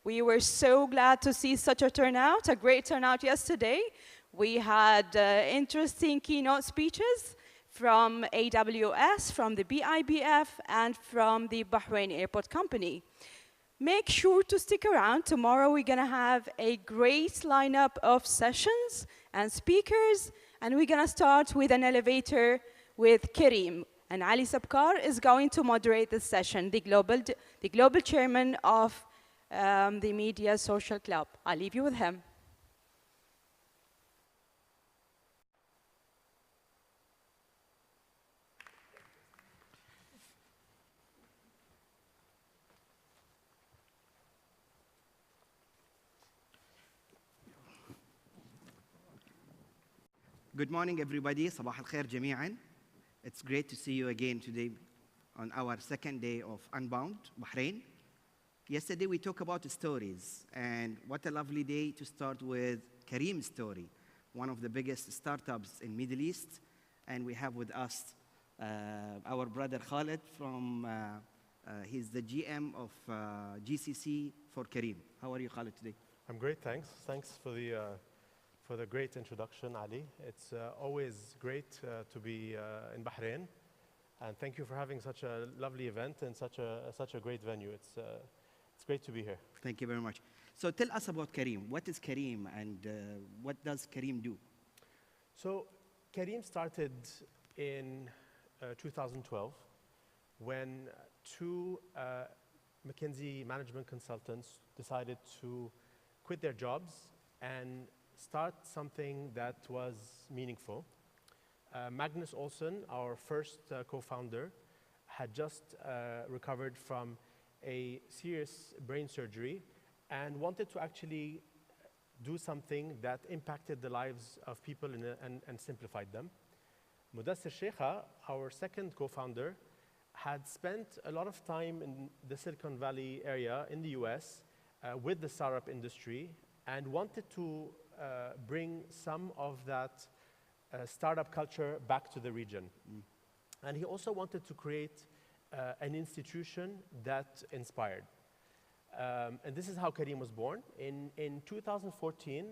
We were so glad to see such a turnout, a great turnout yesterday. We had interesting keynote speeches from AWS, from the BIBF, and from the Bahrain Airport Company. Make sure to stick around. Tomorrow we're going to have a great lineup of sessions and speakers, and we're going to start with an elevator with Karim. And Ali Sabkar is going to moderate this session, the global chairman of the Media Social Club. I'll leave you with him. Good morning, everybody. Sabah al-khair jami'an. It's great to see you again today on our second day of Unbound Bahrain. Yesterday, we talked about stories, and what a lovely day to start with Karim's story, one of the biggest startups in Middle East. And we have with us our brother Khalid he's the GM of GCC for Karim. How are you, Khalid, today? I'm great, thanks. Thanks for the great introduction, Ali. It's always great to be in Bahrain, and thank you for having such a lovely event and such a great venue. It's great to be here. Thank you very much. So tell us about Karim. What is Karim, and what does Karim do? So Karim started in 2012 when two McKinsey management consultants decided to quit their jobs and start something that was meaningful. Magnus Olsen, our first co-founder, had just recovered from a serious brain surgery and wanted to actually do something that impacted the lives of people and simplified them. Mudassir Sheikha, our second co-founder, had spent a lot of time in the Silicon Valley area in the US with the startup industry and wanted to bring some of that startup culture back to the region. And he also wanted to create an institution that inspired. And this is how Karim was born. In 2014,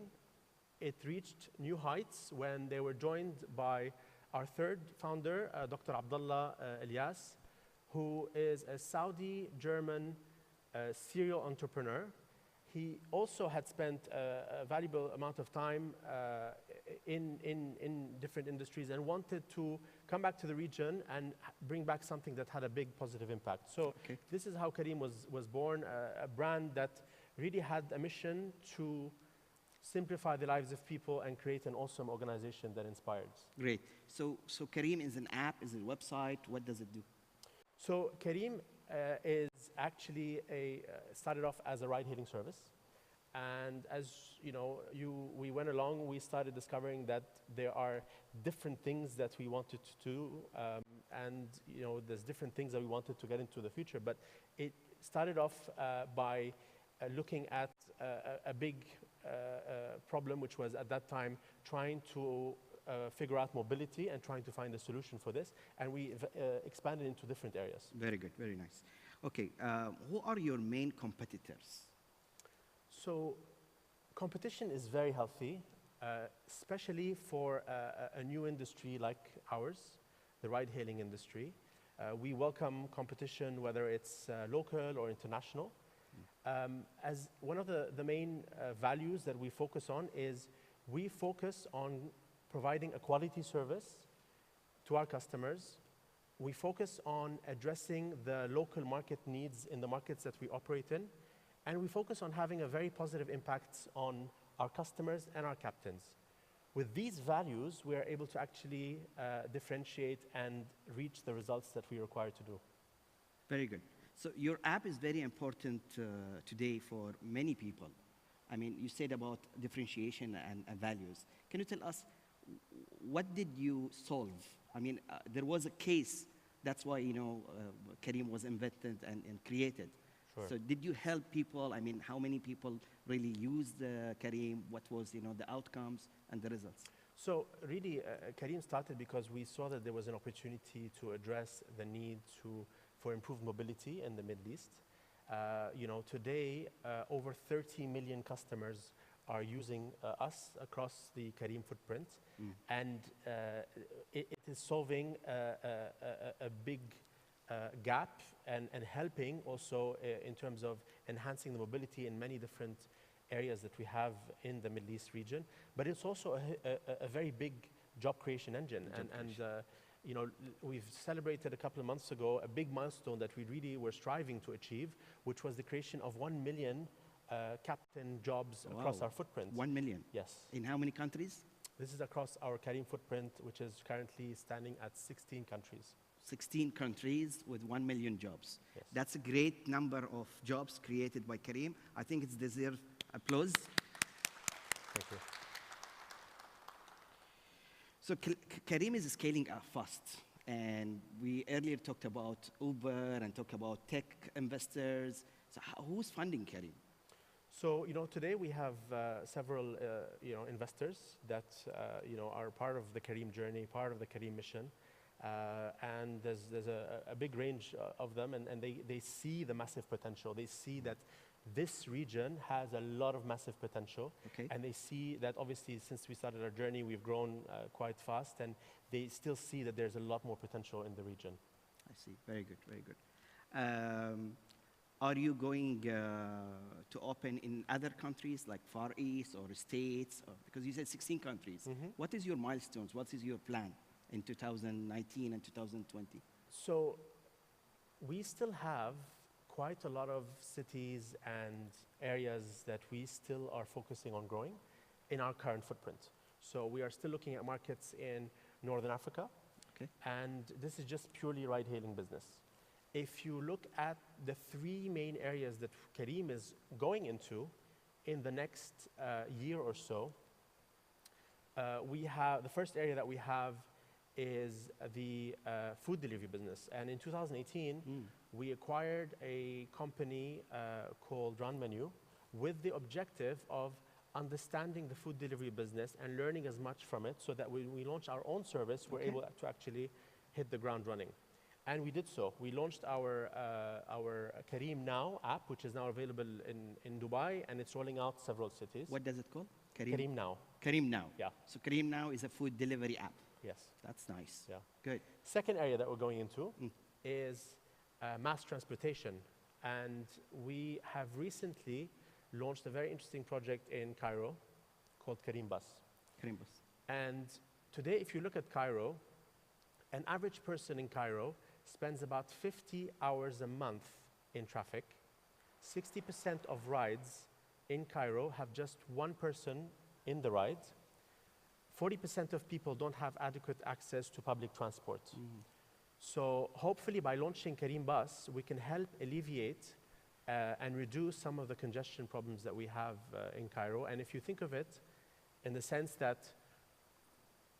it reached new heights when they were joined by our third founder, Dr. Abdullah Ilyas, who is a Saudi-German serial entrepreneur. He also had spent a valuable amount of time in different industries and wanted to come back to the region and bring back something that had a big positive impact. So this is how Karim was born, a brand that really had a mission to simplify the lives of people and create an awesome organization that inspires. Great. So Karim is an app, is it a website? What does it do? So Karim is actually started off as a ride-hailing service. And as you know, we went along, we started discovering that there are different things that we wanted to do. And there's different things that we wanted to get into the future. But it started off by looking at a big problem, which was at that time trying to figure out mobility and trying to find a solution for this. And we expanded into different areas. Very good, very nice. Okay, who are your main competitors? So competition is very healthy, especially for a new industry like ours, the ride-hailing industry. We welcome competition, whether it's local or international. As one of the main values that we focus on is we focus on providing a quality service to our customers. We focus on addressing the local market needs in the markets that we operate in. And we focus on having a very positive impact on our customers and our captains. With these values, we are able to actually differentiate and reach the results that we require to do. Very good. So your app is very important today for many people. I mean, you said about differentiation and values. Can you tell us, what did you solve? I mean, there was a case, that's why, Karim was invented and created. Sure. So did you help people? I mean, how many people really used Karim? What was, the outcomes and the results? So really, Karim started because we saw that there was an opportunity to address the need for improved mobility in the Middle East. Today, over 30 million customers are using us across the Careem footprint, and it is solving a big gap and helping also in terms of enhancing the mobility in many different areas that we have in the Middle East region. But it's also a very big job creation engine. We've celebrated a couple of months ago a big milestone that we really were striving to achieve, which was the creation of 1 million captain jobs across our footprint. 1 million? Yes. In how many countries? This is across our Careem footprint, which is currently standing at 16 countries. 16 countries with 1 million jobs. Yes. That's a great number of jobs created by Careem. I think it's deserved applause. Thank you. So Careem is scaling up fast. And we earlier talked about Uber and talked about tech investors. So who's funding Careem? So, today we have several, investors that, are part of the Careem journey, part of the Careem mission. And there's a big range of them, and they see the massive potential. They see that this region has a lot of massive potential. Okay. And they see that obviously since we started our journey, we've grown quite fast, and they still see that there's a lot more potential in the region. I see. Very good, very good. Are you going to open in other countries like Far East or States? Because you said 16 countries. What is your milestones? What is your plan in 2019 and 2020? So we still have quite a lot of cities and areas that we still are focusing on growing in our current footprint. So we are still looking at markets in Northern Africa. Okay. And this is just purely ride-hailing business. If you look at the 3 main areas that Careem is going into in the next year or so, we have the first area that we have is the food delivery business. And in 2018, we acquired a company called Run Menu with the objective of understanding the food delivery business and learning as much from it so that when we launch our own service, we're able to actually hit the ground running. And we did so. We launched our Careem Now app, which is now available in Dubai, and it's rolling out several cities. What does it call? Careem Now. Careem Now. Yeah. So Careem Now is a food delivery app. Yes. That's nice. Yeah. Good. Second area that we're going into is mass transportation. And we have recently launched a very interesting project in Cairo called Careem Bus. Careem Bus. And today, if you look at Cairo, an average person in Cairo spends about 50 hours a month in traffic. 60% of rides in Cairo have just one person in the ride. 40% of people don't have adequate access to public transport. So hopefully by launching Careem Bus, we can help alleviate and reduce some of the congestion problems that we have in Cairo. And if you think of it in the sense that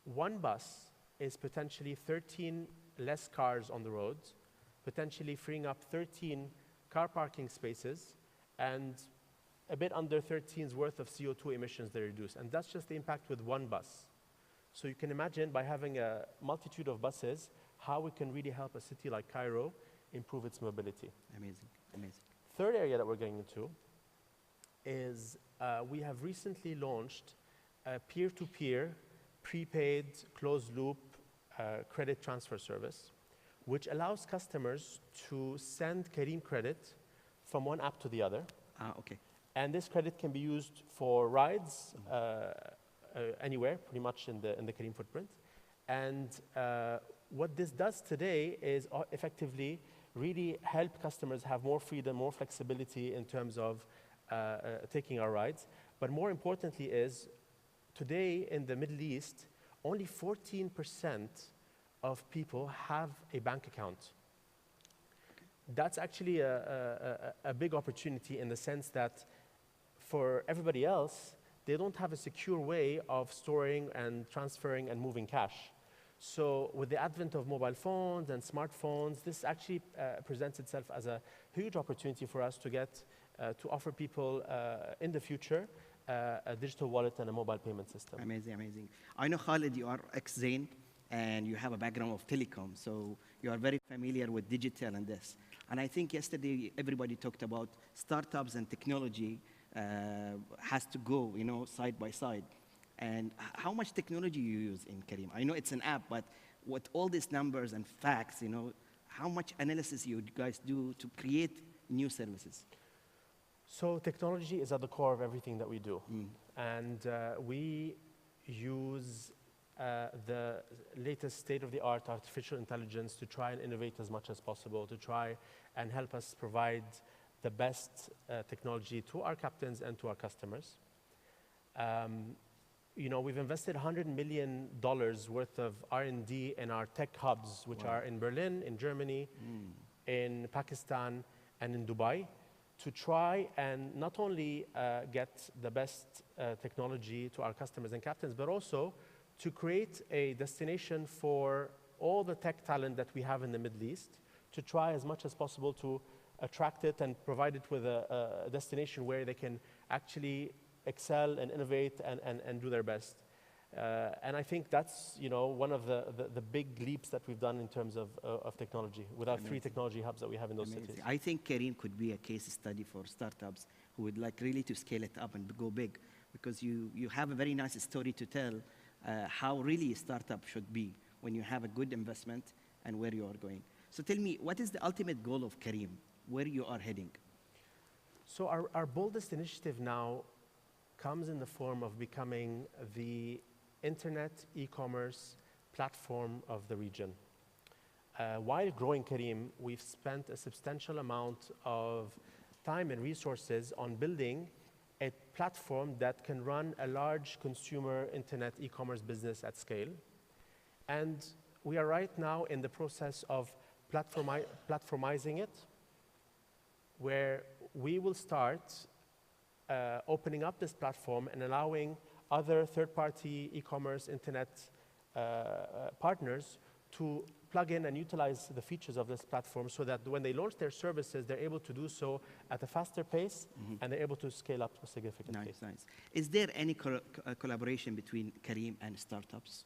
one bus is potentially 13 less cars on the road, potentially freeing up 13 car parking spaces, and a bit under 13's worth of CO2 emissions that are reduced. And that's just the impact with one bus. So you can imagine by having a multitude of buses, how we can really help a city like Cairo improve its mobility. Amazing, amazing. Third area that we're getting into is we have recently launched a peer-to-peer prepaid closed-loop credit transfer service, which allows customers to send Careem credit from one app to the other. Okay. And this credit can be used for rides anywhere, pretty much in the Careem footprint. And what this does today is effectively really help customers have more freedom, more flexibility in terms of taking our rides. But more importantly is, today in the Middle East, only 14% of people have a bank account. That's actually a big opportunity in the sense that for everybody else, they don't have a secure way of storing and transferring and moving cash. So with the advent of mobile phones and smartphones, this actually presents itself as a huge opportunity for us to get to offer people in the future a digital wallet and a mobile payment system. Amazing, amazing. I know, Khalid, you are ex-Zain and you have a background of telecom, so you are very familiar with digital and this. And I think yesterday everybody talked about startups and technology has to go, side by side. And how much technology you use in Kareem? I know it's an app, but with all these numbers and facts, how much analysis you guys do to create new services? So technology is at the core of everything that we do. And we use the latest state-of-the-art artificial intelligence to try and innovate as much as possible, to try and help us provide the best technology to our captains and to our customers. We've invested $100 million worth of R&D in our tech hubs, which are in Berlin, in Germany, in Pakistan, and in Dubai, to try and not only get the best technology to our customers and captains, but also to create a destination for all the tech talent that we have in the Middle East, to try as much as possible to attract it and provide it with a destination where they can actually excel and innovate and do their best. And I think that's one of the big leaps that we've done in terms of technology with our 3 technology hubs that we have in those cities. I think Kareem could be a case study for startups who would like really to scale it up and go big, because you have a very nice story to tell how really a startup should be when you have a good investment and where you are going. So tell me, what is the ultimate goal of Kareem, where you are heading? So our boldest initiative now comes in the form of becoming the internet e-commerce platform of the region. While growing Kareem, we've spent a substantial amount of time and resources on building a platform that can run a large consumer internet e-commerce business at scale. And we are right now in the process of platformizing it, where we will start opening up this platform and allowing other third-party e-commerce internet partners to plug in and utilize the features of this platform, so that when they launch their services, they're able to do so at a faster pace, and they're able to scale up significantly. Nice. Is there any collaboration between Kareem and startups?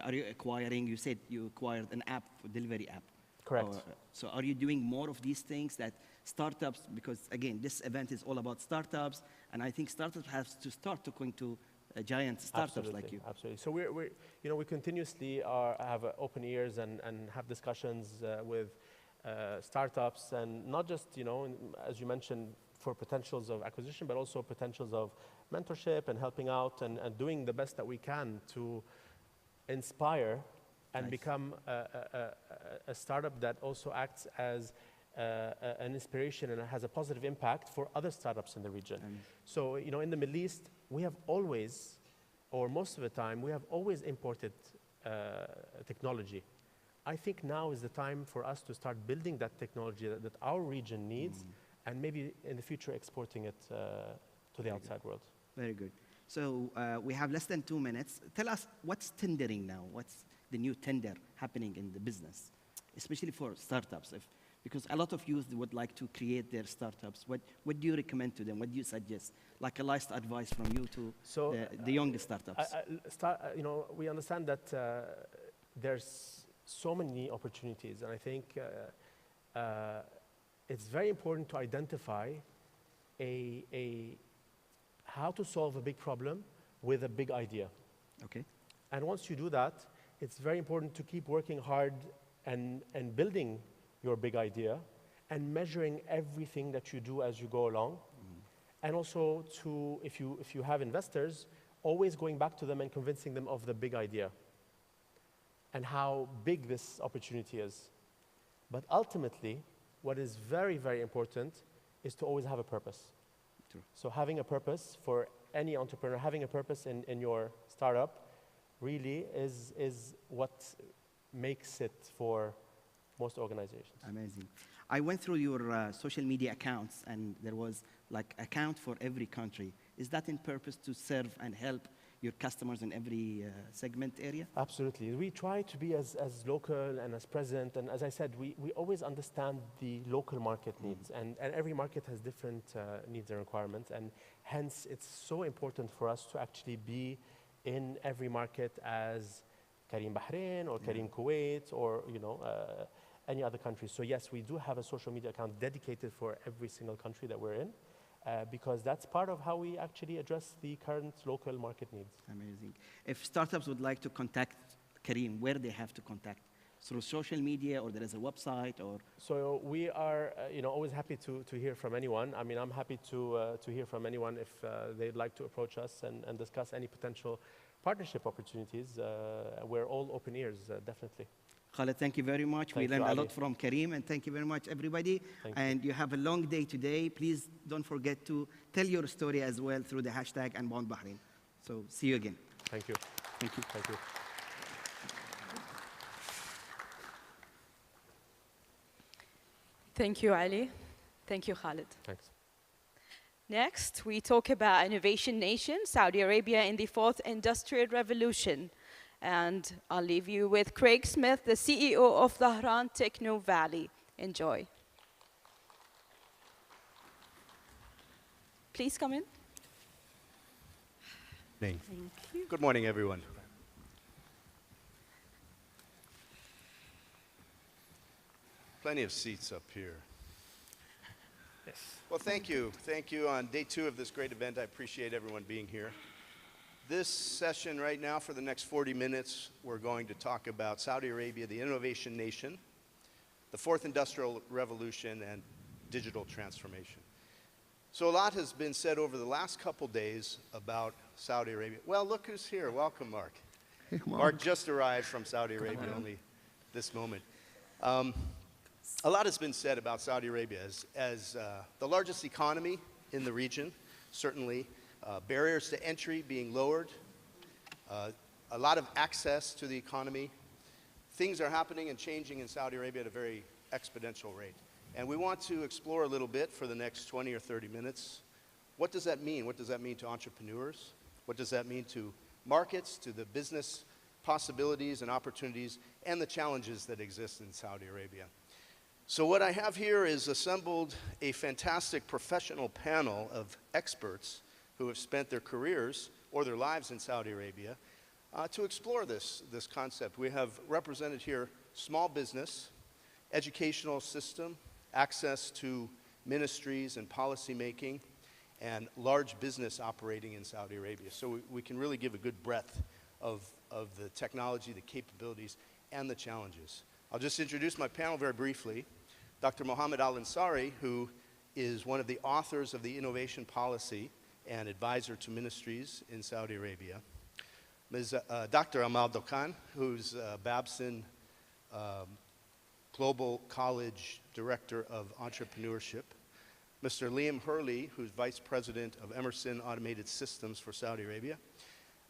Are you acquiring, you said you acquired an app, delivery app. Correct. So are you doing more of these things that startups, because again, this event is all about startups, and I think startups have to start talking to giant startups like you. Absolutely. So we continuously have open ears and have discussions with startups, and not just, as you mentioned, for potentials of acquisition, but also potentials of mentorship and helping out and doing the best that we can to inspire and become a startup that also acts as an inspiration and has a positive impact for other startups in the region. So, in the Middle East, we have always, or most of the time, we have always imported technology. I think now is the time for us to start building that technology that our region needs, and maybe in the future exporting it to the outside world. Very good. So we have less than 2 minutes. Tell us, what's tendering now? What's the new tender happening in the business, especially for startups? Because a lot of youth would like to create their startups. What do you recommend to them? What do you suggest? Like a last advice from you to the young startups. We understand that there's so many opportunities, and I think it's very important to identify how to solve a big problem with a big idea. Okay. And once you do that, it's very important to keep working hard and building your big idea and measuring everything that you do as you go along. And also if you have investors, always going back to them and convincing them of the big idea and how big this opportunity is. But ultimately, what is very, very important is to always have a purpose. True. So having a purpose for any entrepreneur, having a purpose in your startup really is what makes it for most organizations. Amazing. I went through your social media accounts, and there was like account for every country. Is that in purpose to serve and help your customers in every segment area? Absolutely. We try to be as local and as present, and as I said, we always understand the local market needs, and every market has different needs and requirements, and hence it's so important for us to actually be in every market as Kareem Bahrain or Kareem Kuwait, or any other country. So yes, we do have a social media account dedicated for every single country that we're in, because that's part of how we actually address the current local market needs. Amazing. If startups would like to contact Kareem, where they have to contact? Through social media, or there is a website, or? So we are, always happy to hear from anyone. I mean, I'm happy to hear from anyone if they'd like to approach us and discuss any potential partnership opportunities. We're all open ears, definitely. Khaled, thank you very much. We learned a lot from Kareem, and thank you very much, everybody. And you have a long day today. Please don't forget to tell your story as well through the hashtag Unbound Bahrain. So see you again. Thank you. Thank you. Thank you. Thank you, Ali. Thank you, Khaled. Thanks. Next, we talk about Innovation Nation, Saudi Arabia in the fourth industrial revolution. And I'll leave you with Craig Smith, the CEO of Dhahran Techno Valley. Enjoy. Please come in. Thank you. Good morning, everyone. Plenty of seats up here. Yes. Well, thank you. Thank you on day 2 of this great event. I appreciate everyone being here. This session right now, for the next 40 minutes, we're going to talk about Saudi Arabia, the innovation nation, the fourth industrial revolution, and digital transformation. So a lot has been said over the last couple days about Saudi Arabia. Well, look who's here. Welcome, Mark. Hey, Mark just arrived from Saudi Arabia only this moment. A lot has been said about Saudi Arabia as the largest economy in the region, certainly. Barriers to entry being lowered, a lot of access to the economy. Things are happening and changing in Saudi Arabia at a very exponential rate. And we want to explore a little bit for the next 20 or 30 minutes. What does that mean? What does that mean to entrepreneurs? What does that mean to markets, to the business possibilities and opportunities, and the challenges that exist in Saudi Arabia? So what I have here is assembled a fantastic professional panel of experts who have spent their careers or their lives in Saudi Arabia to explore this concept. We have represented here small business, educational system, access to ministries and policy making, and large business operating in Saudi Arabia. So we can really give a good breadth of the technology, the capabilities, and the challenges. I'll just introduce my panel very briefly. Dr. Mohammed Al-Ansari, who is one of the authors of the Innovation Policy and advisor to ministries in Saudi Arabia. Ms. Dr. Amal Dokan, who's Babson Global College Director of Entrepreneurship. Mr. Liam Hurley, who's Vice President of Emerson Automated Systems for Saudi Arabia.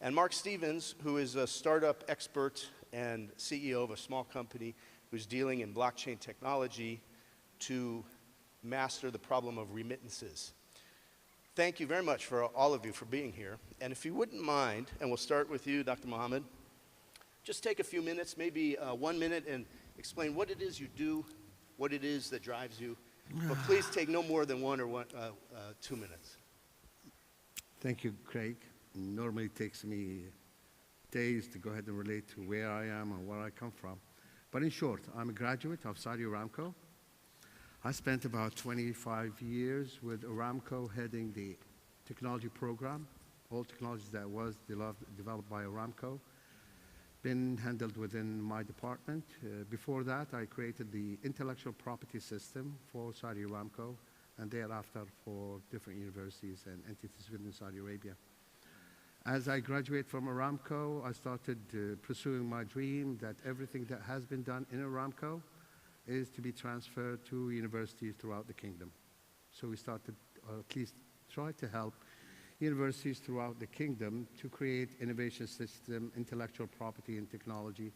And Mark Stevens, who is a startup expert and CEO of a small company who's dealing in blockchain technology to master the problem of remittances. Thank you very much for all of you for being here. And if you wouldn't mind, and we'll start with you, Dr. Mohammed, just take a few minutes, maybe 1 minute, and explain what it is you do, what it is that drives you. But please take no more than 2 minutes. Thank you, Craig. Normally it takes me days to go ahead and relate to where I am and where I come from. But in short, I'm a graduate of Saudi Aramco. I spent about 25 years with Aramco heading the technology program, all technologies that was developed by Aramco, been handled within my department. Before that, I created the intellectual property system for Saudi Aramco, and thereafter for different universities and entities within Saudi Arabia. As I graduated from Aramco, I started pursuing my dream that everything that has been done in Aramco is to be transferred to universities throughout the kingdom. So we started, or at least tried to help universities throughout the kingdom to create innovation system, intellectual property and technology,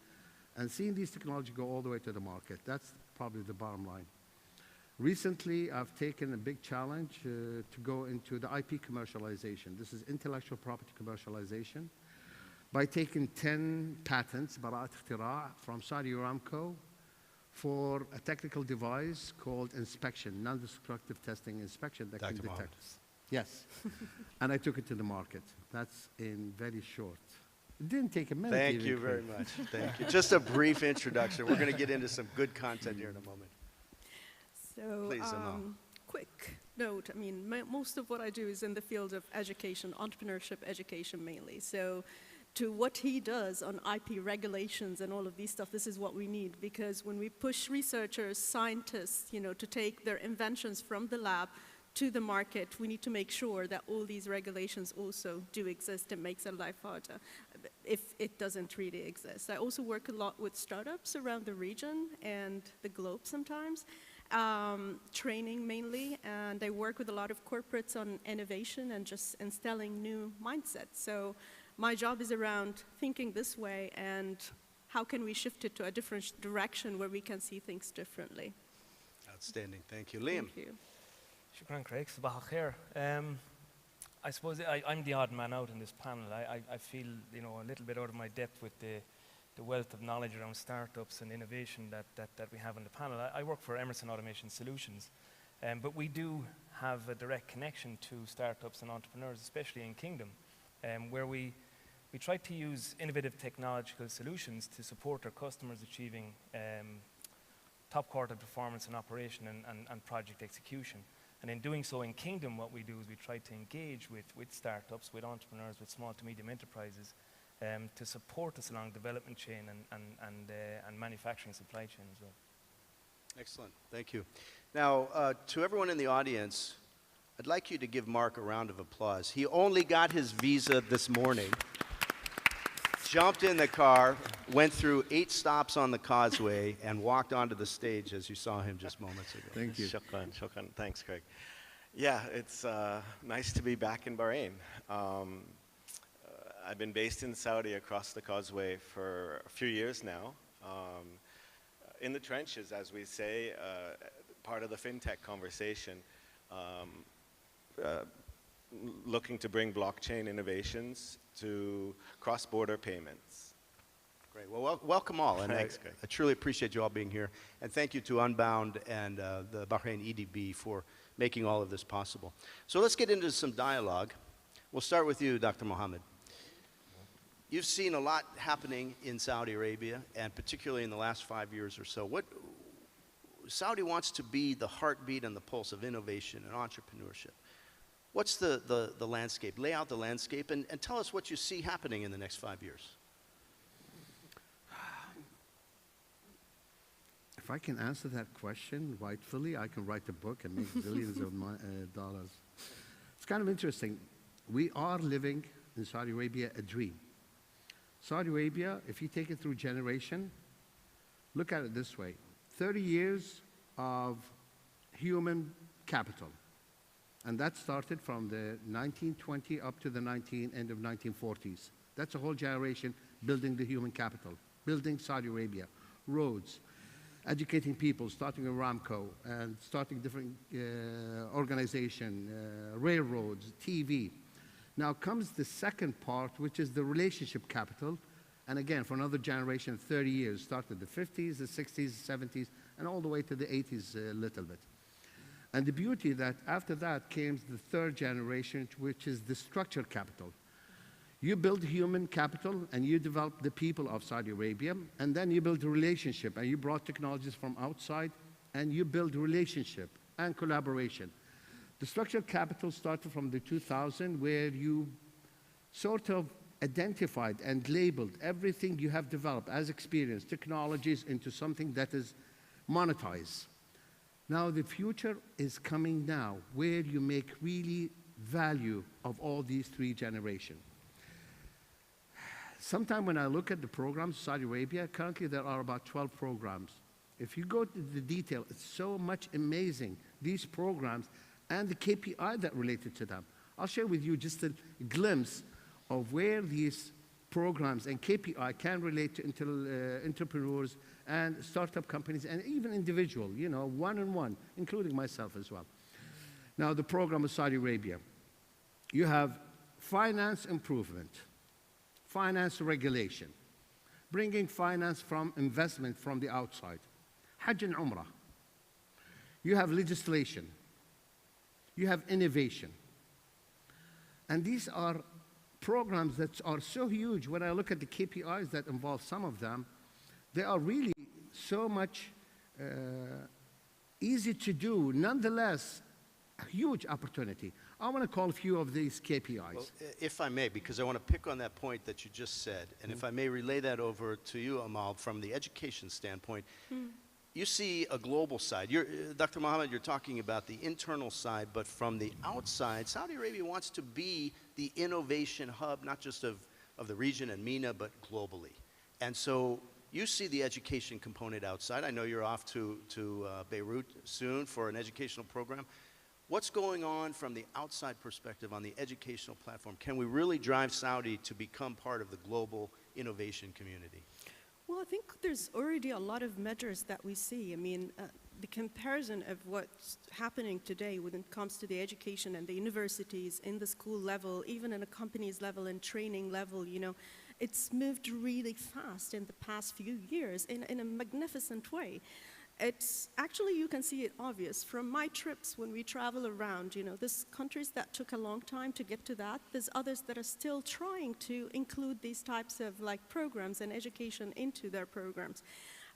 and seeing these technology go all the way to the market. That's probably the bottom line. Recently, I've taken a big challenge to go into the IP commercialization. This is intellectual property commercialization by taking 10 patents, Bara'at Ikhtira, from Saudi Aramco for a technical device called inspection, non-destructive testing inspection that can detect. Yes. And I took it to the market. That's in very short. It didn't take a minute. Thank you very much. Thank you. Just a brief introduction. We're going to get into some good content here in a moment. So, Please, Amal. quick note, I mean, most of what I do is in the field of education, entrepreneurship education mainly. So to what he does on IP regulations and all of these stuff, this is what we need, because when we push researchers, scientists, you know, to take their inventions from the lab to the market, we need to make sure that all these regulations also do exist. It makes our life harder if it doesn't really exist. I also work a lot with startups around the region and the globe sometimes, training mainly, and I work with a lot of corporates on innovation and just instilling new mindsets. So my job is around thinking this way and how can we shift it to a different direction where we can see things differently. Outstanding. Thank you. Liam. Thank you. Shukran, Craig. Sabah al-khair. I suppose I'm the odd man out in this panel. I feel, you know, a little bit out of my depth with the wealth of knowledge around startups and innovation that we have on the panel. I work for Emerson Automation Solutions, but we do have a direct connection to startups and entrepreneurs, especially in Kingdom, where we try to use innovative technological solutions to support our customers achieving top quartile performance in operation and project execution. And in doing so in Kingdom, what we do is we try to engage with startups, with entrepreneurs, with small to medium enterprises to support us along development chain and manufacturing supply chain as well. Excellent. Thank you. Now, to everyone in the audience, I'd like you to give Mark a round of applause. He only got his visa this morning, jumped in the car, went through 8 stops on the causeway, and walked onto the stage as you saw him just moments ago. Thank you. Shukran, shukran. Thanks, Craig. Yeah, it's nice to be back in Bahrain. I've been based in Saudi across the causeway for a few years now. In the trenches, as we say, part of the fintech conversation, looking to bring blockchain innovations to cross-border payments. Great. Well, welcome all. And Thanks, Craig. I truly appreciate you all being here. And thank you to Unbound and the Bahrain EDB for making all of this possible. So let's get into some dialogue. We'll start with you, Dr. Mohammed. You've seen a lot happening in Saudi Arabia, and particularly in the last 5 years or so. Saudi wants to be the heartbeat and the pulse of innovation and entrepreneurship. What's the landscape? Lay out the landscape and tell us what you see happening in the next 5 years. If I can answer that question rightfully, I can write a book and make billions of dollars. It's kind of interesting. We are living in Saudi Arabia a dream. Saudi Arabia, if you take it through generation, look at it this way. 30 years of human capital. And that started from the 1920 up to the end of 1940s. That's a whole generation building the human capital, building Saudi Arabia, roads, educating people, starting Aramco, and starting different organization, railroads, TV. Now comes the second part, which is the relationship capital. And again, for another generation, 30 years, started the 50s, the 60s, the 70s, and all the way to the 80s a little bit. And the beauty that after that came the third generation, which is the structured capital. You build human capital and you develop the people of Saudi Arabia, and then you build a relationship, and you brought technologies from outside, and you build relationship and collaboration. The structured capital started from the 2000, where you sort of identified and labeled everything you have developed as experience, technologies, into something that is monetized. Now the future is coming now, where you make really value of all these 3 generations. Sometime when I look at the programs, Saudi Arabia, currently there are about 12 programs. If you go to the detail, it's so much amazing, these programs and the KPI that related to them. I'll share with you just a glimpse of where these programs and KPI can relate to entrepreneurs and startup companies and even individual, you know, one-on-one, including myself as well. Now, the program of Saudi Arabia. You have finance improvement, finance regulation, bringing finance from investment from the outside, Hajj and Umrah. You have legislation. You have innovation. And these are programs that are so huge. When I look at the KPIs that involve some of them, they are really so much easy to do. Nonetheless, a huge opportunity. I want to call a few of these KPIs. Well, if I may, because I want to pick on that point that you just said, and if I may relay that over to you, Amal, from the education standpoint. You see a global side. Dr. Mohammed, you're talking about the internal side, but from the outside, Saudi Arabia wants to be the innovation hub, not just of the region and MENA, but globally. And so you see the education component outside. I know you're off to Beirut soon for an educational program. What's going on from the outside perspective on the educational platform? Can we really drive Saudi to become part of the global innovation community? Well, I think there's already a lot of measures that we see. I mean, the comparison of what's happening today when it comes to the education and the universities in the school level, even in a company's level and training level, you know, it's moved really fast in the past few years in a magnificent way. It's actually, you can see it obvious from my trips when we travel around, you know, there's countries that took a long time to get to that. There's others that are still trying to include these types of like programs and education into their programs.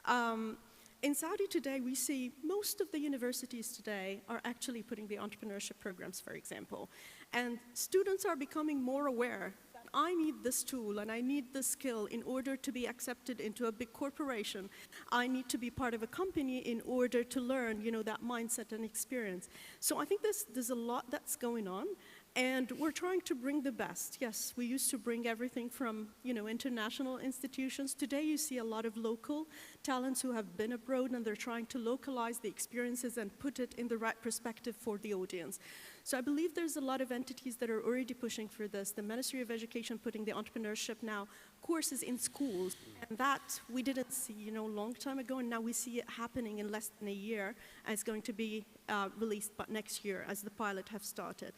In Saudi today, we see most of the universities today are actually putting the entrepreneurship programs, for example. And students are becoming more aware that I need this tool and I need this skill in order to be accepted into a big corporation. I need to be part of a company in order to learn, you know, that mindset and experience. So I think there's a lot that's going on. And we're trying to bring the best. Yes, we used to bring everything from, you know, international institutions. Today you see a lot of local talents who have been abroad and they're trying to localize the experiences and put it in the right perspective for the audience. So I believe there's a lot of entities that are already pushing for this. The Ministry of Education putting the entrepreneurship now courses in schools. And that we didn't see, you know, a long time ago. And now we see it happening in less than a year. And it's going to be released but next year as the pilot have started.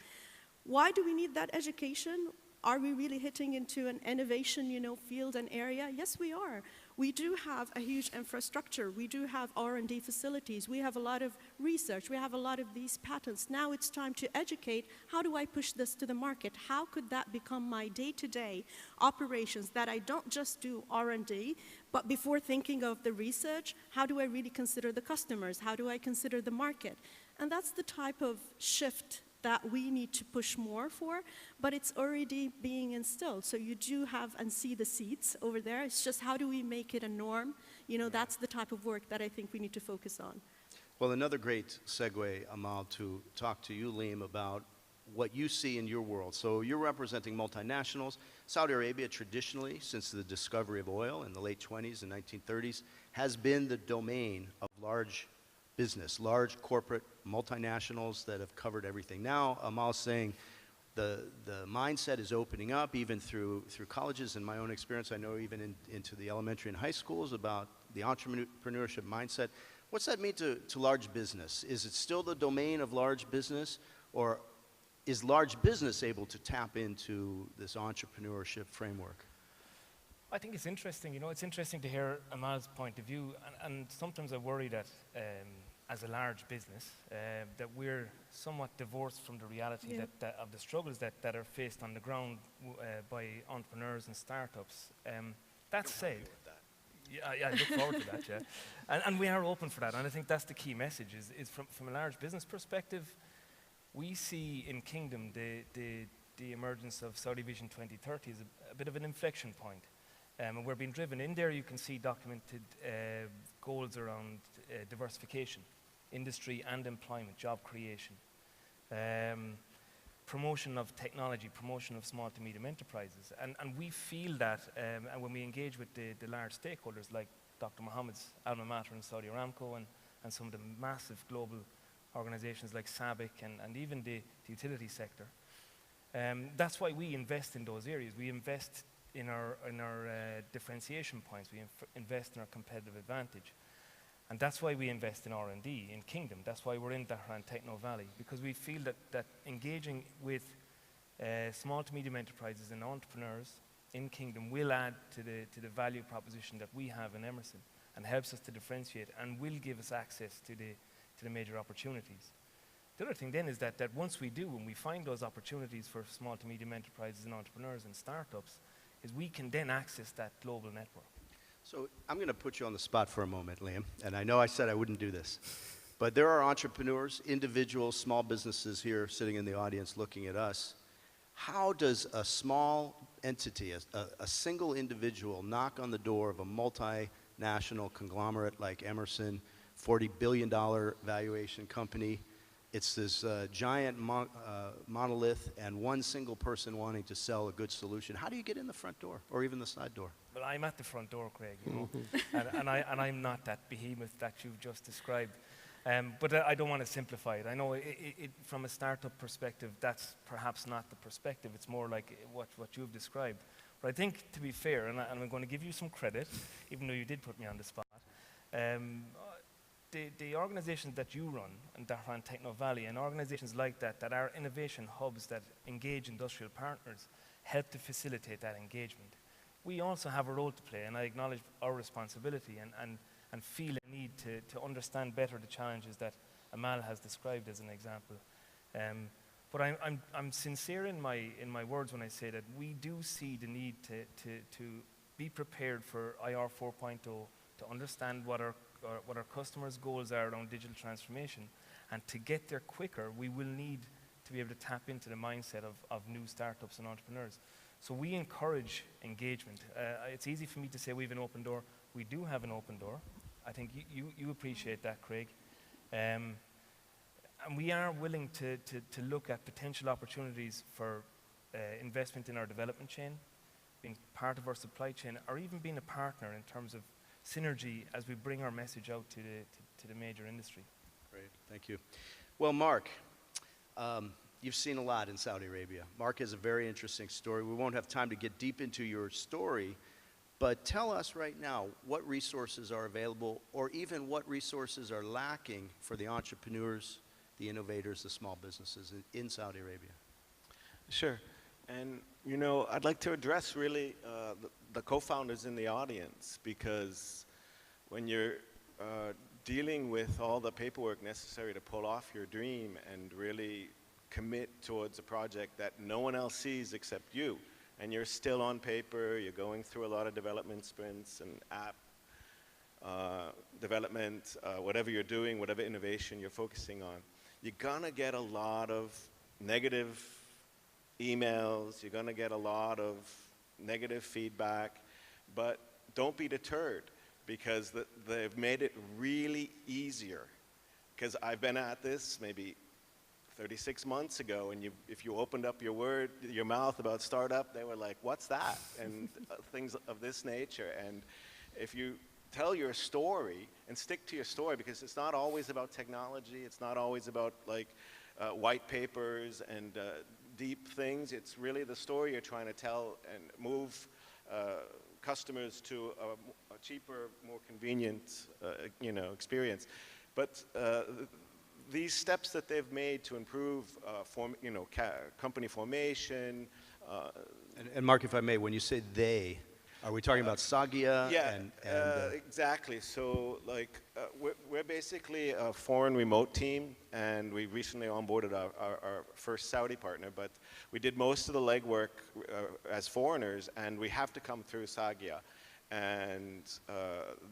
Why do we need that education? Are we really hitting into an innovation, you know, field and area? Yes, we are. We do have a huge infrastructure. We do have R&D facilities. We have a lot of research. We have a lot of these patents. Now it's time to educate. How do I push this to the market? How could that become my day-to-day operations, that I don't just do R&D, but before thinking of the research, how do I really consider the customers? How do I consider the market? And that's the type of shift that we need to push more for, but it's already being instilled. So you do have and see the seeds over there. It's just how do we make it a norm? You know, that's the type of work that I think we need to focus on. Well, another great segue, Amal, to talk to you, Liam, about what you see in your world. So you're representing multinationals. Saudi Arabia traditionally, since the discovery of oil in the late 20s and 1930s, has been the domain of large business, large corporate multinationals that have covered everything. Now, Amal's saying the mindset is opening up even through colleges. In my own experience, I know even into the elementary and high schools about the entrepreneurship mindset. What's that mean to large business? Is it still the domain of large business, or is large business able to tap into this entrepreneurship framework? I think it's interesting, you know, it's interesting to hear Amal's point of view, and sometimes I worry that as a large business, that we're somewhat divorced from the reality of the struggles that are faced on the ground by entrepreneurs and startups. That said, I look forward to that, yeah. And we are open for that, and I think that's the key message, is from a large business perspective, we see in Kingdom the emergence of Saudi Vision 2030 as a bit of an inflection point. And we're being driven in there. You can see documented goals around diversification, industry and employment, job creation, promotion of technology, promotion of small to medium enterprises. And we feel that and when we engage with the large stakeholders like Dr. Mohammed's alma mater in Saudi Aramco and some of the massive global organizations like SABIC and even the utility sector. That's why we invest in those areas. We invest in our differentiation points. We invest in our competitive advantage. And that's why we invest in R&D in Kingdom. That's why we're in Bahrain Techno Valley, because we feel that engaging with small to medium enterprises and entrepreneurs in Kingdom will add to the value proposition that we have in Emerson and helps us to differentiate and will give us access to the major opportunities. The other thing then is that once we do, and we find those opportunities for small to medium enterprises and entrepreneurs and startups, is we can then access that global network. So I'm going to put you on the spot for a moment, Liam, and I know I said I wouldn't do this, but there are entrepreneurs, individuals, small businesses here sitting in the audience looking at us. How does a small entity, a single individual, knock on the door of a multinational conglomerate like Emerson, $40 billion valuation company? It's this giant monolith and one single person wanting to sell a good solution. How do you get in the front door or even the side door? Well, I'm at the front door, Craig, you know, and I'm not that behemoth that you've just described. But I don't want to simplify it. I know from a startup perspective, that's perhaps not the perspective. It's more like what you've described. But I think, to be fair, and I'm going to give you some credit, even though you did put me on the spot, the organizations that you run, and Bahrain Techno Valley, and organizations like that are innovation hubs that engage industrial partners, help to facilitate that engagement. We also have a role to play, and I acknowledge our responsibility and feel a need to understand better the challenges that Amal has described as an example. But I'm sincere in my words when I say that we do see the need to be prepared for IR 4.0, to understand what our customers' goals are around digital transformation. And to get there quicker, we will need to be able to tap into the mindset of new startups and entrepreneurs. So we encourage engagement. It's easy for me to say we have an open door. We do have an open door. I think you appreciate that, Craig. And we are willing to look at potential opportunities for investment in our development chain, being part of our supply chain, or even being a partner in terms of synergy as we bring our message out to the major industry. Great, thank you. Well, Mark, you've seen a lot in Saudi Arabia. Mark has a very interesting story. We won't have time to get deep into your story, but tell us right now what resources are available, or even what resources are lacking for the entrepreneurs, the innovators, the small businesses in Saudi Arabia. Sure. And, you know, I'd like to address really the co-founders in the audience, because when you're dealing with all the paperwork necessary to pull off your dream and really commit towards a project that no one else sees except you, and you're still on paper, you're going through a lot of development sprints and app development, whatever you're doing, whatever innovation you're focusing on, you're gonna get a lot of negative emails, you're gonna get a lot of negative feedback, but don't be deterred, because they've made it really easier. Because I've been at this maybe 36 months ago, and if you opened up your mouth about startup, they were like, what's that? And things of this nature. And if you tell your story and stick to your story, because it's not always about technology, it's not always about like white papers and deep things, it's really the story you're trying to tell and move customers to a cheaper, more convenient experience. But these steps that they've made to improve company formation. And Mark, if I may, when you say they, are we talking about Sagia? Yeah, exactly. So like, we're basically a foreign remote team, and we recently onboarded our first Saudi partner, but we did most of the legwork as foreigners, and we have to come through Sagia. And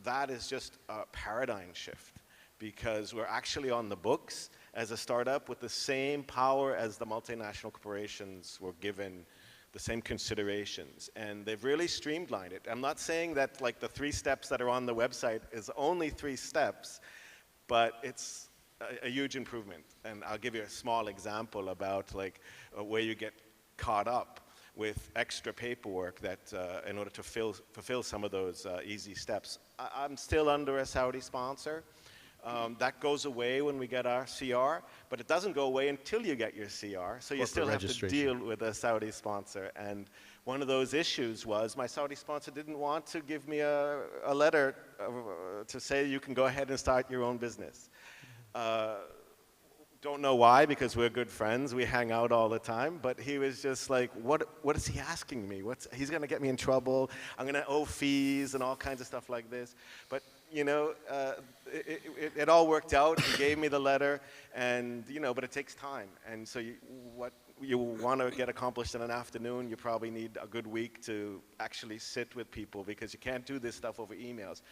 that is just a paradigm shift, because we're actually on the books as a startup with the same power as the multinational corporations were given, the same considerations, and they've really streamlined it. I'm not saying that like the 3 steps that are on the website is only 3 steps, but it's a huge improvement. And I'll give you a small example about like where you get caught up with extra paperwork that in order to fulfill some of those easy steps. I'm still under a Saudi sponsor. That goes away when we get our CR, but it doesn't go away until you get your CR, so you still have to deal with a Saudi sponsor. And one of those issues was my Saudi sponsor didn't want to give me a letter to say you can go ahead and start your own business. Don't know why, because we're good friends, we hang out all the time, but he was just like, what is he asking me? He's gonna get me in trouble, I'm gonna owe fees and all kinds of stuff like this. But you know, it all worked out. He gave me the letter, and, you know, but it takes time. And so what you want to get accomplished in an afternoon, you probably need a good week to actually sit with people, because you can't do this stuff over emails.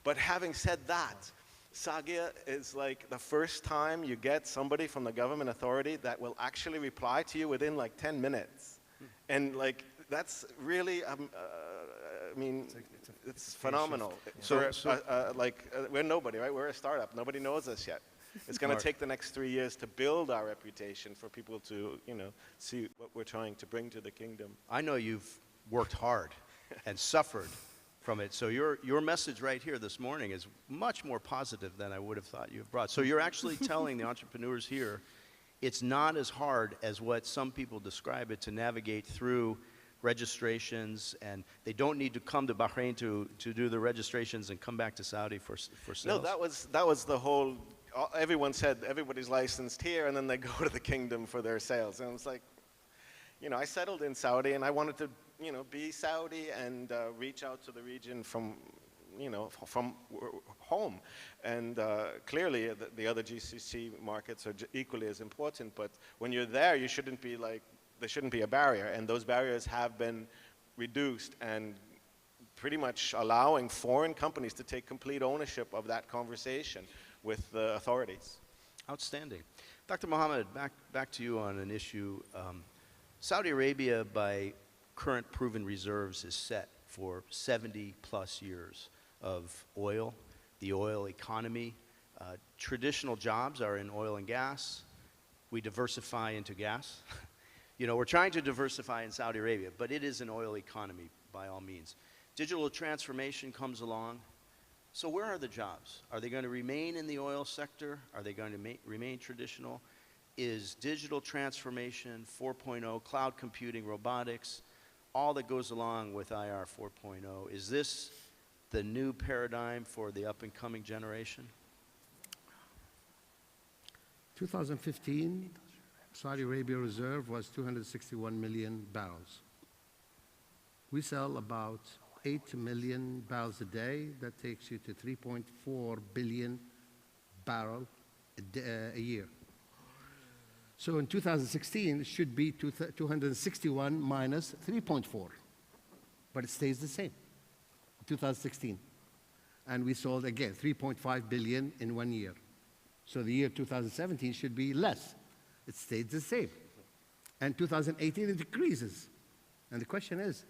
But having said that, Sagia is like the first time you get somebody from the government authority that will actually reply to you within like 10 minutes. And like, that's really, I mean, it's phenomenal. So, we're nobody, right? We're a startup. Nobody knows us yet. It's going to take the next 3 years to build our reputation for people to, you know, see what we're trying to bring to the kingdom. I know you've worked hard and suffered from it. So your message right here this morning is much more positive than I would have thought you have brought. So you're actually telling the entrepreneurs here it's not as hard as what some people describe it to navigate through registrations, and they don't need to come to Bahrain to do the registrations and come back to Saudi for sales. No, that was the whole, everyone said everybody's licensed here, and then they go to the kingdom for their sales. And it was like, you know, I settled in Saudi, and I wanted to, you know, be Saudi and reach out to the region from, you know, from home. And clearly the other GCC markets are equally as important, but when you're there, you shouldn't be like, there shouldn't be a barrier, and those barriers have been reduced, and pretty much allowing foreign companies to take complete ownership of that conversation with the authorities. Outstanding. Dr. Mohammed, back to you on an issue. Saudi Arabia, by current proven reserves, is set for 70 plus years of oil, the oil economy. Traditional jobs are in oil and gas. We diversify into gas. You know, we're trying to diversify in Saudi Arabia, but it is an oil economy by all means. Digital transformation comes along. So where are the jobs? Are they going to remain in the oil sector? Are they going to remain traditional? Is digital transformation 4.0, cloud computing, robotics, all that goes along with IR 4.0, is this the new paradigm for the up-and-coming generation? 2015, Saudi Arabia reserve was 261 million barrels. We sell about 8 million barrels a day. That takes you to 3.4 billion barrel a year. So in 2016, it should be 261 minus 3.4, but it stays the same, 2016. And we sold, again, 3.5 billion in 1 year. So the year 2017 should be less. It stayed the same. And 2018, it decreases. And the question is,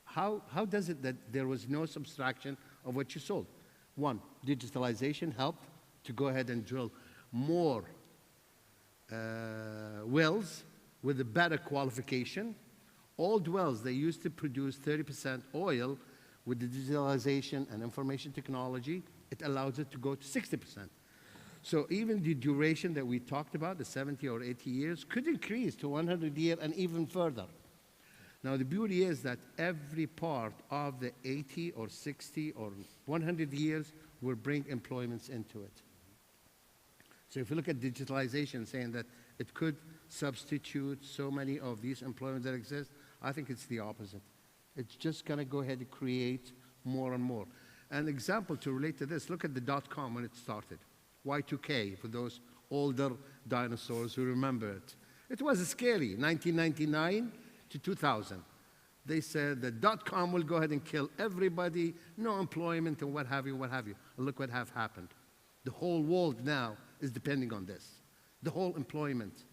how does it that there was no subtraction of what you sold? One, digitalization helped to go ahead and drill more wells with a better qualification. Old wells, they used to produce 30% oil. With the digitalization and information technology, it allows it to go to 60%. So even the duration that we talked about, the 70 or 80 years, could increase to 100 years and even further. Now, the beauty is that every part of the 80 or 60 or 100 years will bring employments into it. So if you look at digitalization, saying that it could substitute so many of these employments that exist, I think it's the opposite. It's just going to go ahead and create more and more. An example to relate to this, look at the .com when it started. Y2K, for those older dinosaurs who remember it. It was scary, 1999 to 2000. They said that .com will go ahead and kill everybody, no employment and what have you, what have you. And look what have happened. The whole world now is depending on this, the whole employment.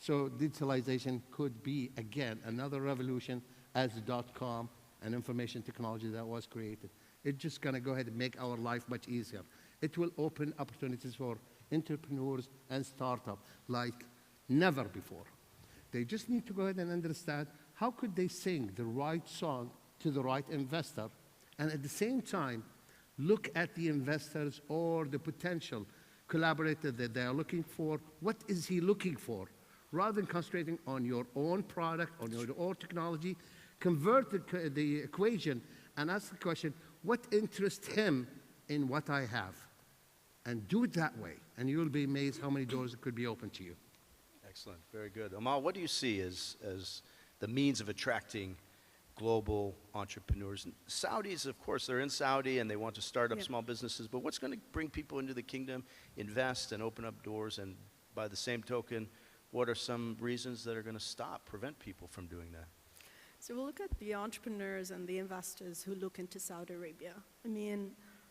So digitalization could be, again, another revolution as the .com and information technology that was created. It's just going to go ahead and make our life much easier. It will open opportunities for entrepreneurs and startups like never before. They just need to go ahead and understand how could they sing the right song to the right investor, and at the same time, look at the investors or the potential collaborator that they are looking for. What is he looking for? Rather than concentrating on your own product, on your own technology, convert the equation and ask the question, what interests him in what I have? And do it that way, and you'll be amazed how many doors could be open to you. Excellent, very good. Amal, what do you see as the means of attracting global entrepreneurs. And Saudis, of course, they're in Saudi and they want to start up small businesses, but what's going to bring people into the kingdom, invest and open up doors? And by the same token, what are some reasons that are going to prevent people from doing that? So we'll look at the entrepreneurs and the investors who look into Saudi Arabia. I mean,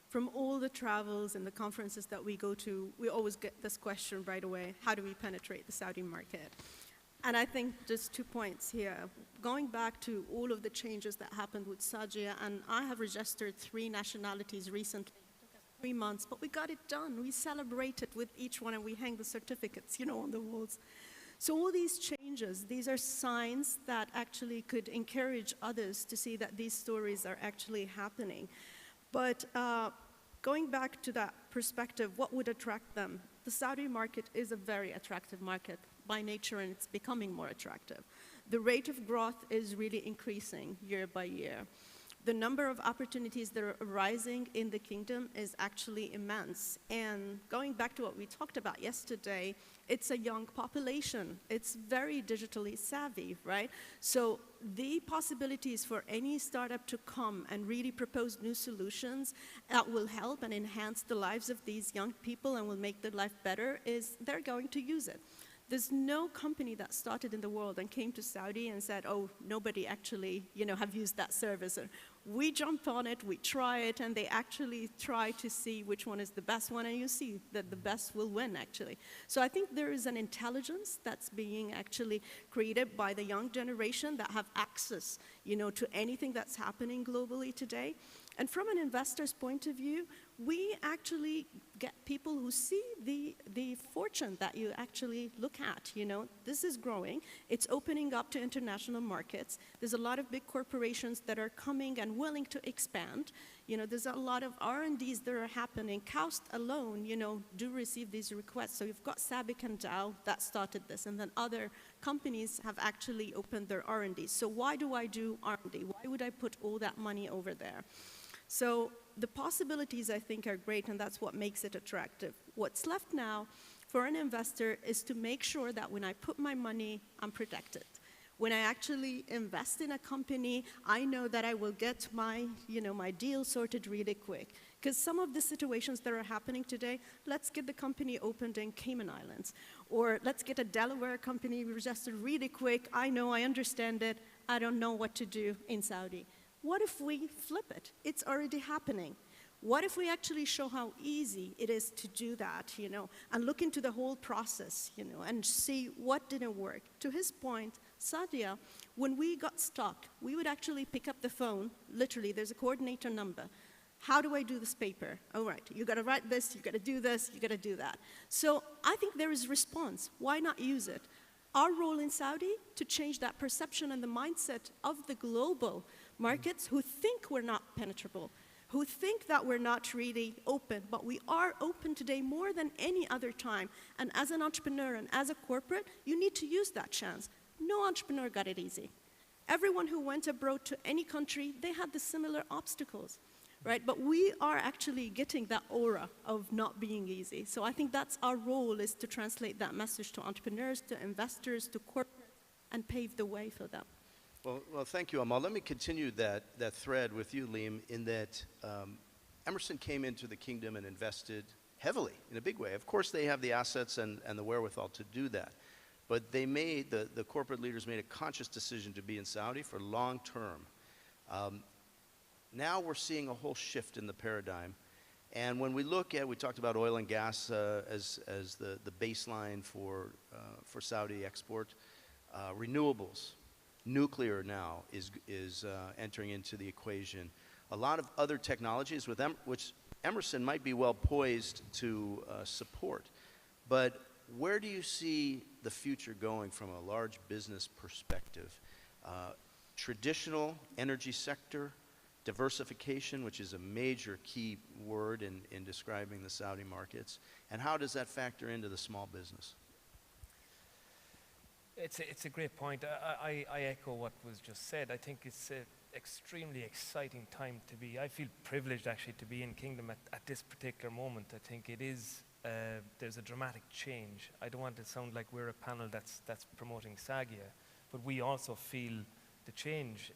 from all the travels and the conferences that we go to, we always get this question right away: how do we penetrate the Saudi market? And I think just 2 points here. Going back to all of the changes that happened with Saudi, and I have registered 3 nationalities recently. It took us 3 months, but we got it done. We celebrated with each one, and we hang the certificates, you know, on the walls. So all these changes, these are signs that actually could encourage others to see that these stories are actually happening. But going back to that perspective, what would attract them? The Saudi market is a very attractive market by nature, and it's becoming more attractive. The rate of growth is really increasing year by year. The number of opportunities that are arising in the kingdom is actually immense. And going back to what we talked about yesterday, it's a young population. It's very digitally savvy, right? So the possibilities for any startup to come and really propose new solutions that will help and enhance the lives of these young people and will make their life better is they're going to use it. There's no company that started in the world and came to Saudi and said, oh, nobody actually, you know, have used that service. We jump on it, we try it, and they actually try to see which one is the best one, and you see that the best will win, actually. So I think there is an intelligence that's being actually created by the young generation that have access, you know, to anything that's happening globally today. And from an investor's point of view, we actually get people who see the fortune that you actually look at, you know. This is growing. It's opening up to international markets. There's a lot of big corporations that are coming and willing to expand. You know, there's a lot of R&Ds that are happening. KAUST alone, you know, do receive these requests. So you've got SABIC and Dow that started this, and then other companies have actually opened their R&Ds. So why do I do R&D? Why would I put all that money over there? So the possibilities, I think, are great, and that's what makes it attractive. What's left now for an investor is to make sure that when I put my money, I'm protected. When I actually invest in a company, I know that I will get my, you know, my deal sorted really quick. Because some of the situations that are happening today, let's get the company opened in Cayman Islands, or let's get a Delaware company registered really quick. I know, I understand it. I don't know what to do in Saudi. What if we flip it? It's already happening. What if we actually show how easy it is to do that, you know, and look into the whole process, you know, and see what didn't work? To his point, Sadia, when we got stuck, we would actually pick up the phone. Literally, there's a coordinator number. How do I do this paper? All right, you got to write this, you got to do this, you got to do that. So I think there is response. Why not use it? Our role in Saudi to change that perception and the mindset of the global markets who think we're not penetrable, who think that we're not really open, but we are open today more than any other time. And as an entrepreneur and as a corporate, you need to use that chance. No entrepreneur got it easy. Everyone who went abroad to any country, they had the similar obstacles, right? But we are actually getting that aura of not being easy. So I think that's our role, is to translate that message to entrepreneurs, to investors, to corporates, and pave the way for them. Well, thank you, Amal. Let me continue that thread with you, Liam, in that Emerson came into the kingdom and invested heavily, in a big way. Of course, they have the assets and the wherewithal to do that. But they made, the corporate leaders made a conscious decision to be in Saudi for long term. Now we're seeing a whole shift in the paradigm. And when we look at, we talked about oil and gas as the baseline for Saudi export, renewables. Nuclear now is entering into the equation. A lot of other technologies with which Emerson might be well poised to support. But where do you see the future going from a large business perspective? Traditional energy sector, diversification, which is a major key word in describing the Saudi markets, and how does that factor into the small business? It's a great point. I echo what was just said. I think it's an extremely exciting time to be. I feel privileged actually to be in Kingdom at this particular moment. I think it is, there's a dramatic change. I don't want to sound like we're a panel that's promoting Sagia, but we also feel the change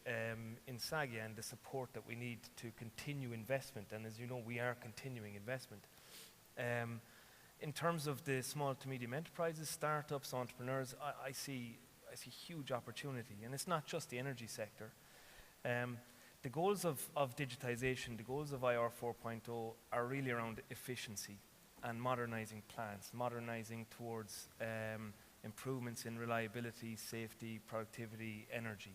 in Sagia and the support that we need to continue investment. And as you know, we are continuing investment. In terms of the small to medium enterprises, startups, entrepreneurs, I see huge opportunity. And it's not just the energy sector. The goals of digitization, the goals of IR 4.0 are really around efficiency and modernizing plants, modernizing towards improvements in reliability, safety, productivity, energy.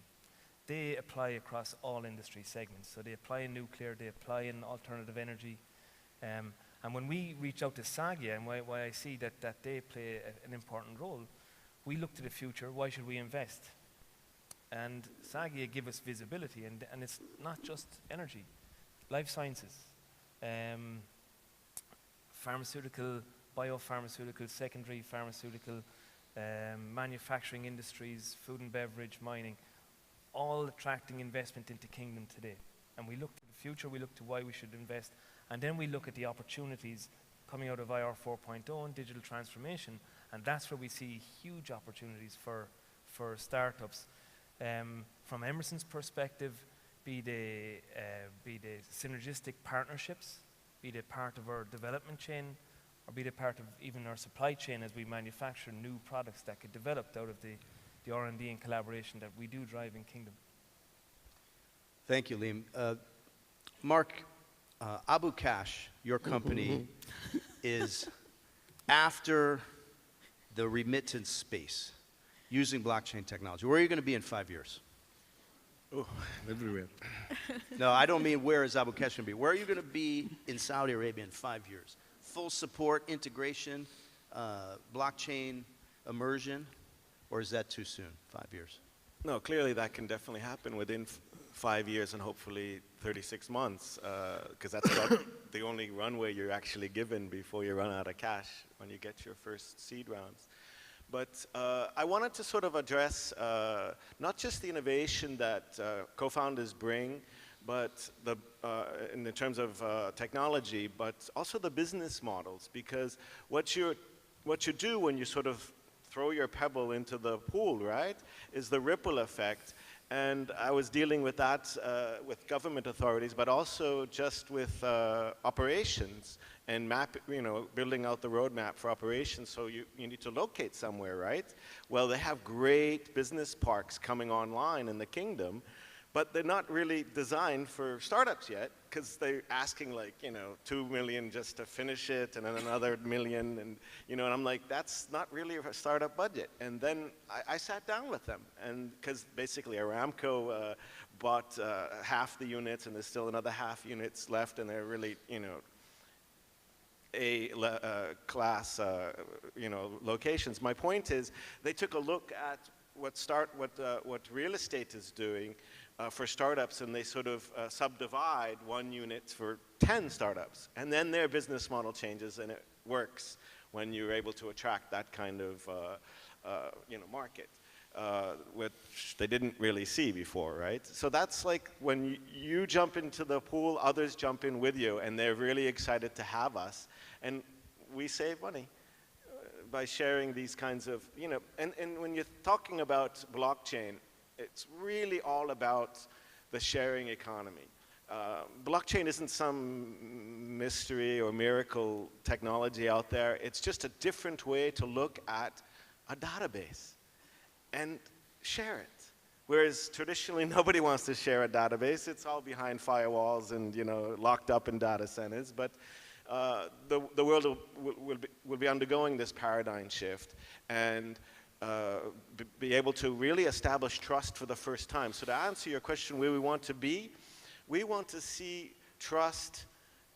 They apply across all industry segments. So they apply in nuclear, they apply in alternative energy. And when we reach out to Sagia, and why I see that they play an important role, we look to the future. Why should we invest? And Sagia give us visibility, and it's not just energy, life sciences, pharmaceutical, biopharmaceutical, secondary pharmaceutical, manufacturing industries, food and beverage, mining, all attracting investment into Kingdom today. And we look to the future, we look to why we should invest, and then we look at the opportunities coming out of IR 4.0 and digital transformation, and that's where we see huge opportunities for startups. From Emerson's perspective, be they synergistic partnerships, be they part of our development chain, or be they part of even our supply chain as we manufacture new products that get developed out of the R&D and collaboration that we do drive in Kingdom. Thank you, Liam. Mark, Abu Cash, your company, is after the remittance space using blockchain technology. Where are you going to be in 5 years? Ooh. Everywhere. No, I don't mean where is Abu Cash going to be. Where are you going to be in Saudi Arabia in 5 years? Full support, integration, blockchain immersion, or is that too soon, 5 years? No, clearly that can definitely happen within 5 years and hopefully 36 months, because that's about the only runway you're actually given before you run out of cash when you get your first seed rounds. But I wanted to sort of address not just the innovation that co-founders bring, but in terms of technology, but also the business models, because what you do when you sort of throw your pebble into the pool, right, is the ripple effect. And I was dealing with that with government authorities, but also just with operations and building out the roadmap for operations. So you need to locate somewhere, right? Well, they have great business parks coming online in the kingdom, but they're not really designed for startups yet, because they're asking like, $2 million just to finish it, and then another $1 million, and and I'm like, that's not really a startup budget. And then I sat down with them, and because basically Aramco bought half the units, and there's still another half units left, and they're really, class, locations. My point is, they took a look at what real estate is doing for startups, and they sort of subdivide one unit for 10 startups, and then their business model changes, and it works when you're able to attract that kind of market, which they didn't really see before, right? So that's like when you jump into the pool, others jump in with you, and they're really excited to have us, and we save money by sharing these kinds of, and when you're talking about blockchain, it's really all about the sharing economy. Blockchain isn't some mystery or miracle technology out there. It's just a different way to look at a database and share it. Whereas traditionally, nobody wants to share a database. It's all behind firewalls and locked up in data centers. But the world will be undergoing this paradigm shift, and be able to really establish trust for the first time. So to answer your question, where we want to be, we want to see trust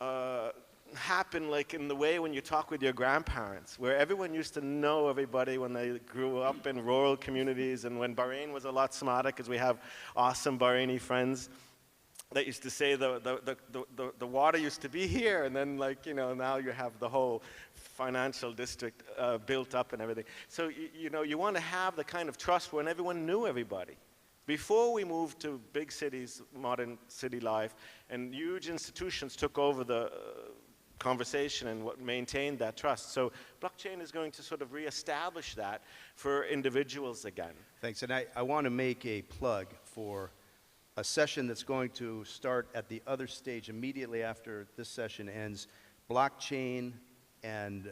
happen like in the way when you talk with your grandparents, where everyone used to know everybody when they grew up in rural communities, and when Bahrain was a lot smarter, because we have awesome Bahraini friends that used to say the water used to be here, and then now you have the whole financial district built up and everything. So you want to have the kind of trust when everyone knew everybody. Before we moved to big cities, modern city life, and huge institutions took over conversation and what maintained that trust. So blockchain is going to sort of reestablish that for individuals again. Thanks. And I want to make a plug for a session that's going to start at the other stage immediately after this session ends, blockchain and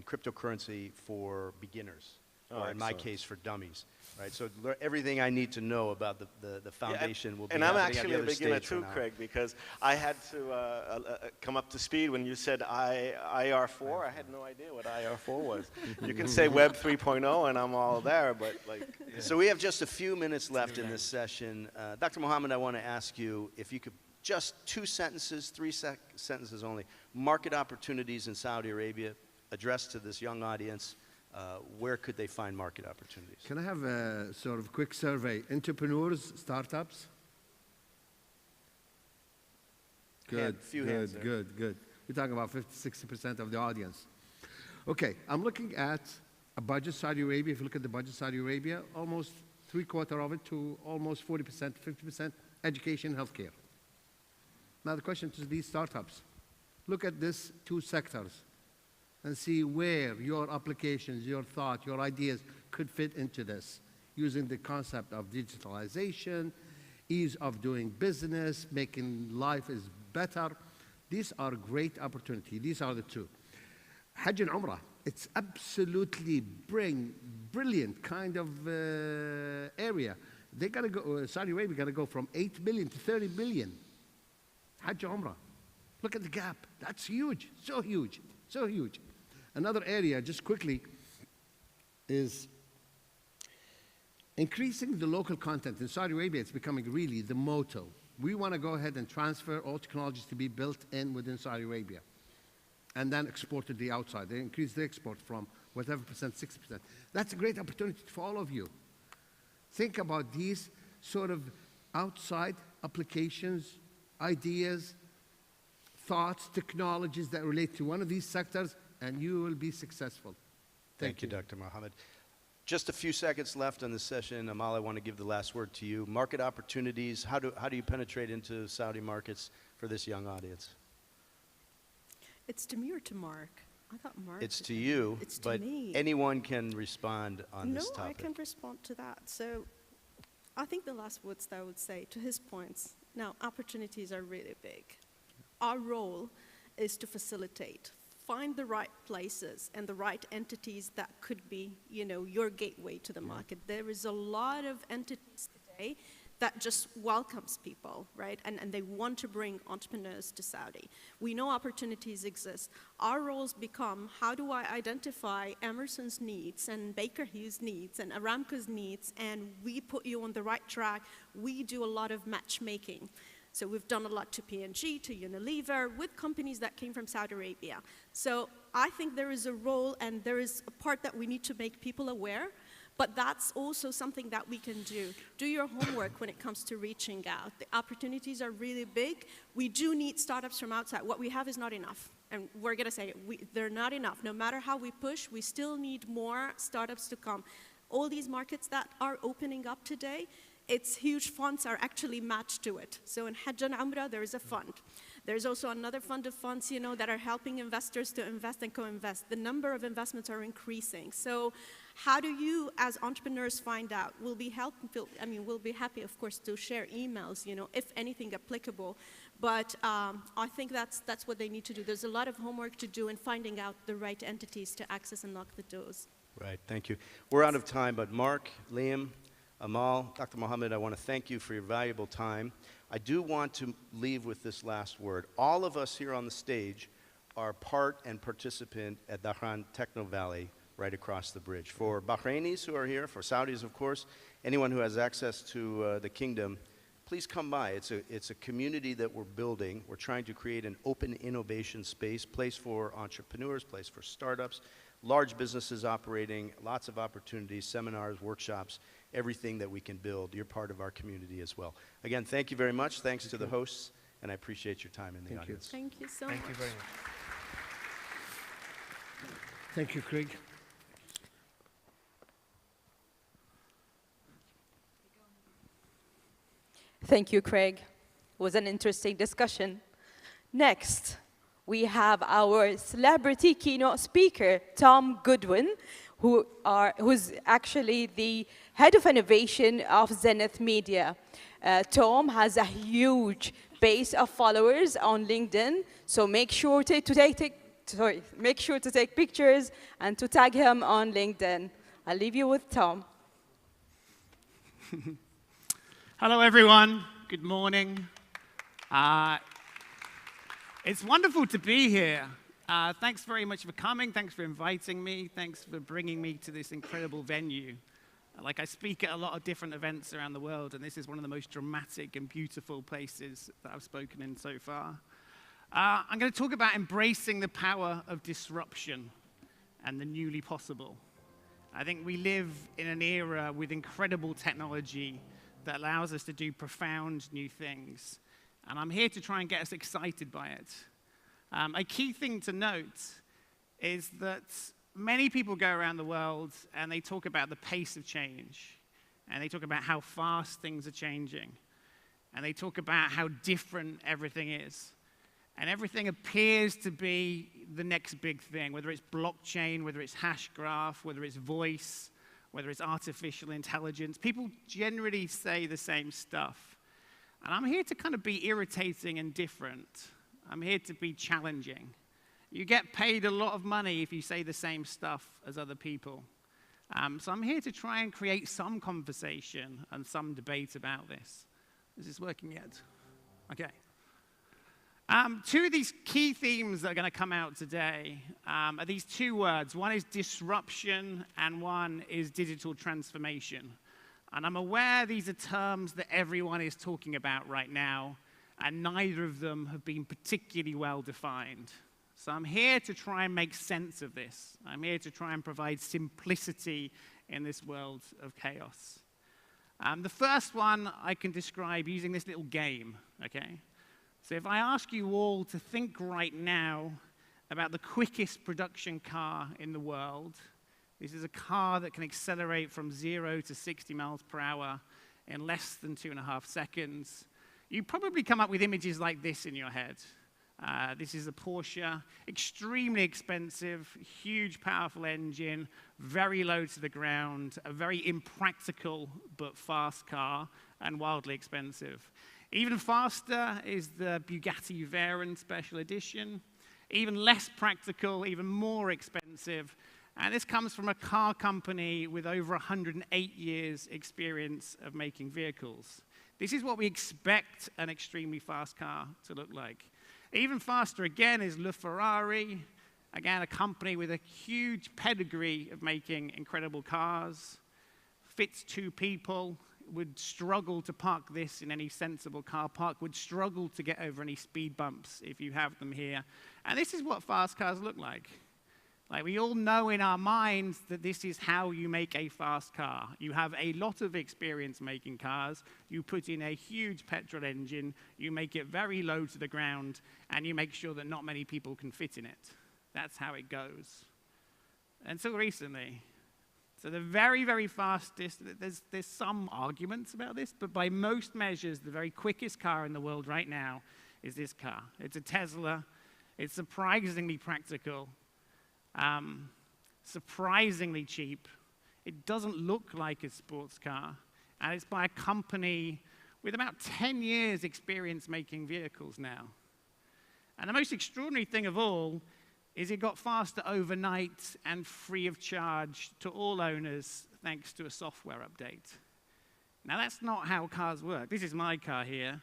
cryptocurrency for beginners, or in my case, for dummies. Right, so everything I need to know about the foundation will be happening at the other stage. And I'm actually a beginner too, Craig, because I had to come up to speed when you said IR4. I had no idea what IR4 was. You can say Web 3.0 and I'm all there, but like... Yeah. So we have just a few minutes left in this session. Dr. Mohammed, I want to ask you if you could just 2 sentences, 3 sentences only, market opportunities in Saudi Arabia, addressed to this young audience. Where could they find market opportunities? Can I have a sort of quick survey? Entrepreneurs, startups? Good, good. We're talking about 50–60% of the audience. Okay, I'm looking at a budget Saudi Arabia. If you look at the budget Saudi Arabia, almost 3/4 of it to almost 40%, 50% education, healthcare. Now the question to these startups, look at these 2 sectors and see where your applications, your thought, your ideas could fit into this, using the concept of digitalization, ease of doing business, making life is better. These are great opportunities. These are the 2. Hajj and Umrah, it's absolutely brilliant kind of area. They gotta go, Saudi Arabia gotta go from 8 billion to 30 billion. Hajj and Umrah. Look at the gap. That's huge, so huge, so huge. Another area, just quickly, is increasing the local content. In Saudi Arabia, it's becoming really the motto. We want to go ahead and transfer all technologies to be built in within Saudi Arabia and then export to the outside. They increase the export from whatever percent, 60%. That's a great opportunity for all of you. Think about these sort of outside applications, ideas, thoughts, technologies that relate to one of these sectors, and you will be successful. Thank you, Dr. Mohammed. Just a few seconds left on this session. Amal, I want to give the last word to you. Market opportunities, how do you penetrate into Saudi markets for this young audience? It's to me or to Mark? I thought Mark. It's to you, it's to but me. Anyone can respond on this topic. No, I can respond to that. So I think the last words that I would say to his points, now opportunities are really big. Our role is to facilitate. Find the right places and the right entities that could be, your gateway to the market. There is a lot of entities today that just welcomes people, right? And they want to bring entrepreneurs to Saudi. We know opportunities exist. Our roles become, how do I identify Emerson's needs and Baker Hughes' needs and Aramco's needs, and we put you on the right track. We do a lot of matchmaking. So we've done a lot to P&G, to Unilever, with companies that came from Saudi Arabia. So I think there is a role and there is a part that we need to make people aware, but that's also something that we can do. Do your homework when it comes to reaching out. The opportunities are really big. We do need startups from outside. What we have is not enough. And we're gonna say they're not enough. No matter how we push, we still need more startups to come. All these markets that are opening up today, its huge funds are actually matched to it. So in Hajj and Umrah, there is a fund. There's also another fund of funds, that are helping investors to invest and co-invest. The number of investments are increasing. So how do you, as entrepreneurs, find out? We'll be happy, of course, to share emails, if anything applicable. But I think that's what they need to do. There's a lot of homework to do in finding out the right entities to access and knock the doors. Right, thank you. We're out of time, but Mark, Liam, Amal, Dr. Mohammed, I want to thank you for your valuable time. I do want to leave with this last word. All of us here on the stage are part and participant at Bahrain Techno Valley right across the bridge. For Bahrainis who are here, for Saudis, of course, anyone who has access to the kingdom, please come by. It's a community that we're building. We're trying to create an open innovation space, place for entrepreneurs, place for startups, large businesses operating, lots of opportunities, seminars, workshops, everything that we can build. You're part of our community as well. Again, thank you very much. Thanks to the hosts, and I appreciate your time in the audience. Thank you so much. Thank you very much. Thank you, Craig. Thank you, Craig. It was an interesting discussion. Next, we have our celebrity keynote speaker, Tom Goodwin, who's actually the head of innovation of Zenith Media. Tom has a huge base of followers on LinkedIn, so make sure to take pictures and to tag him on LinkedIn. I'll leave you with Tom. Hello, everyone. Good morning. It's wonderful to be here. Thanks very much for coming. Thanks for inviting me. Thanks for bringing me to this incredible venue. Like, I speak at a lot of different events around the world, and this is one of the most dramatic and beautiful places that I've spoken in so far. I'm going to talk about embracing the power of disruption and the newly possible. I think we live in an era with incredible technology that allows us to do profound new things. And I'm here to try and get us excited by it. A key thing to note is that many people go around the world and they talk about the pace of change. And they talk about how fast things are changing. And they talk about how different everything is. And everything appears to be the next big thing, whether it's blockchain, whether it's hash graph, whether it's voice, whether it's artificial intelligence. People generally say the same stuff. And I'm here to kind of be irritating and different. I'm here to be challenging. You get paid a lot of money if you say the same stuff as other people. So I'm here to try and create some conversation and some debate about this. Is this working yet? Okay. Two of these key themes that are going to come out today are these two words. One is disruption, and one is digital transformation. And I'm aware these are terms that everyone is talking about right now, and neither of them have been particularly well defined. So I'm here to try and make sense of this. I'm here to try and provide simplicity in this world of chaos. The first one I can describe using this little game, okay? So if I ask you all to think right now about the quickest production car in the world, this is a car that can accelerate from 0 to 60 miles per hour in less than 2.5 seconds. You probably come up with images like this in your head. This is a Porsche, extremely expensive, huge, powerful engine, very low to the ground, a very impractical but fast car, and wildly expensive. Even faster is the Bugatti Veyron Special Edition. Even less practical, even more expensive. And this comes from a car company with over 108 years' experience of making vehicles. This is what we expect an extremely fast car to look like. Even faster, again, is LaFerrari. Again, a company with a huge pedigree of making incredible cars. Fits 2 people. Would struggle to park this in any sensible car park. Would struggle to get over any speed bumps if you have them here. And this is what fast cars look like. Like, we all know in our minds that this is how you make a fast car. You have a lot of experience making cars. You put in a huge petrol engine. You make it very low to the ground. And you make sure that not many people can fit in it. That's how it goes. Until recently. So the very, very fastest, there's some arguments about this, but by most measures, the very quickest car in the world right now is this car. It's a Tesla. It's surprisingly practical. Surprisingly cheap. It doesn't look like a sports car. And it's by a company with about 10 years experience making vehicles now. And the most extraordinary thing of all is it got faster overnight and free of charge to all owners thanks to a software update. Now, that's not how cars work. This is my car here.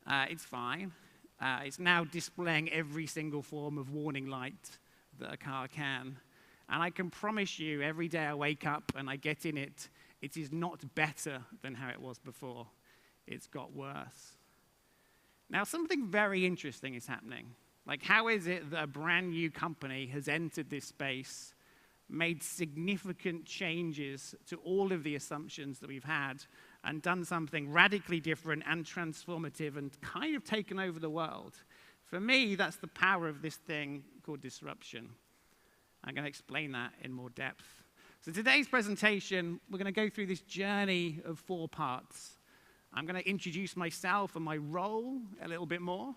It's fine. It's now displaying every single form of warning light that a car can. And I can promise you, every day I wake up and I get in it, it is not better than how it was before. It's got worse. Now, something very interesting is happening. Like, how is it that a brand new company has entered this space, made significant changes to all of the assumptions that we've had, and done something radically different and transformative and kind of taken over the world? For me, that's the power of this thing called disruption. I'm going to explain that in more depth. So today's presentation, we're going to go through this journey of 4 parts. I'm going to introduce myself and my role a little bit more.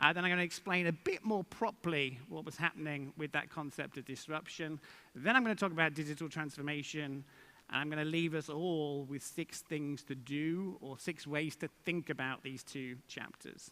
Then I'm going to explain a bit more properly what was happening with that concept of disruption. Then I'm going to talk about digital transformation. And I'm going to leave us all with 6 things to do, or 6 ways to think about these 2 chapters.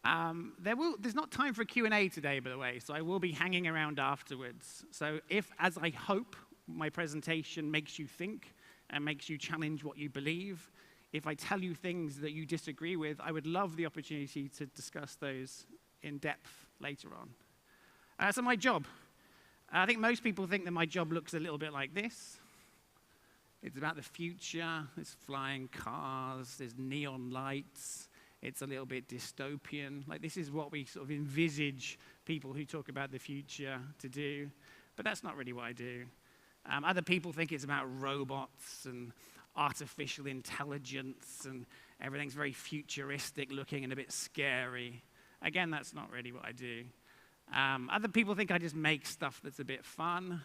There's not time for a Q&A today, by the way, so I will be hanging around afterwards. So if, as I hope, my presentation makes you think and makes you challenge what you believe, if I tell you things that you disagree with, I would love the opportunity to discuss those in depth later on. So my job. I think most people think that my job looks a little bit like this. It's about the future. There's flying cars. There's neon lights. It's a little bit dystopian. Like, this is what we sort of envisage people who talk about the future to do. But that's not really what I do. Other people think it's about robots and artificial intelligence, and everything's very futuristic looking and a bit scary. Again, that's not really what I do. Other people think I just make stuff that's a bit fun.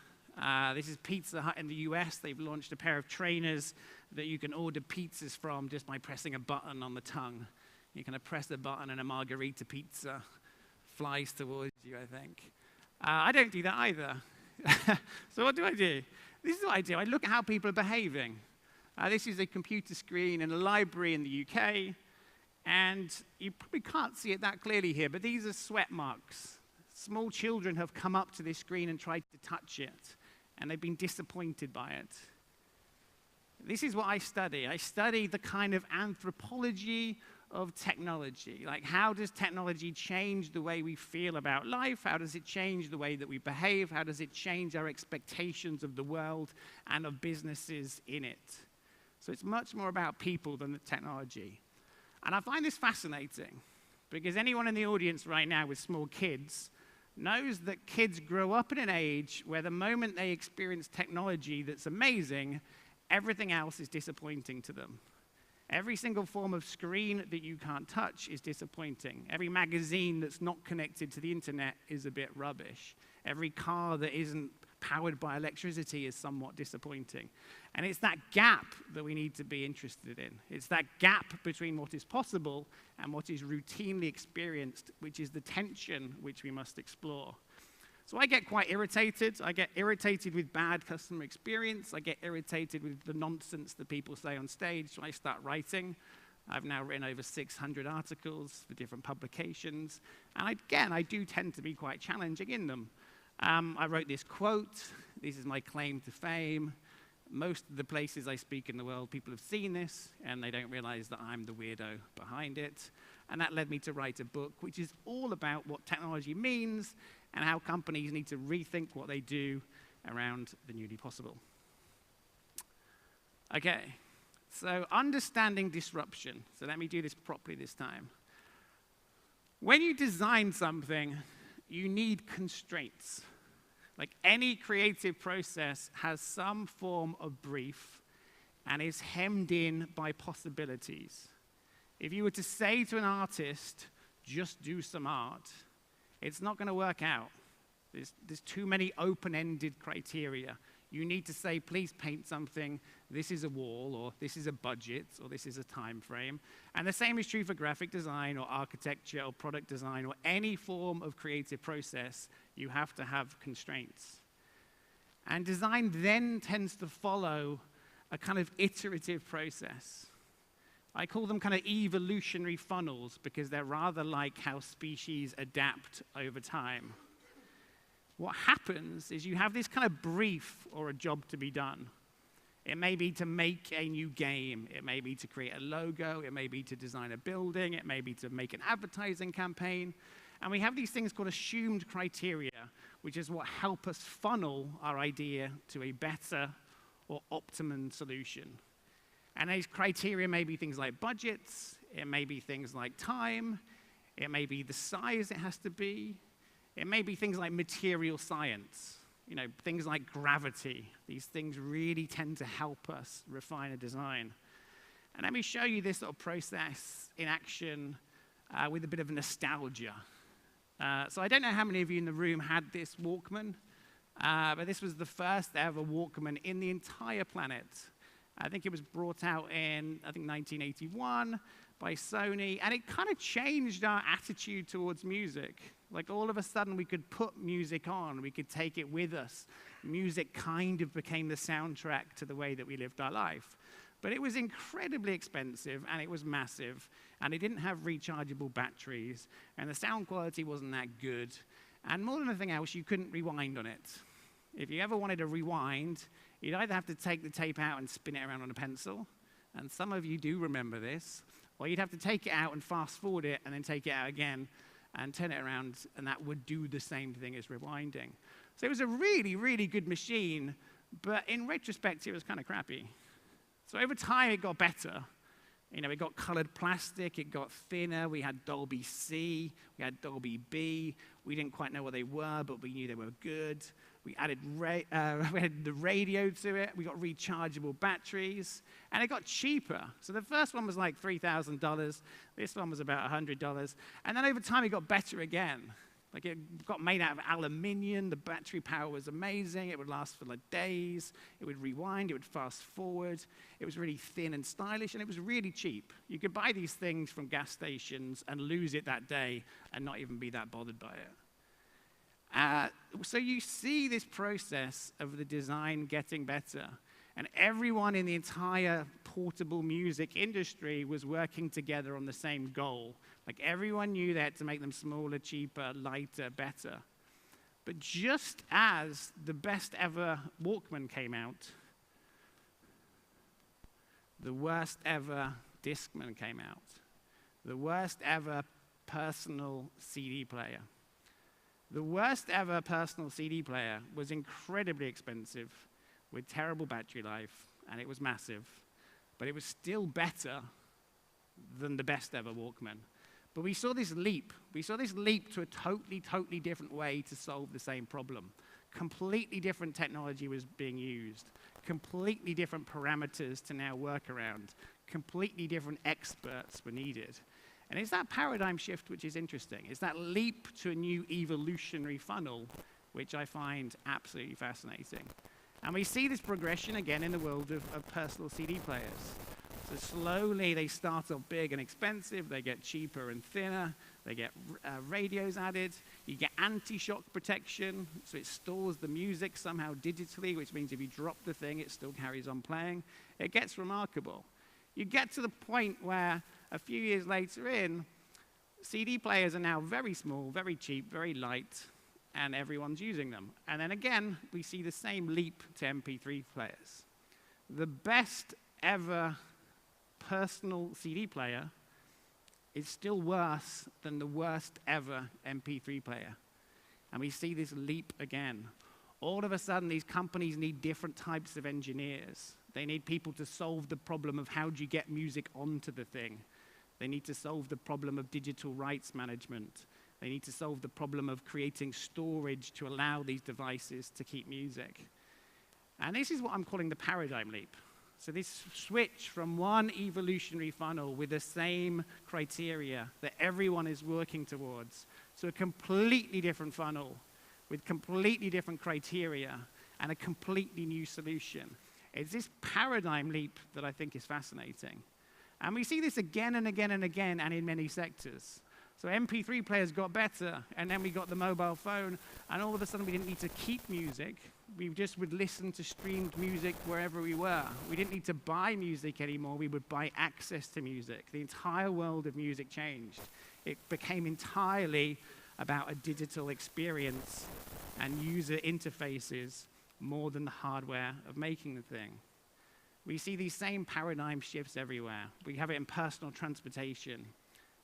This is Pizza Hut in the US. They've launched a pair of trainers that you can order pizzas from just by pressing a button on the tongue. You kind of press the button and a margarita pizza flies towards you, I think. I don't do that either. So what do? This is what I do. I look at how people are behaving. This is a computer screen in a library in the UK. And you probably can't see it that clearly here, but these are sweat marks. Small children have come up to this screen and tried to touch it, and they've been disappointed by it. This is what I study. I study the kind of anthropology of technology. Like, how does technology change the way we feel about life? How does it change the way that we behave? How does it change our expectations of the world and of businesses in it? So it's much more about people than the technology. And I find this fascinating, because anyone in the audience right now with small kids knows that kids grow up in an age where the moment they experience technology that's amazing, everything else is disappointing to them. Every single form of screen that you can't touch is disappointing. Every magazine that's not connected to the internet is a bit rubbish. Every car that isn't powered by electricity is somewhat disappointing. And it's that gap that we need to be interested in. It's that gap between what is possible and what is routinely experienced, which is the tension which we must explore. So I get quite irritated. I get irritated with bad customer experience. I get irritated with the nonsense that people say on stage. So I start writing. I've now written over 600 articles for different publications. And again, I do tend to be quite challenging in them. I wrote this quote. This is my claim to fame. Most of the places I speak in the world, people have seen this, and they don't realize that I'm the weirdo behind it. And that led me to write a book, which is all about what technology means and how companies need to rethink what they do around the newly possible. Okay, so understanding disruption. So let me do this properly this time. When you design something, you need constraints. Like, any creative process has some form of brief and is hemmed in by possibilities. If you were to say to an artist, just do some art, it's not going to work out. There's too many open-ended criteria. You need to say, please paint something, this is a wall, or this is a budget, or this is a time frame. And the same is true for graphic design, or architecture, or product design, or any form of creative process. You have to have constraints. And design then tends to follow a kind of iterative process. I call them kind of evolutionary funnels, because they're rather like how species adapt over time. What happens is you have this kind of brief or a job to be done. It may be to make a new game. It may be to create a logo. It may be to design a building. It may be to make an advertising campaign. And we have these things called assumed criteria, which is what help us funnel our idea to a better or optimum solution. And these criteria may be things like budgets. It may be things like time. It may be the size it has to be. It may be things like material science, things like gravity. These things really tend to help us refine a design. And let me show you this sort of process in action with a bit of nostalgia. So I don't know how many of you in the room had this Walkman, but this was the first ever Walkman in the entire planet. I think it was brought out in, 1981. by Sony, and it kind of changed our attitude towards music. Like all of a sudden we could put music on, we could take it with us. Music kind of became the soundtrack to the way that we lived our life. But it was incredibly expensive, and it was massive, and it didn't have rechargeable batteries, and the sound quality wasn't that good. And more than anything else, you couldn't rewind on it. If you ever wanted to rewind, you'd either have to take the tape out and spin it around on a pencil, and some of you do remember this, or you'd have to take it out and fast forward it, and then take it out again, and turn it around, and that would do the same thing as rewinding. So it was a really, really good machine, but in retrospect, it was kind of crappy. So over time, it got better. You know, it got colored plastic, it got thinner, we had Dolby C, we had Dolby B. We didn't quite know what they were, but we knew they were good. We added we had the radio to it, we got rechargeable batteries, and it got cheaper. So the first one was like $3,000, this one was about $100, and then over time it got better again. Like it got made out of aluminium, the battery power was amazing, it would last for like days, it would rewind, it would fast forward, it was really thin and stylish, and it was really cheap. You could buy these things from gas stations and lose it that day and not even be that bothered by it. So you see this process of the design getting better, and everyone in the entire portable music industry was working together on the same goal. Like everyone knew they had to make them smaller, cheaper, lighter, better. But just as the best ever Walkman came out, the worst ever Discman came out, the worst ever personal CD player. The worst ever personal CD player was incredibly expensive with terrible battery life, and it was massive. But it was still better than the best ever Walkman. But we saw this leap. We saw this leap to a totally, totally different way to solve the same problem. Completely different technology was being used. Completely different parameters to now work around. Completely different experts were needed. And it's that paradigm shift which is interesting. It's that leap to a new evolutionary funnel, which I find absolutely fascinating. And we see this progression again in the world of personal CD players. So slowly they start off big and expensive, they get cheaper and thinner, they get radios added, you get anti-shock protection, so it stores the music somehow digitally, which means if you drop the thing, it still carries on playing. It gets remarkable. You get to the point where a few years later in, CD players are now very small, very cheap, very light, and everyone's using them. And then again, we see the same leap to MP3 players. The best ever personal CD player is still worse than the worst ever MP3 player. And we see this leap again. All of a sudden, these companies need different types of engineers. They need people to solve the problem of how do you get music onto the thing. They need to solve the problem of digital rights management. They need to solve the problem of creating storage to allow these devices to keep music. And this is what I'm calling the paradigm leap. So this switch from one evolutionary funnel with the same criteria that everyone is working towards to a completely different funnel with completely different criteria and a completely new solution. It's this paradigm leap that I think is fascinating. And we see this again and again and again and in many sectors. So MP3 players got better, and then we got the mobile phone, and all of a sudden we didn't need to keep music. We just would listen to streamed music wherever we were. We didn't need to buy music anymore. We would buy access to music. The entire world of music changed. It became entirely about a digital experience and user interfaces more than the hardware of making the thing. We see these same paradigm shifts everywhere. We have it in personal transportation.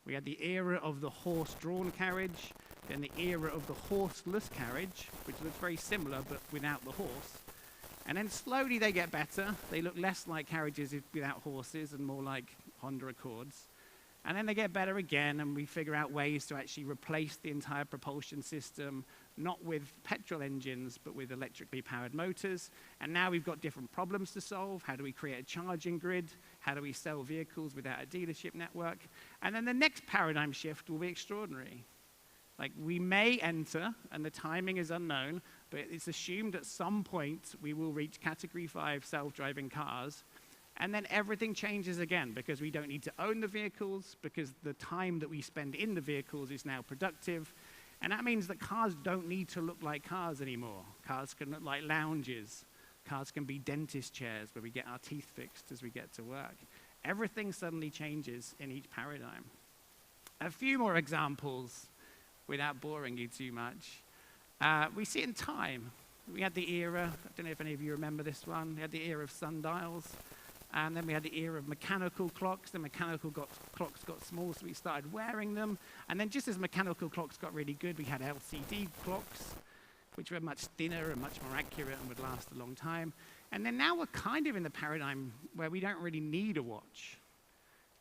We had the era of the horse-drawn carriage, then the era of the horseless carriage, which looks very similar but without the horse. And then slowly they get better. They look less like carriages without horses and more like Honda Accords. And then they get better again, and we figure out ways to actually replace the entire propulsion system, not with petrol engines, but with electrically powered motors. And now we've got different problems to solve. How do we create a charging grid? How do we sell vehicles without a dealership network? And then the next paradigm shift will be extraordinary. Like, we may enter, and the timing is unknown, but it's assumed at some point we will reach Category 5 self-driving cars, And then everything changes again because we don't need to own the vehicles, because the time that we spend in the vehicles is now productive. And that means that cars don't need to look like cars anymore. Cars can look like lounges. Cars can be dentist chairs where we get our teeth fixed as we get to work. Everything suddenly changes in each paradigm. A few more examples without boring you too much. We see it in time. We had the era, I don't know if any of you remember this one, we had the era of sundials, and then we had the era of mechanical clocks. The mechanical clocks got small, so we started wearing them. And then just as mechanical clocks got really good, we had LCD clocks, which were much thinner and much more accurate and would last a long time. And then now we're kind of in the paradigm where we don't really need a watch.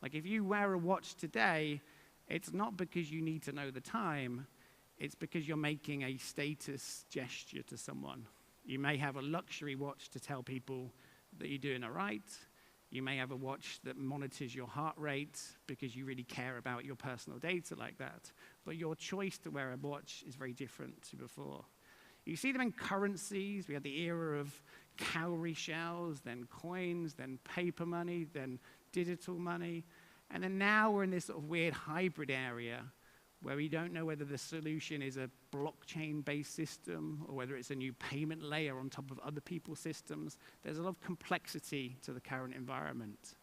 Like if you wear a watch today, it's not because you need to know the time, it's because you're making a status gesture to someone. You may have a luxury watch to tell people that you're doing all right. You may have a watch that monitors your heart rate because you really care about your personal data like that. But your choice to wear a watch is very different to before. You see them in currencies. We had the era of cowrie shells, then coins, then paper money, then digital money. And then now we're in this sort of weird hybrid area where we don't know whether the solution is a blockchain-based system or whether it's a new payment layer on top of other people's systems. There's a lot of complexity to the current environment.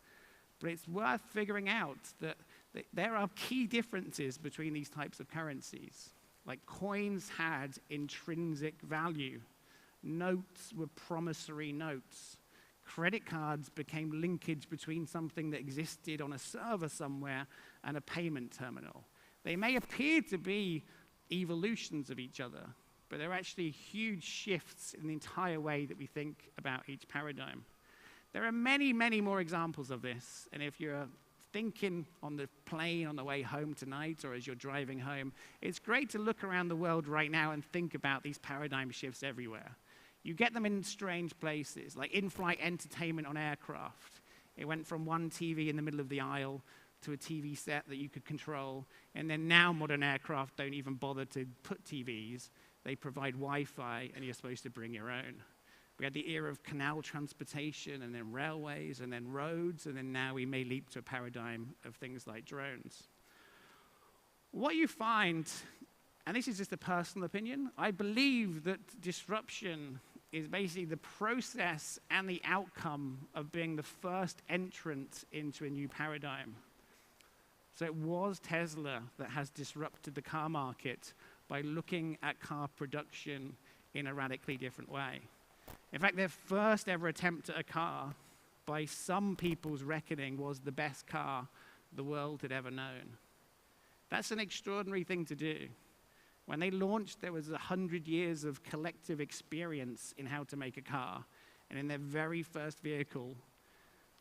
But it's worth figuring out that there are key differences between these types of currencies. Like coins had intrinsic value. Notes were promissory notes. Credit cards became linkage between something that existed on a server somewhere and a payment terminal. They may appear to be evolutions of each other, but they're actually huge shifts in the entire way that we think about each paradigm. There are many, many more examples of this, and if you're thinking on the plane on the way home tonight or as you're driving home, it's great to look around the world right now and think about these paradigm shifts everywhere. You get them in strange places, like in-flight entertainment on aircraft. It went from one TV in the middle of the aisle to a TV set that you could control, and then now modern aircraft don't even bother to put TVs. They provide Wi-Fi, and you're supposed to bring your own. We had the era of canal transportation, and then railways, and then roads, and then now we may leap to a paradigm of things like drones. What you find, and this is just a personal opinion, I believe that disruption is basically the process and the outcome of being the first entrant into a new paradigm. So it was Tesla that has disrupted the car market by looking at car production in a radically different way. In fact, their first ever attempt at a car, by some people's reckoning, was the best car the world had ever known. That's an extraordinary thing to do. When they launched, there was 100 years of collective experience in how to make a car. And in their very first vehicle,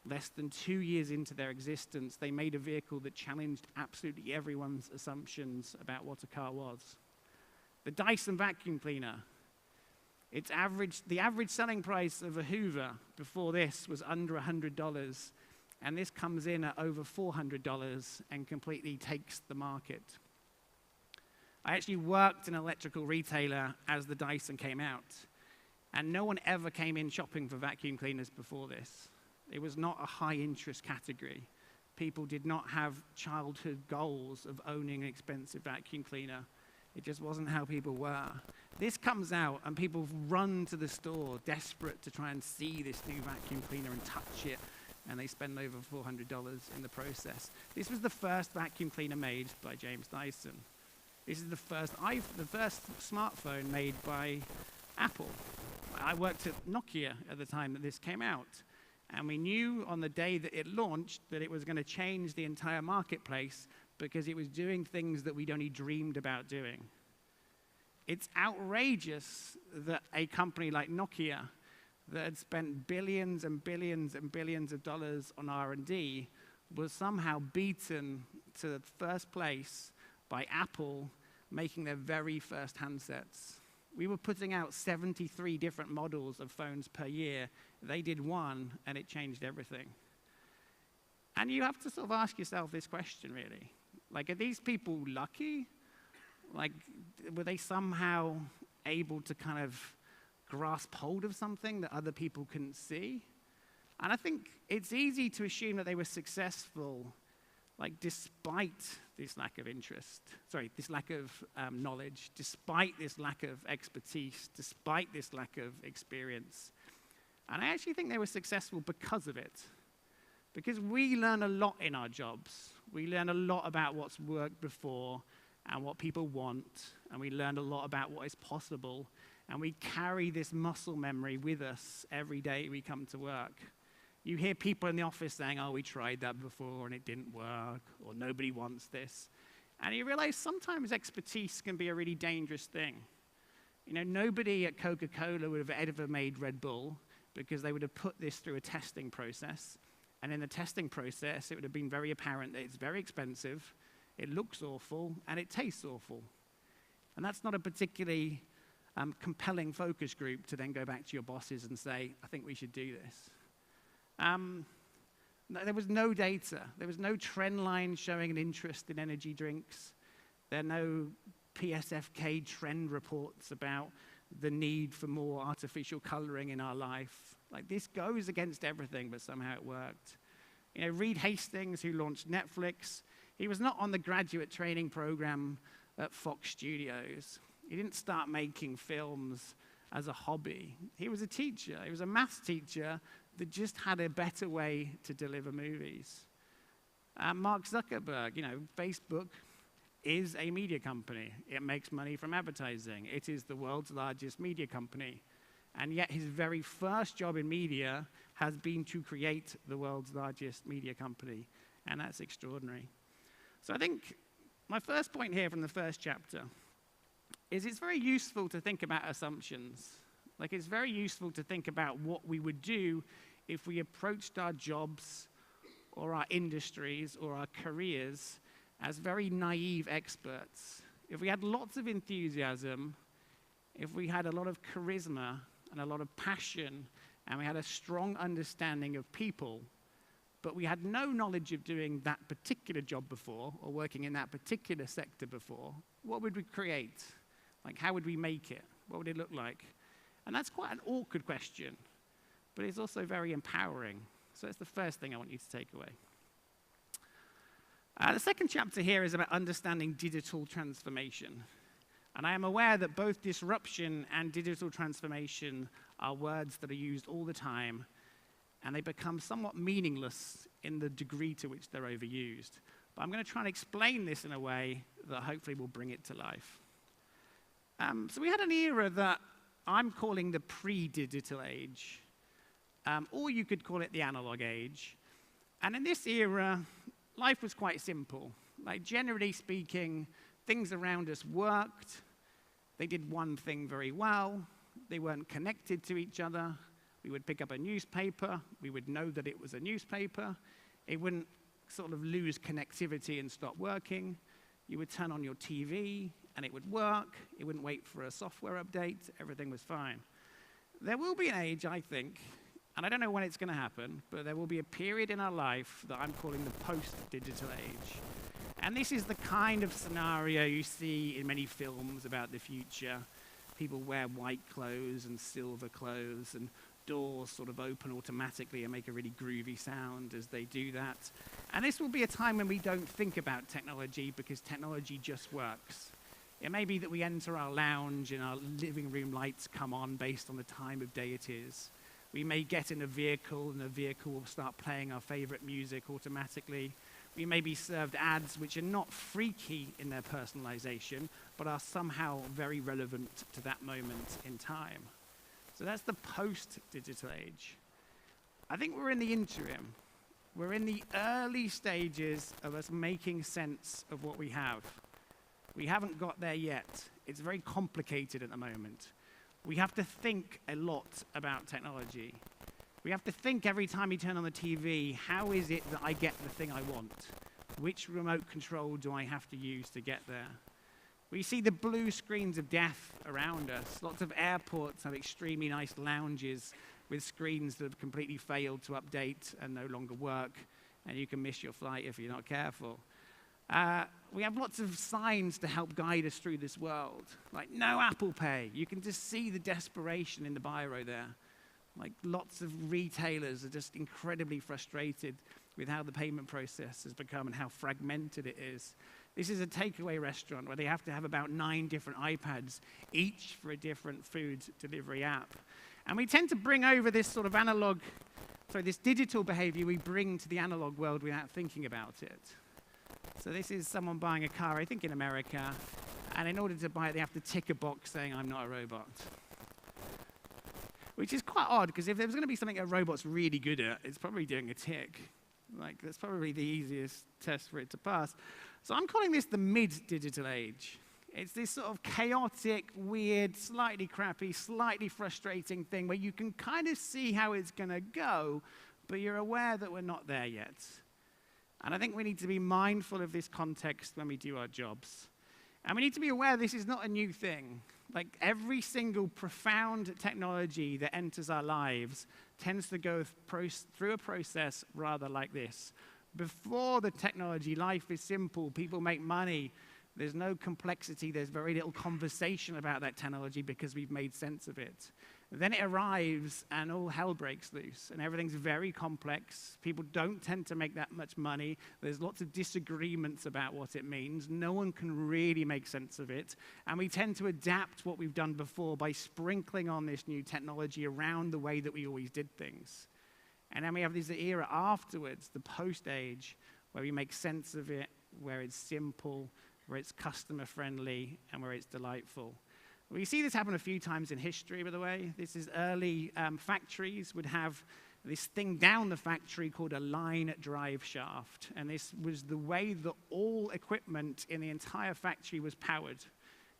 less than 2 years into their existence, they made a vehicle that challenged absolutely everyone's assumptions about what a car was. The Dyson vacuum cleaner. The average selling price of a Hoover before this was under $100, and this comes in at over $400 and completely takes the market. I actually worked in an electrical retailer as the Dyson came out, and no one ever came in shopping for vacuum cleaners before this. It was not a high-interest category. People did not have childhood goals of owning an expensive vacuum cleaner. It just wasn't how people were. This comes out, and people run to the store, desperate to try and see this new vacuum cleaner and touch it, and they spend over $400 in the process. This was the first vacuum cleaner made by James Dyson. This is the first smartphone made by Apple. I worked at Nokia at the time that this came out. And we knew on the day that it launched that it was going to change the entire marketplace because it was doing things that we'd only dreamed about doing. It's outrageous that a company like Nokia that had spent billions and billions and billions of dollars on R&D was somehow beaten to the first place by Apple making their very first handsets. We were putting out 73 different models of phones per year. They did one, and it changed everything. And you have to sort of ask yourself this question, really. Like, are these people lucky? Like, were they somehow able to kind of grasp hold of something that other people couldn't see? And I think it's easy to assume that they were successful, like despite this lack of interest, sorry, this lack of knowledge, despite this lack of expertise, despite this lack of experience. And I actually think they were successful because of it. Because we learn a lot in our jobs. We learn a lot about what's worked before and what people want, and we learn a lot about what is possible, and we carry this muscle memory with us every day we come to work. You hear people in the office saying, oh, we tried that before and it didn't work, or nobody wants this. And you realize sometimes expertise can be a really dangerous thing. You know, nobody at Coca-Cola would have ever made Red Bull because they would have put this through a testing process. And in the testing process, it would have been very apparent that it's very expensive, it looks awful, and it tastes awful. And that's not a particularly compelling focus group to then go back to your bosses and say, I think we should do this. There was no data. There was no trend line showing an interest in energy drinks. There are no PSFK trend reports about the need for more artificial coloring in our life. Like, this goes against everything, but somehow it worked. You know, Reed Hastings, who launched Netflix, he was not on the graduate training program at Fox Studios. He didn't start making films as a hobby. He was a teacher. He was a maths teacher that just had a better way to deliver movies. Mark Zuckerberg, you know, Facebook is a media company. It makes money from advertising. It is the world's largest media company. And yet his very first job in media has been to create the world's largest media company. And that's extraordinary. So I think my first point here from the first chapter is it's very useful to think about assumptions. Like, it's very useful to think about what we would do if we approached our jobs or our industries or our careers as very naive experts. If we had lots of enthusiasm, if we had a lot of charisma and a lot of passion, and we had a strong understanding of people, but we had no knowledge of doing that particular job before or working in that particular sector before, what would we create? Like, how would we make it? What would it look like? And that's quite an awkward question, but it's also very empowering. So that's the first thing I want you to take away. The second chapter here is about understanding digital transformation. And I am aware that both disruption and digital transformation are words that are used all the time, and they become somewhat meaningless in the degree to which they're overused. But I'm going to try and explain this in a way that hopefully will bring it to life. So we had an era that I'm calling the pre-digital age, or you could call it the analog age. And in this era, life was quite simple. Like, generally speaking, things around us worked. They did one thing very well. They weren't connected to each other. We would pick up a newspaper. We would know that it was a newspaper. It wouldn't sort of lose connectivity and stop working. You would turn on your TV, and it would work. It wouldn't wait for a software update. Everything was fine. There will be an age, I think, and I don't know when it's going to happen, but there will be a period in our life that I'm calling the post-digital age. And this is the kind of scenario you see in many films about the future. People wear white clothes and silver clothes, and doors sort of open automatically and make a really groovy sound as they do that. And this will be a time when we don't think about technology because technology just works. It may be that we enter our lounge and our living room lights come on based on the time of day it is. We may get in a vehicle and the vehicle will start playing our favorite music automatically. We may be served ads which are not freaky in their personalization, but are somehow very relevant to that moment in time. So that's the post-digital age. I think we're in the interim. We're in the early stages of us making sense of what we have. We haven't got there yet. It's very complicated at the moment. We have to think a lot about technology. We have to think every time we turn on the TV, how is it that I get the thing I want? Which remote control do I have to use to get there? We see the blue screens of death around us. Lots of airports have extremely nice lounges with screens that have completely failed to update and no longer work, and you can miss your flight if you're not careful. We have lots of signs to help guide us through this world, like no Apple Pay. You can just see the desperation in the biro there. Like lots of retailers are just incredibly frustrated with how the payment process has become and how fragmented it is. This is a takeaway restaurant where they have to have about 9 different iPads, each for a different food delivery app. And we tend to bring over this sort of this digital behavior we bring to the analog world without thinking about it. So this is someone buying a car, I think in America, and in order to buy it, they have to tick a box saying, I'm not a robot. Which is quite odd, because if there was going to be something a robot's really good at, it's probably doing a tick. Like, that's probably the easiest test for it to pass. So I'm calling this the mid-digital age. It's this sort of chaotic, weird, slightly crappy, slightly frustrating thing where you can kind of see how it's going to go, but you're aware that we're not there yet. And I think we need to be mindful of this context when we do our jobs. And we need to be aware this is not a new thing. Like every single profound technology that enters our lives tends to go through a process rather like this. Before the technology, life is simple. People make money. There's no complexity. There's very little conversation about that technology because we've made sense of it. Then it arrives and all hell breaks loose and everything's very complex. People don't tend to make that much money. There's lots of disagreements about what it means. No one can really make sense of it. And we tend to adapt what we've done before by sprinkling on this new technology around the way that we always did things. And then we have this era afterwards, the post-age, where we make sense of it, where it's simple, where it's customer-friendly, and where it's delightful. We see this happen a few times in history, by the way. This is early factories would have this thing down the factory called a line drive shaft. And this was the way that all equipment in the entire factory was powered.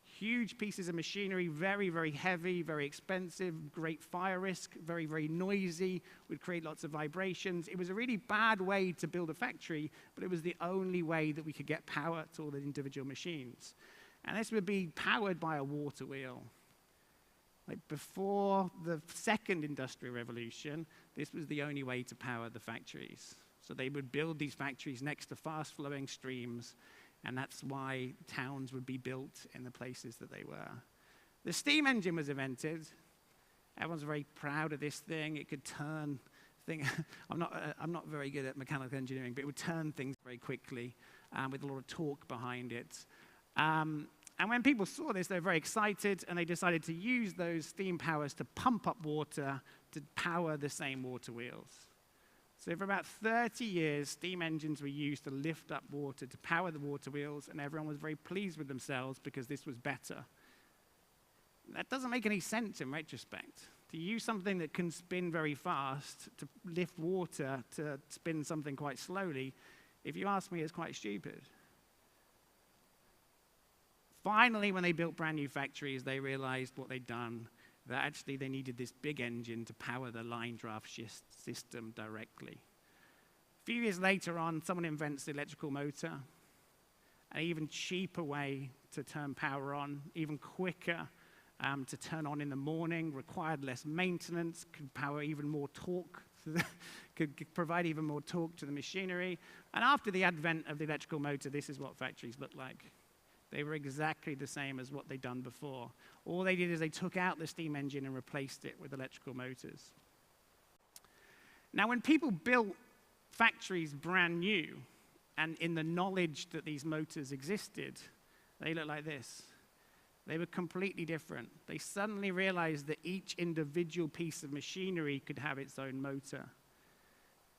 Huge pieces of machinery, very, very heavy, very expensive, great fire risk, very, very noisy, would create lots of vibrations. It was a really bad way to build a factory, but it was the only way that we could get power to all the individual machines. And this would be powered by a water wheel. Like before the second industrial revolution, this was the only way to power the factories. So they would build these factories next to fast-flowing streams, and that's why towns would be built in the places that they were. The steam engine was invented. Everyone's very proud of this thing. It could turn things. I'm not very good at mechanical engineering, but it would turn things very quickly with a lot of torque behind it. And when people saw this, they were very excited, and they decided to use those steam powers to pump up water to power the same water wheels. So for about 30 years, steam engines were used to lift up water, to power the water wheels, and everyone was very pleased with themselves because this was better. That doesn't make any sense in retrospect. To use something that can spin very fast, to lift water, to spin something quite slowly, if you ask me, it's quite stupid. Finally, when they built brand new factories, they realized what they'd done, that actually they needed this big engine to power the line draft system directly. A few years later on, someone invents the electrical motor, an even cheaper way to turn power on, even quicker to turn on in the morning, required less maintenance, could power even more torque, could provide even more torque to the machinery. And after the advent of the electrical motor, this is what factories look like. They were exactly the same as what they'd done before. All they did is they took out the steam engine and replaced it with electrical motors. Now, when people built factories brand new, and in the knowledge that these motors existed, they looked like this. They were completely different. They suddenly realized that each individual piece of machinery could have its own motor.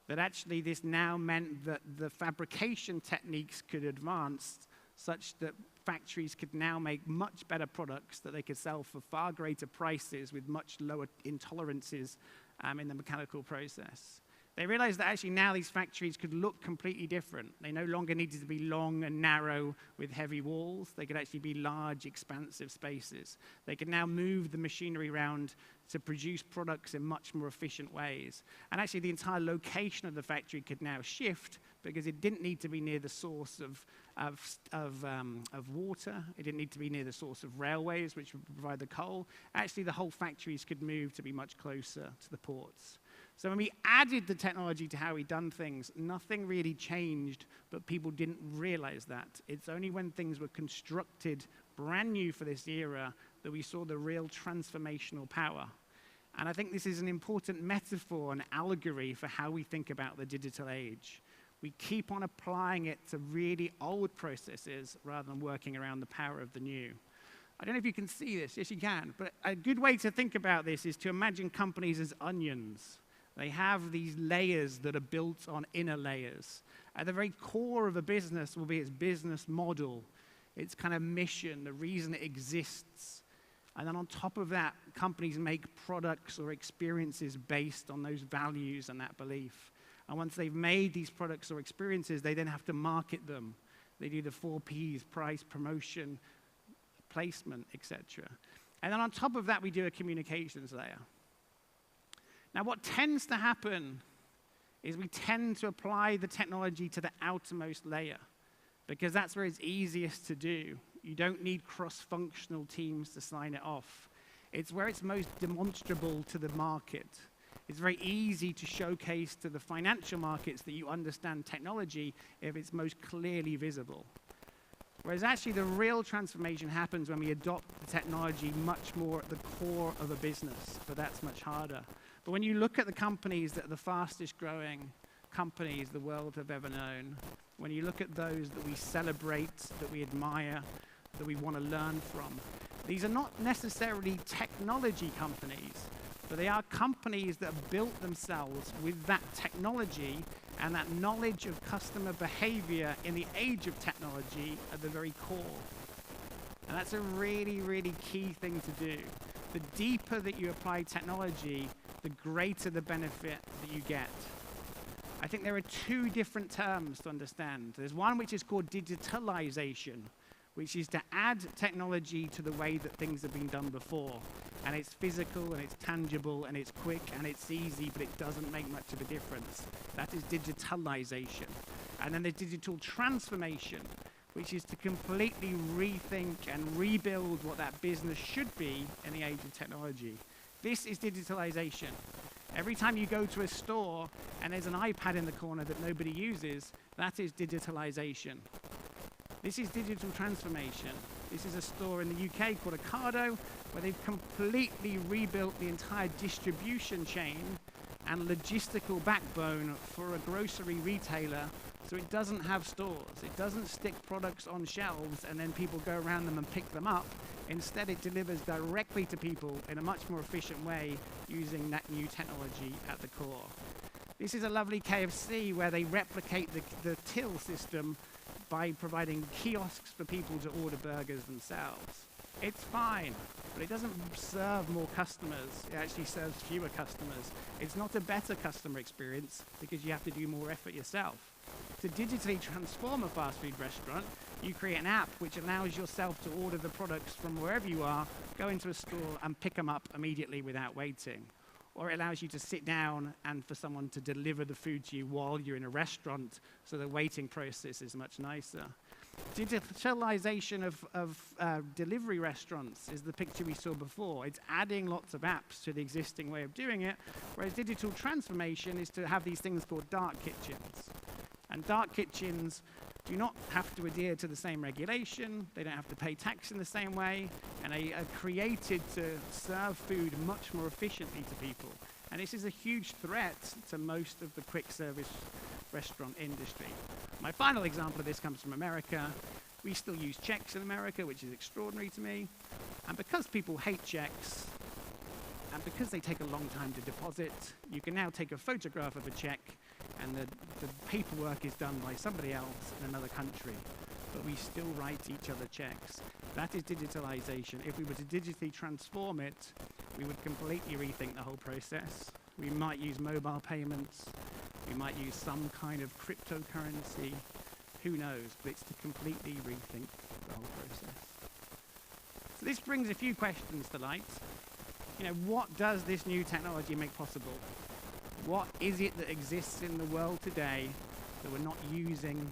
That actually this now meant that the fabrication techniques could advance such that factories could now make much better products that they could sell for far greater prices with much lower intolerances in the mechanical process. They realized that actually now these factories could look completely different. They no longer needed to be long and narrow with heavy walls. They could actually be large, expansive spaces. They could now move the machinery around to produce products in much more efficient ways. And actually the entire location of the factory could now shift because it didn't need to be near the source of water. It didn't need to be near the source of railways, which would provide the coal. Actually, the whole factories could move to be much closer to the ports. So when we added the technology to how we'd done things, nothing really changed, but people didn't realize that. It's only when things were constructed brand new for this era that we saw the real transformational power. And I think this is an important metaphor, an allegory for how we think about the digital age. We keep on applying it to really old processes rather than working around the power of the new. I don't know if you can see this. Yes, you can. But a good way to think about this is to imagine companies as onions. They have these layers that are built on inner layers. At the very core of a business will be its business model, its kind of mission, the reason it exists. And then on top of that, companies make products or experiences based on those values and that belief. And once they've made these products or experiences, they then have to market them. They do the 4 Ps, price, promotion, placement, etc. And then on top of that, we do a communications layer. Now, what tends to happen is we tend to apply the technology to the outermost layer, because that's where it's easiest to do. You don't need cross-functional teams to sign it off. It's where it's most demonstrable to the market. It's very easy to showcase to the financial markets that you understand technology if it's most clearly visible. Whereas actually the real transformation happens when we adopt the technology much more at the core of a business, but that's much harder. But when you look at the companies that are the fastest growing companies the world have ever known, when you look at those that we celebrate, that we admire, that we want to learn from, these are not necessarily technology companies, but they are companies that have built themselves with that technology and that knowledge of customer behavior in the age of technology at the very core. And that's a really, really key thing to do. The deeper that you apply technology, the greater the benefit that you get. I think there are 2 different terms to understand. There's one which is called digitalization, which is to add technology to the way that things have been done before. And it's physical, and it's tangible, and it's quick, and it's easy, but it doesn't make much of a difference. That is digitalization. And then there's digital transformation, which is to completely rethink and rebuild what that business should be in the age of technology. This is digitalization. Every time you go to a store and there's an iPad in the corner that nobody uses, that is digitalization. This is digital transformation. This is a store in the UK called Ocado, where they've completely rebuilt the entire distribution chain and logistical backbone for a grocery retailer, so it doesn't have stores. It doesn't stick products on shelves and then people go around them and pick them up. Instead, it delivers directly to people in a much more efficient way using that new technology at the core. This is a lovely KFC where they replicate the till system by providing kiosks for people to order burgers themselves. It's fine, but it doesn't serve more customers. It actually serves fewer customers. It's not a better customer experience because you have to do more effort yourself. To digitally transform a fast food restaurant, you create an app which allows yourself to order the products from wherever you are, go into a store and pick them up immediately without waiting. Or it allows you to sit down and for someone to deliver the food to you while you're in a restaurant, so the waiting process is much nicer. Digitalization of delivery restaurants is the picture we saw before. It's adding lots of apps to the existing way of doing it, whereas digital transformation is to have these things called dark kitchens. And dark kitchens do not have to adhere to the same regulation, they don't have to pay tax in the same way, and they are created to serve food much more efficiently to people. And this is a huge threat to most of the quick service restaurant industry. My final example of this comes from America. We still use checks in America, which is extraordinary to me. And because people hate checks, and because they take a long time to deposit, you can now take a photograph of a check and the paperwork is done by somebody else in another country, but we still write each other checks. That is digitalization. If we were to digitally transform it, we would completely rethink the whole process. We might use mobile payments, we might use some kind of cryptocurrency, who knows, but it's to completely rethink the whole process. So this brings a few questions to light. What does this new technology make possible? What is it that exists in the world today that we're not using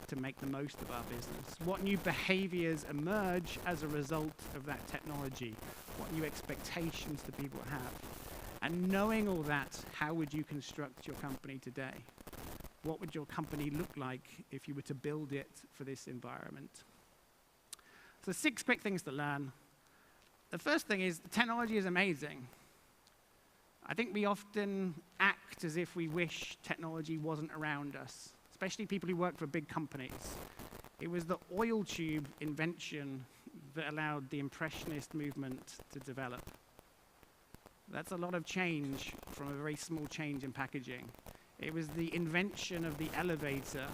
to make the most of our business? What new behaviors emerge as a result of that technology? What new expectations do people have? And knowing all that, how would you construct your company today? What would your company look like if you were to build it for this environment? So 6 quick things to learn. The first thing is, the technology is amazing. I think we often act as if we wish technology wasn't around us, especially people who work for big companies. It was the oil tube invention that allowed the Impressionist movement to develop. That's a lot of change from a very small change in packaging. It was the invention of the elevator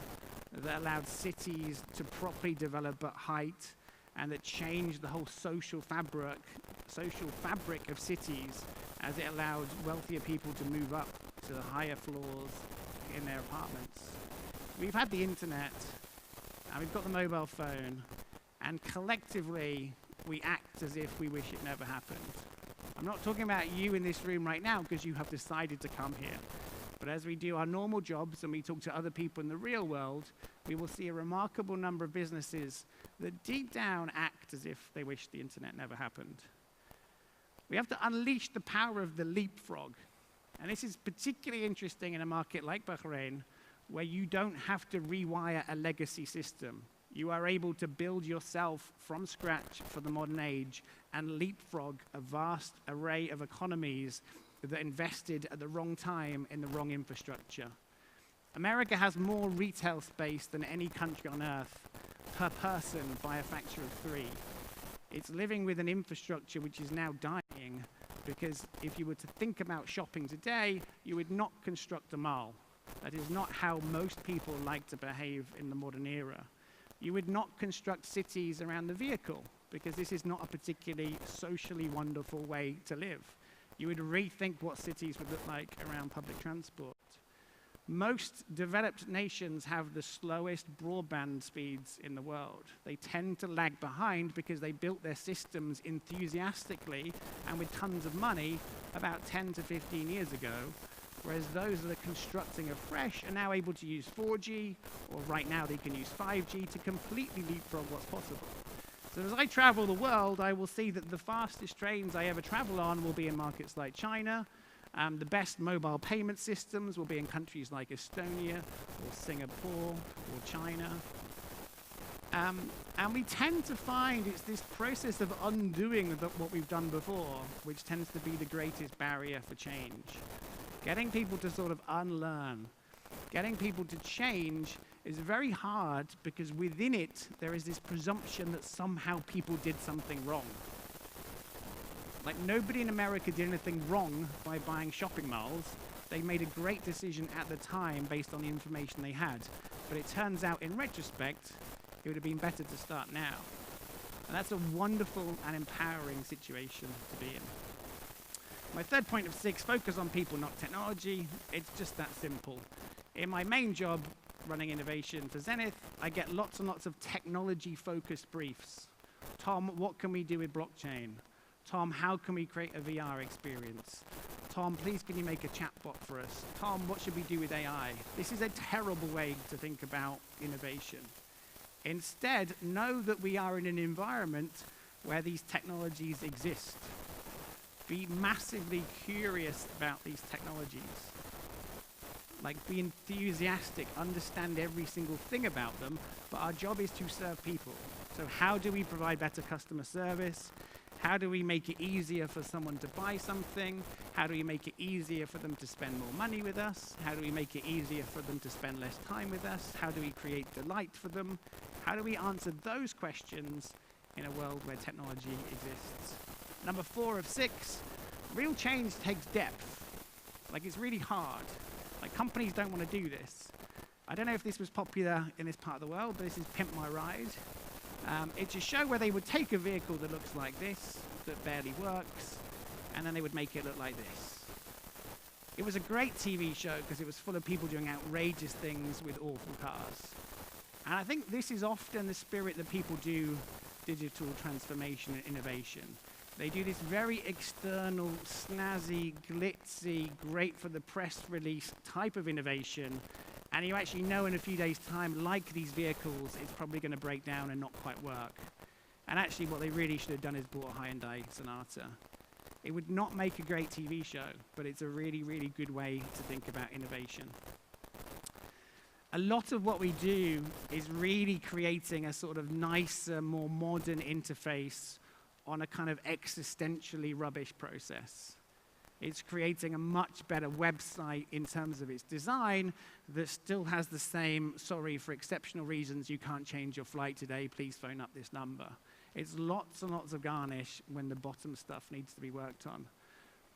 that allowed cities to properly develop at height and that changed the whole social fabric of cities as it allowed wealthier people to move up to the higher floors in their apartments. We've had the internet, and we've got the mobile phone, and collectively we act as if we wish it never happened. I'm not talking about you in this room right now because you have decided to come here. But as we do our normal jobs and we talk to other people in the real world, we will see a remarkable number of businesses that deep down act as if they wish the internet never happened. We have to unleash the power of the leapfrog. And this is particularly interesting in a market like Bahrain, where you don't have to rewire a legacy system. You are able to build yourself from scratch for the modern age and leapfrog a vast array of economies that invested at the wrong time in the wrong infrastructure. America has more retail space than any country on earth per person by a factor of 3. It's living with an infrastructure which is now dying because if you were to think about shopping today, you would not construct a mall. That is not how most people like to behave in the modern era. You would not construct cities around the vehicle because this is not a particularly socially wonderful way to live. You would rethink what cities would look like around public transport. Most developed nations have the slowest broadband speeds in the world. They tend to lag behind because they built their systems enthusiastically and with tons of money about 10 to 15 years ago, whereas those that are constructing afresh are now able to use 4G, or right now they can use 5G to completely leapfrog what's possible. So as I travel the world, I will see that the fastest trains I ever travel on will be in markets like China. The best mobile payment systems will be in countries like Estonia, or Singapore, or China. And we tend to find it's this process of undoing what we've done before, which tends to be the greatest barrier for change. Getting people to sort of unlearn, getting people to change is very hard because within it, there is this presumption that somehow people did something wrong. Like nobody in America did anything wrong by buying shopping malls. They made a great decision at the time based on the information they had. But it turns out in retrospect, it would have been better to start now. And that's a wonderful and empowering situation to be in. My third point of 6, focus on people, not technology. It's just that simple. In my main job, running innovation for Zenith, I get lots and lots of technology-focused briefs. Tom, what can we do with blockchain? Tom, how can we create a VR experience? Tom, please can you make a chatbot for us? Tom, what should we do with AI? This is a terrible way to think about innovation. Instead, know that we are in an environment where these technologies exist. Be massively curious about these technologies. Like, be enthusiastic, understand every single thing about them, but our job is to serve people. So how do we provide better customer service? How do we make it easier for someone to buy something? How do we make it easier for them to spend more money with us? How do we make it easier for them to spend less time with us? How do we create delight for them? How do we answer those questions in a world where technology exists? Number 4 of 6, real change takes depth. Like, it's really hard. Like, companies don't want to do this. I don't know if this was popular in this part of the world, but this is Pimp My Ride. It's a show where they would take a vehicle that looks like this, that barely works, and then they would make it look like this. It was a great TV show because it was full of people doing outrageous things with awful cars. And I think this is often the spirit that people do digital transformation and innovation. They do this very external, snazzy, glitzy, great for the press release type of innovation, and you actually know in a few days' time, like these vehicles, it's probably going to break down and not quite work. And actually what they really should have done is bought a Hyundai Sonata. It would not make a great TV show, but it's a really, really good way to think about innovation. A lot of what we do is really creating a sort of nicer, more modern interface on a kind of existentially rubbish process. It's creating a much better website in terms of its design that still has the same, sorry, for exceptional reasons, you can't change your flight today, please phone up this number. It's lots and lots of garnish when the bottom stuff needs to be worked on.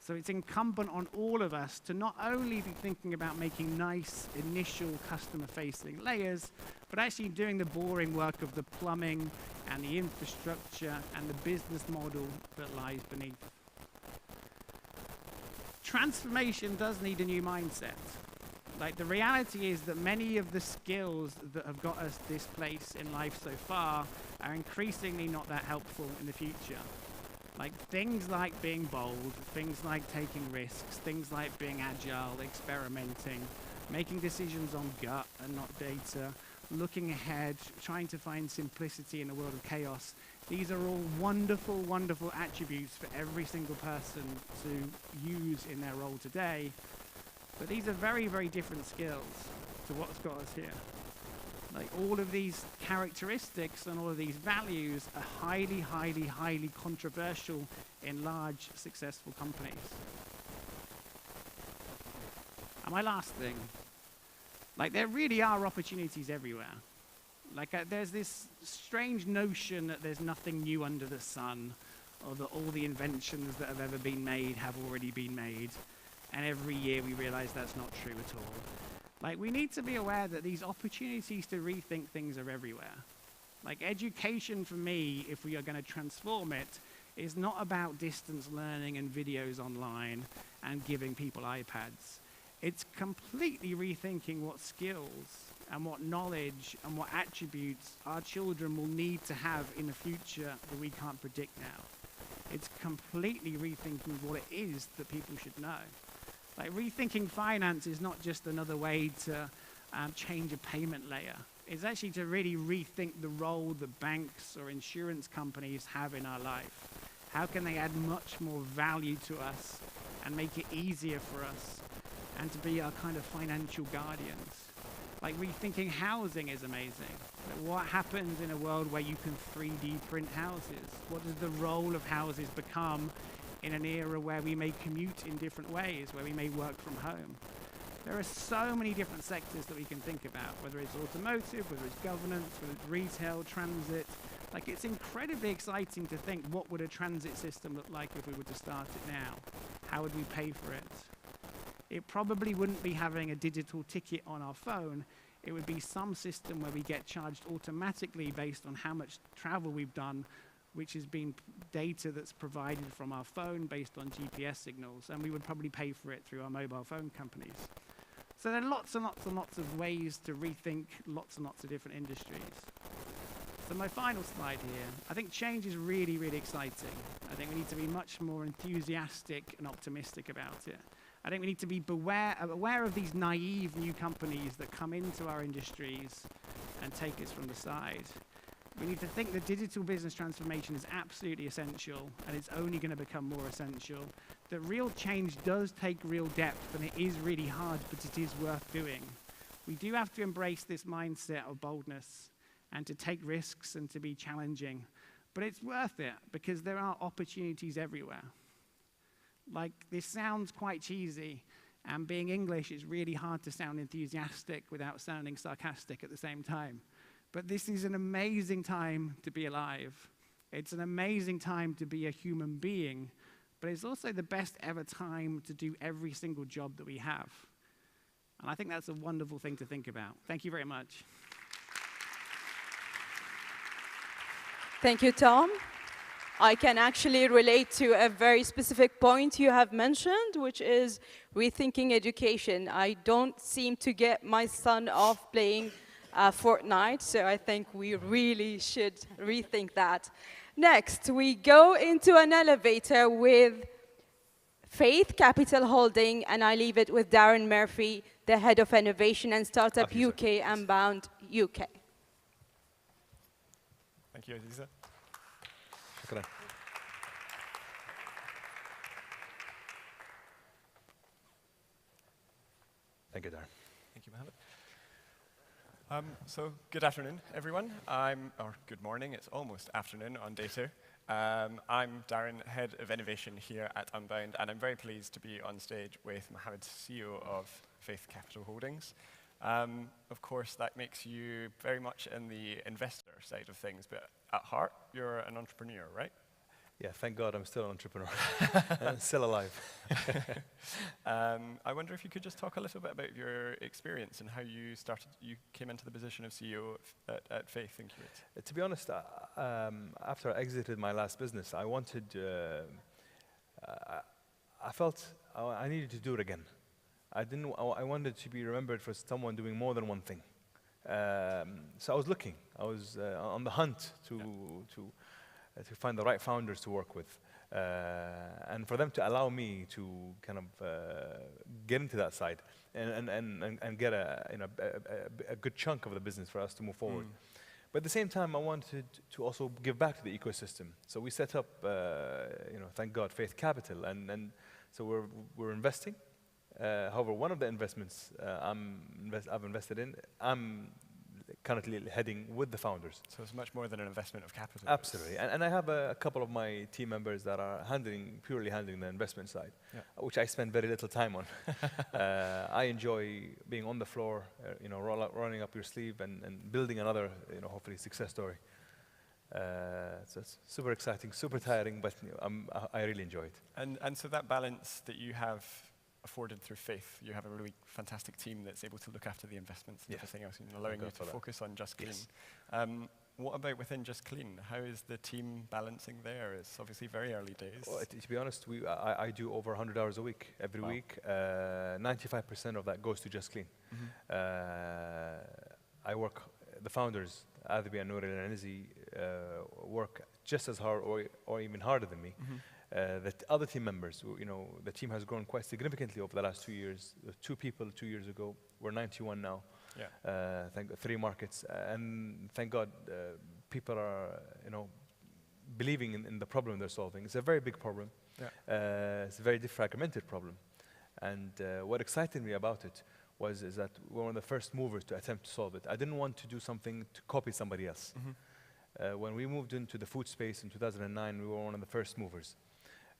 So it's incumbent on all of us to not only be thinking about making nice initial customer-facing layers, but actually doing the boring work of the plumbing and the infrastructure and the business model that lies beneath. Transformation does need a new mindset. Like, the reality is that many of the skills that have got us this place in life so far are increasingly not that helpful in the future. Like, things like being bold, things like taking risks, things like being agile, experimenting, making decisions on gut and not data, looking ahead, trying to find simplicity in a world of chaos. These are all wonderful, wonderful attributes for every single person to use in their role today. But these are very, very different skills to what's got us here. Like, all of these characteristics and all of these values are highly, highly, highly controversial in large, successful companies. And my last thing, like, there really are opportunities everywhere. Like, there's this strange notion that there's nothing new under the sun, or that all the inventions that have ever been made have already been made. And every year we realize that's not true at all. Like, we need to be aware that these opportunities to rethink things are everywhere. Like, education for me, if we are going to transform it, is not about distance learning and videos online and giving people iPads. It's completely rethinking what skills and what knowledge and what attributes our children will need to have in the future that we can't predict now. It's completely rethinking what it is that people should know. Like, rethinking finance is not just another way to change a payment layer. It's actually to really rethink the role that banks or insurance companies have in our life. How can they add much more value to us and make it easier for us and to be our kind of financial guardians? Like, rethinking housing is amazing. Like, what happens in a world where you can 3D print houses? What does the role of houses become in an era where we may commute in different ways, where we may work from home? There are so many different sectors that we can think about, whether it's automotive, whether it's governance, whether it's retail, transit. Like, it's incredibly exciting to think, what would a transit system look like if we were to start it now? How would we pay for it? It probably wouldn't be having a digital ticket on our phone. It would be some system where we get charged automatically based on how much travel we've done, which has been data that's provided from our phone based on GPS signals, and we would probably pay for it through our mobile phone companies. So there are lots and lots and lots of ways to rethink lots and lots of different industries. So my final slide here, I think change is really, really exciting. I think we need to be much more enthusiastic and optimistic about it. I think we need to be aware of these naive new companies that come into our industries and take us from the side. We need to think that digital business transformation is absolutely essential, and it's only going to become more essential. That real change does take real depth, and it is really hard, but it is worth doing. We do have to embrace this mindset of boldness and to take risks and to be challenging. But it's worth it, because there are opportunities everywhere. Like, this sounds quite cheesy, and being English, it's really hard to sound enthusiastic without sounding sarcastic at the same time. But this is an amazing time to be alive. It's an amazing time to be a human being, but it's also the best ever time to do every single job that we have. And I think that's a wonderful thing to think about. Thank you very much. Thank you, Tom. I can actually relate to a very specific point you have mentioned, which is rethinking education. I don't seem to get my son off playing Fortnite, so I think we really should rethink that. Next, we go into an elevator with Faith Capital Holding, and I leave it with Darren Murphy, the Head of Innovation and Startup UK, Unbound UK. Thank you, Aziza. Thank you, Darren. Thank you, Hamad. So good afternoon, everyone. Or good morning. It's almost afternoon on day 2. I'm Darren, Head of Innovation here at Unbound, and I'm very pleased to be on stage with Hamad, CEO of Faith Capital Holdings. Of course, that makes you very much in the investor side of things, but at heart, you're an entrepreneur, right? Yeah, thank God I'm still an entrepreneur. I'm still alive. I wonder if you could just talk a little bit about your experience and how you came into the position of CEO at Faith Incubate. To be honest, after I exited my last business, I wanted, I felt I needed to do it again. I wanted to be remembered for someone doing more than one thing. So I was looking. I was on the hunt to find the right founders to work with, and for them to allow me to kind of get into that side and get a good chunk of the business for us to move forward. But at the same time, I wanted to also give back to the ecosystem. So we set up, thank God, Faith Capital, and so we're investing. However, one of the investments I've invested in, I'm currently heading with the founders. So it's much more than an investment of capital. Absolutely, and I have a couple of my team members that are purely handling the investment side, which I spend very little time on. I enjoy being on the floor, rolling up your sleeve and building another, hopefully success story. So it's super exciting, super tiring, but I really enjoy it. And so that balance that you have afforded through Faith, you have a really fantastic team that's able to look after the investments and everything else, and allowing you to focus on Just Clean. Yes. What about within Just Clean? How is the team balancing there? It's obviously very early days. Well, to be honest, I do over 100 hours a week, every week. 95% of that goes to Just Clean. I work, the founders, Adhabi and Nouri and Anizi, work just as hard or even harder than me. The other team members, the team has grown quite significantly over the last 2 years. 2 people 2 years ago. We're 91 now. Yeah. 3 markets, and thank God, people are, believing in the problem they're solving. It's a very big problem. Yeah. It's a very fragmented problem, and what excited me about it is that we're one of the first movers to attempt to solve it. I didn't want to do something to copy somebody else. When we moved into the food space in 2009, we were one of the first movers.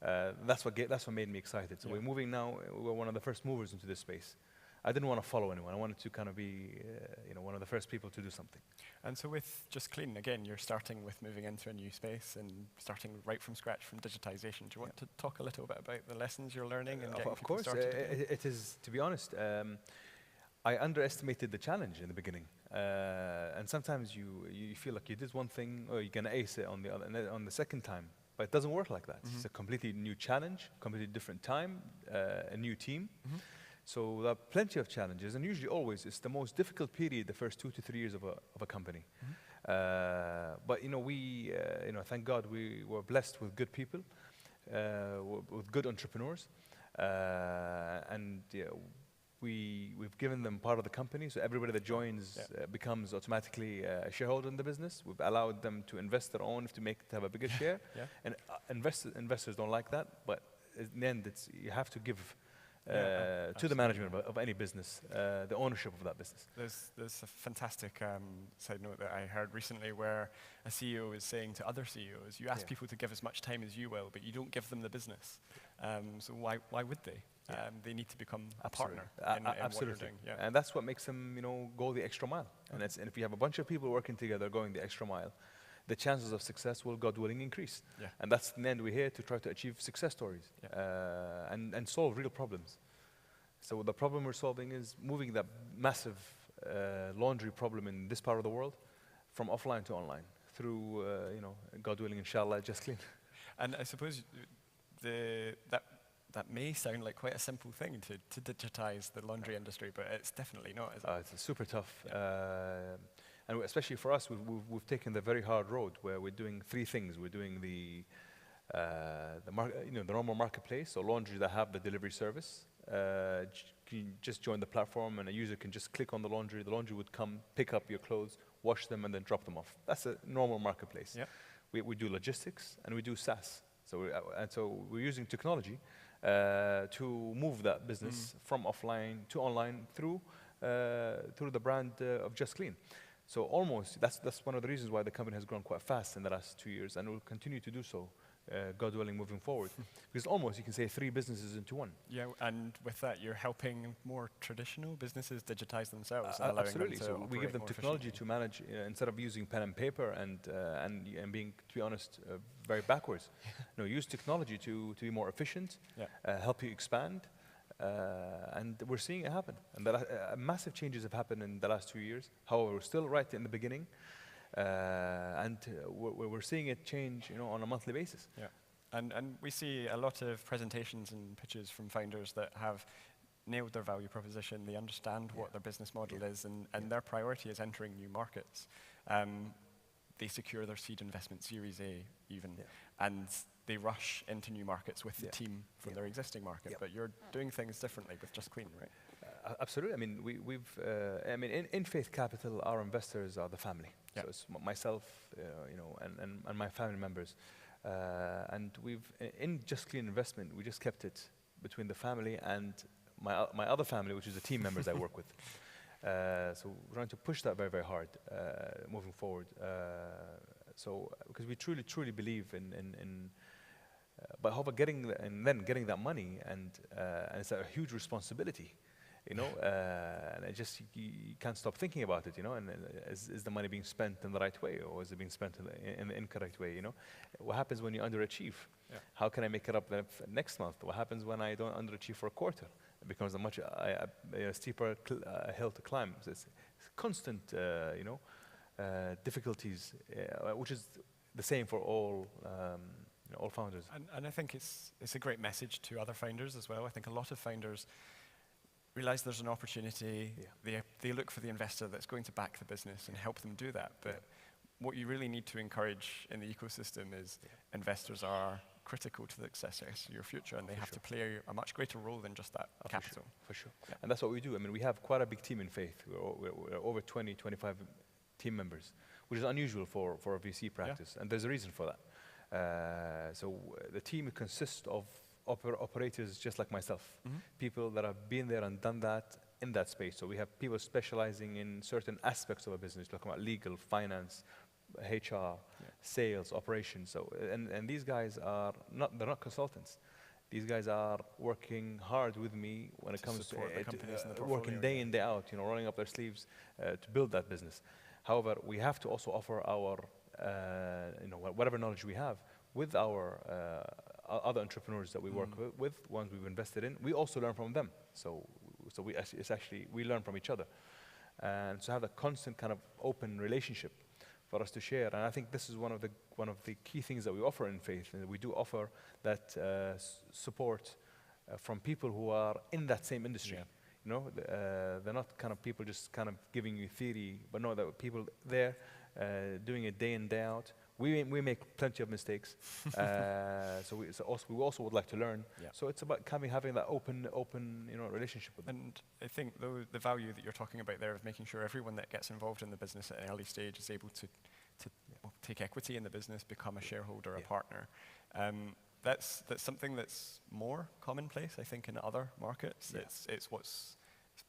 That's what made me excited. So we're moving now. We're one of the first movers into this space. I didn't want to follow anyone. I wanted to kind of be, one of the first people to do something. And so with Just Clean, again, you're starting with moving into a new space and starting right from scratch from digitization. Do you want to talk a little bit about the lessons you're learning and getting people started? Of course, it is. To be honest, I underestimated the challenge in the beginning, and sometimes you feel like you did one thing, or you're gonna ace it on the second time. But it doesn't work like that. It's a completely new challenge, completely different time, a new team. So there are plenty of challenges, and usually always it's the most difficult period, the first 2 to 3 years of a company. But thank God we were blessed with good people, with good entrepreneurs, and we've given them part of the company, so everybody that joins becomes automatically a shareholder in the business. We've allowed them to invest their own to have a bigger share. And investors don't like that, but in the end, you have to give to the management of any business the ownership of that business. There's a fantastic side note that I heard recently where a CEO is saying to other CEOs, you ask people to give as much time as you will, but you don't give them the business. So why would they? They need to become a partner in what you're doing. Yeah. And that's what makes them, go the extra mile. And if you have a bunch of people working together going the extra mile, the chances of success will, God willing, increase. And that's in the end, we're here to try to achieve success stories and solve real problems. So the problem we're solving is moving that massive laundry problem in this part of the world from offline to online through, God willing, inshallah, Just Clean. And I suppose that may sound like quite a simple thing to digitize the laundry industry, but it's definitely not, is it? It's super tough. And especially for us, we've taken the very hard road where we're doing 3 things. We're doing the normal marketplace, so laundry that have the delivery service. You just join the platform and a user can just click on the laundry. The laundry would come, pick up your clothes, wash them, and then drop them off. That's a normal marketplace. We do logistics and we do SaaS. So we're using technology to move that business from offline to online through the brand of Just Clean. So almost, that's one of the reasons why the company has grown quite fast in the last 2 years, and will continue to do so, God willing, moving forward. Because almost, you can say, 3 businesses into one. Yeah, and with that, you're helping more traditional businesses digitize themselves and allowing Absolutely. them to So we give them operate more technology to manage, instead of using pen and paper and being, to be honest, very backwards. No, use technology to be more efficient, help you expand, and we're seeing it happen. And massive changes have happened in the last 2 years. However, we're still right in the beginning. We're seeing it change, on a monthly basis. Yeah, and we see a lot of presentations and pitches from founders that have nailed their value proposition. They understand what their business model is, and their priority is entering new markets. They secure their seed investment, Series A even, and they rush into new markets with the team from their existing market. But you're doing things differently with Just Clean, right? Absolutely. I mean, in Faith Capital, our investors are the family. So it's myself, and my family members. And in Just Clean Investment, we just kept it between the family and my other family, which is the team members I work with. So we're trying to push that very, very hard moving forward. Because we truly believe in but however, getting that money, and it's a huge responsibility. And you can't stop thinking about it, and is the money being spent in the right way, or is it being spent in the incorrect way, What happens when you underachieve? How can I make it up next month? What happens when I don't underachieve for a quarter? It becomes a much steeper hill to climb. It's constant, difficulties, which is the same for all founders. And I think it's a great message to other founders as well. I think a lot of founders realize there's an opportunity. They look for the investor that's going to back the business and help them do that. But what you really need to encourage in the ecosystem is investors are critical to the success of your future, and they have to play a much greater role than just that capital. For sure. And that's what we do. I mean, we have quite a big team in Faith. We're over 20, 25 team members, which is unusual for a VC practice, and there's a reason for that. So the team consists of operators just like myself, people that have been there and done that in that space. So we have people specializing in certain aspects of a business, talking about legal, finance, HR, sales, operations. So and these guys they're not consultants. These guys are working hard with me when it comes to working day in, day out, rolling up their sleeves to build that business. However, we have to also offer our whatever knowledge we have with our other entrepreneurs that we work with, ones we've invested in. We also learn from them. So we learn from each other, and to have a constant kind of open relationship for us to share. And I think this is one of the key things that we offer in Faith. And we do offer that support from people who are in that same industry. They're not kind of people just kind of giving you theory, but no, there are people there doing it day in, day out. We make plenty of mistakes, so we also would like to learn. So it's about having that open relationship with them. And I think the value that you're talking about there of making sure everyone that gets involved in the business at an early stage is able to take equity in the business, become a shareholder, a partner. That's something that's more commonplace, I think, in other markets. It's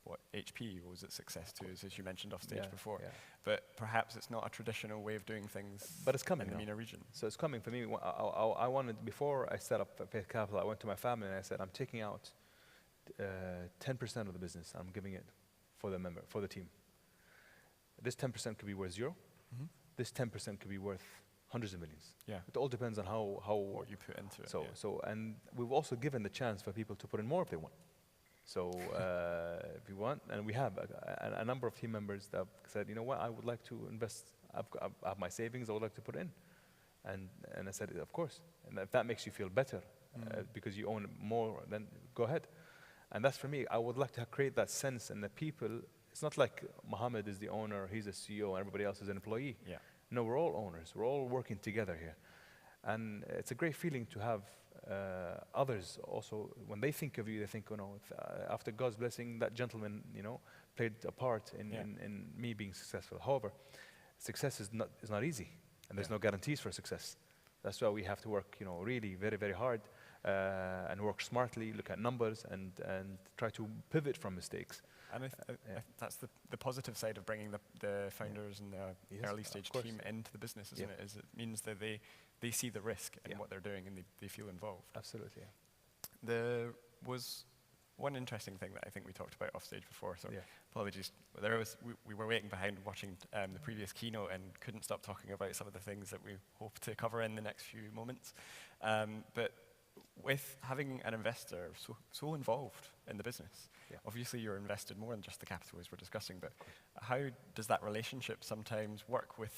what HP owes its success to, as you mentioned off stage before. But perhaps it's not a traditional way of doing things. But it's coming in the MENA region. So it's coming for me. I wanted, before I set up Faith Capital, I went to my family and I said, I'm taking out 10% of the business. I'm giving it for the team. This 10% could be worth 0. This 10% could be worth hundreds of millions. It all depends on how what you put into it. And we've also given the chance for people to put in more if they want. So if you want, and we have a number of team members that have said, you know what, I would like to invest, I have my savings, I would like to put in. And I said, of course. And if that makes you feel better because you own more, then go ahead. And that's for me. I would like to create that sense in the people. It's not like Mohammed is the owner, he's a CEO, and everybody else is an employee. No, we're all owners. We're all working together here. And it's a great feeling to have others also, when they think of you, they think, after God's blessing, that gentleman, played a part in me being successful. However, success is not easy, and there's no guarantees for success. That's why we have to work, really very, very hard and work smartly, look at numbers, and try to pivot from mistakes. And that's the positive side of bringing the founders and the early stage team into the business, isn't it? Is it means that they see the risk in what they're doing and they feel involved. Absolutely. There was one interesting thing that I think we talked about off stage before, so apologies. We were waiting behind watching the previous keynote and couldn't stop talking about some of the things that we hope to cover in the next few moments. But with having an investor so involved in the business, obviously you're invested more than just the capital as we're discussing, but how does that relationship sometimes work with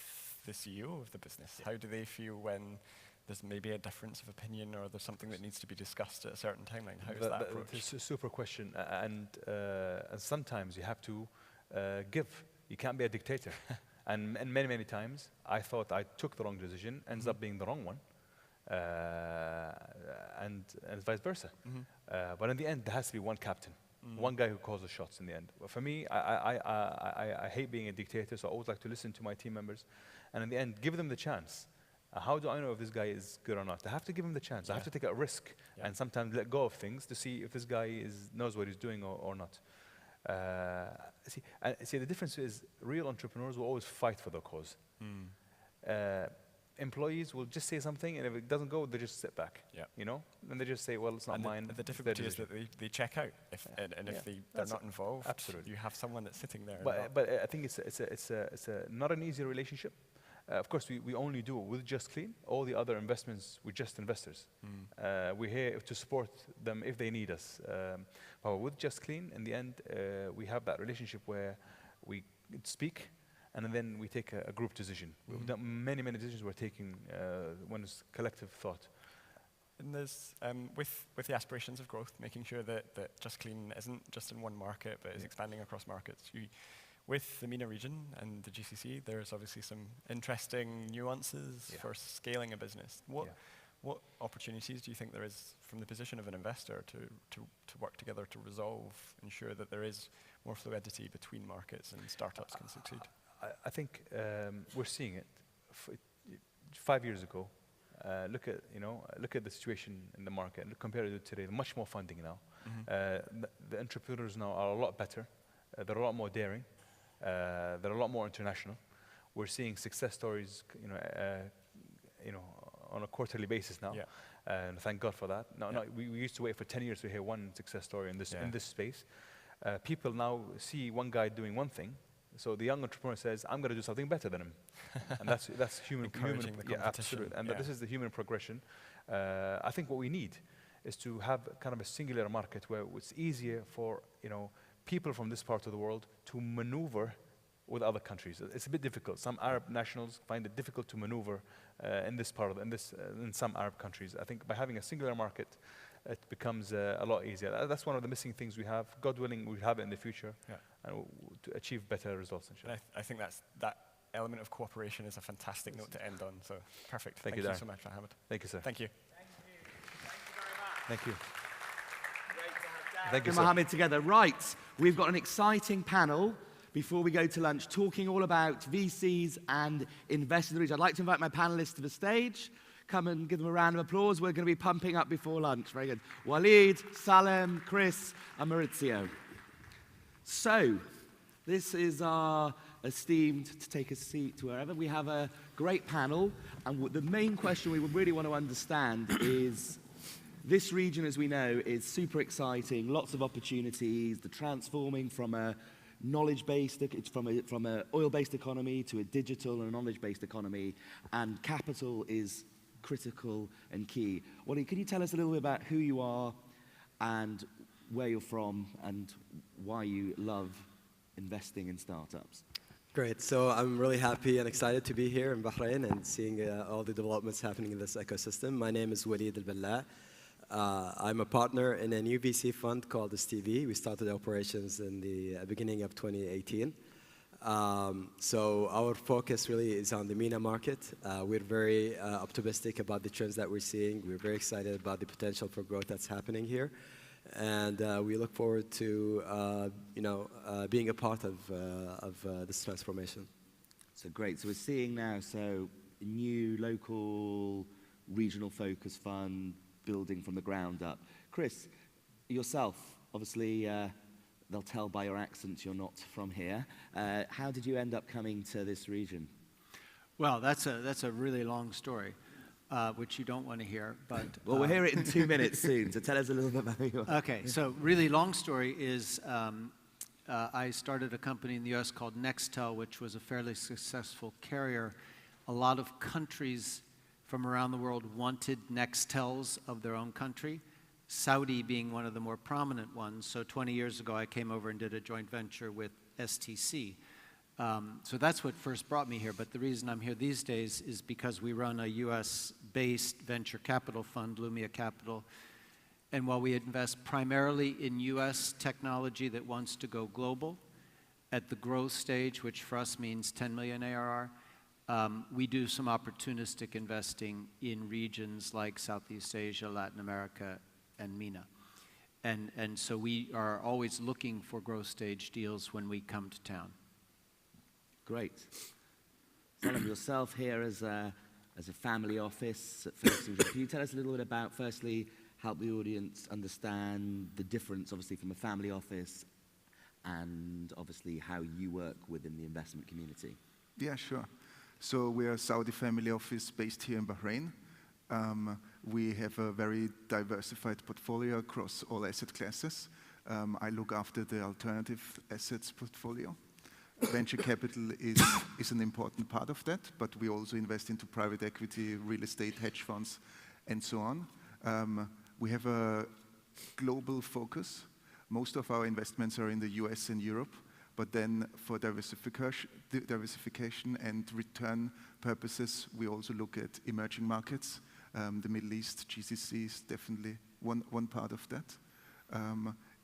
the CEO of the business? How do they feel when there's maybe a difference of opinion or there's something that needs to be discussed at a certain timeline? How is that approached? It's a super question, and sometimes you have to give. You can't be a dictator. and many, many times, I thought I took the wrong decision, ends up being the wrong one, and vice versa. But in the end, there has to be one captain, one guy who calls the shots in the end. For me, I hate being a dictator, so I always like to listen to my team members, and in the end, give them the chance. How do I know if this guy is good or not? I have to give him the chance. I have to take a risk and sometimes let go of things to see if this guy knows what he's doing or not. See, the difference is real entrepreneurs will always fight for the cause. Employees will just say something, and if it doesn't go, they just sit back. You know, and they just say, "Well, it's not mine." The difficulty is that they check out, if they're not involved. Absolutely, you have someone that's sitting there. But I think it's not an easy relationship. Of course, we only do it with Just Clean. All the other investments, we're just investors. We're here to support them if they need us. But with Just Clean, in the end, we have that relationship where we speak, and then we take a group decision. We've done many, many decisions we're taking when it's collective thought. And there's, with the aspirations of growth, making sure that Just Clean isn't just in one market, but is expanding across markets. With the MENA region and the GCC, there's obviously some interesting nuances for scaling a business. What opportunities do you think there is from the position of an investor to work together to ensure that there is more fluidity between markets and startups can succeed? I think we're seeing it. 5 years ago, look at the situation in the market and compare it to today. Much more funding now. The entrepreneurs now are a lot better. They're a lot more daring. They're a lot more international. We're seeing success stories, on a quarterly basis now, and thank God for that. We used to wait for 10 years to hear one success story in this space. People now see one guy doing one thing, so the young entrepreneur says, "I'm going to do something better than him," and that's human. Encouraging the competition. Absolutely, and this is the human progression. I think what we need is to have kind of a singular market where it's easier for people from this part of the world to maneuver with other countries. It's a bit difficult. Some Arab nationals find it difficult to maneuver in some Arab countries. I think by having a singular market, it becomes a lot easier. That's one of the missing things we have. God willing, we'll have it in the future, and to achieve better results. I think that element of cooperation is a fantastic note to end on. So perfect. Thank you so much, Hamad. Thank you, sir. Thank you. Thank you. Thank you, Mohammed, together. Right, we've got an exciting panel before we go to lunch, talking all about VCs and investing in the region. I'd like to invite my panelists to the stage. Come and give them a round of applause. We're going to be pumping up before lunch. Very good. Walid, Salem, Chris, and Maurizio. So, this is our esteemed to take a seat to wherever. We have a great panel, and the main question we would really want to understand is, this region, as we know, is super exciting, lots of opportunities. The transforming from a knowledge-based, it's from an oil-based economy to a digital and knowledge-based economy, and capital is critical and key. Wally, can you tell us a little bit about who you are and where you're from and why you love investing in startups? Great. So I'm really happy and excited to be here in Bahrain and seeing all the developments happening in this ecosystem. My name is Walid Al-Balla. I'm a partner in a new VC fund called STV. We started operations in the beginning of 2018. So our focus really is on the MENA market. We're very optimistic about the trends that we're seeing. We're very excited about the potential for growth that's happening here. And we look forward to being a part of this transformation. So great. So we're seeing now a new local regional focus fund building from the ground up. Chris, yourself, obviously they'll tell by your accents you're not from here. How did you end up coming to this region? Well, that's a really long story, which you don't want to hear. But well, we'll hear it in 2 minutes soon. So tell us a little bit about who you are. Okay, so really long story is I started a company in the U.S. called Nextel, which was a fairly successful carrier. A lot of countries from around the world wanted Nextels of their own country, Saudi being one of the more prominent ones. So 20 years ago, I came over and did a joint venture with STC. So that's what first brought me here. But the reason I'm here these days is because we run a US-based venture capital fund, Lumia Capital. And while we invest primarily in US technology that wants to go global, at the growth stage, which for us means 10 million ARR, we do some opportunistic investing in regions like Southeast Asia, Latin America, and MENA. And so we are always looking for growth stage deals when we come to town. Great. Salman, yourself here as a family office at First Region. Can you tell us a little bit about, firstly, help the audience understand the difference, obviously, from a family office and, obviously, how you work within the investment community? Yeah, sure. So we are a Saudi family office based here in Bahrain. We have a very diversified portfolio across all asset classes. I look after the alternative assets portfolio. Venture capital is an important part of that, but we also invest into private equity, real estate, hedge funds, and so on. We have a global focus. Most of our investments are in the US and Europe, but then for diversification and return purposes, we also look at emerging markets. The Middle East, GCC is definitely one part of that.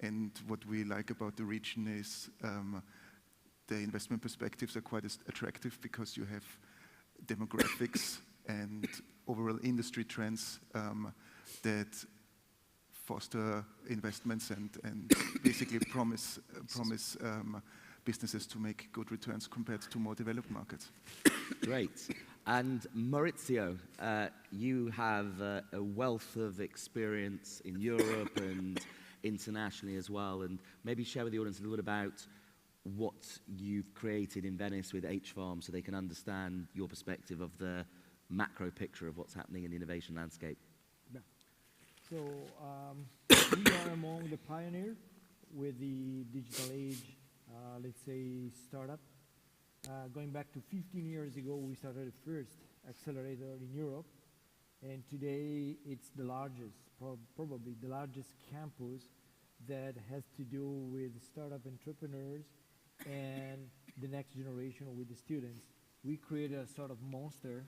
And what we like about the region is the investment perspectives are quite attractive because you have demographics and overall industry trends that foster investments and basically promise businesses to make good returns compared to more developed markets. Great. And Maurizio, you have a wealth of experience in Europe and internationally as well, and maybe share with the audience a little bit about what you've created in Venice with H-Farm so they can understand your perspective of the macro picture of what's happening in the innovation landscape. Yeah. So we are among the pioneers with the digital age, let's say startup. Going back to 15 years ago, we started the first accelerator in Europe, and today it's the largest, probably the largest campus that has to do with startup entrepreneurs and the next generation with the students. We created a sort of monster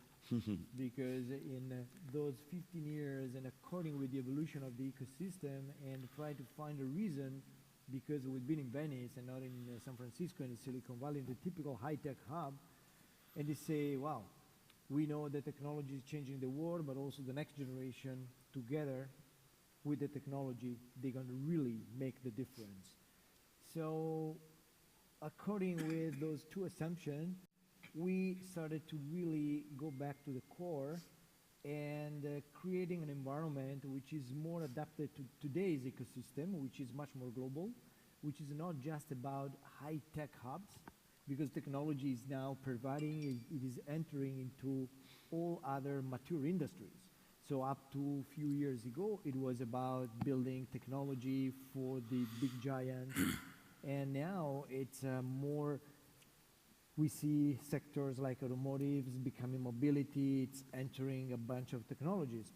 because in those 15 years and according with the evolution of the ecosystem and try to find a reason, because we've been in Venice and not in San Francisco and Silicon Valley, the typical high-tech hub, and they say, wow, we know that technology is changing the world, but also the next generation together with the technology, they're going to really make the difference. So according with those two assumptions, we started to really go back to the core and creating an environment which is more adapted to today's ecosystem, which is much more global, which is not just about high-tech hubs, because technology is now providing, it is entering into all other mature industries. So up to a few years ago, it was about building technology for the big giants, and now it's more, we see sectors like automotives becoming mobility, it's entering a bunch of technologies,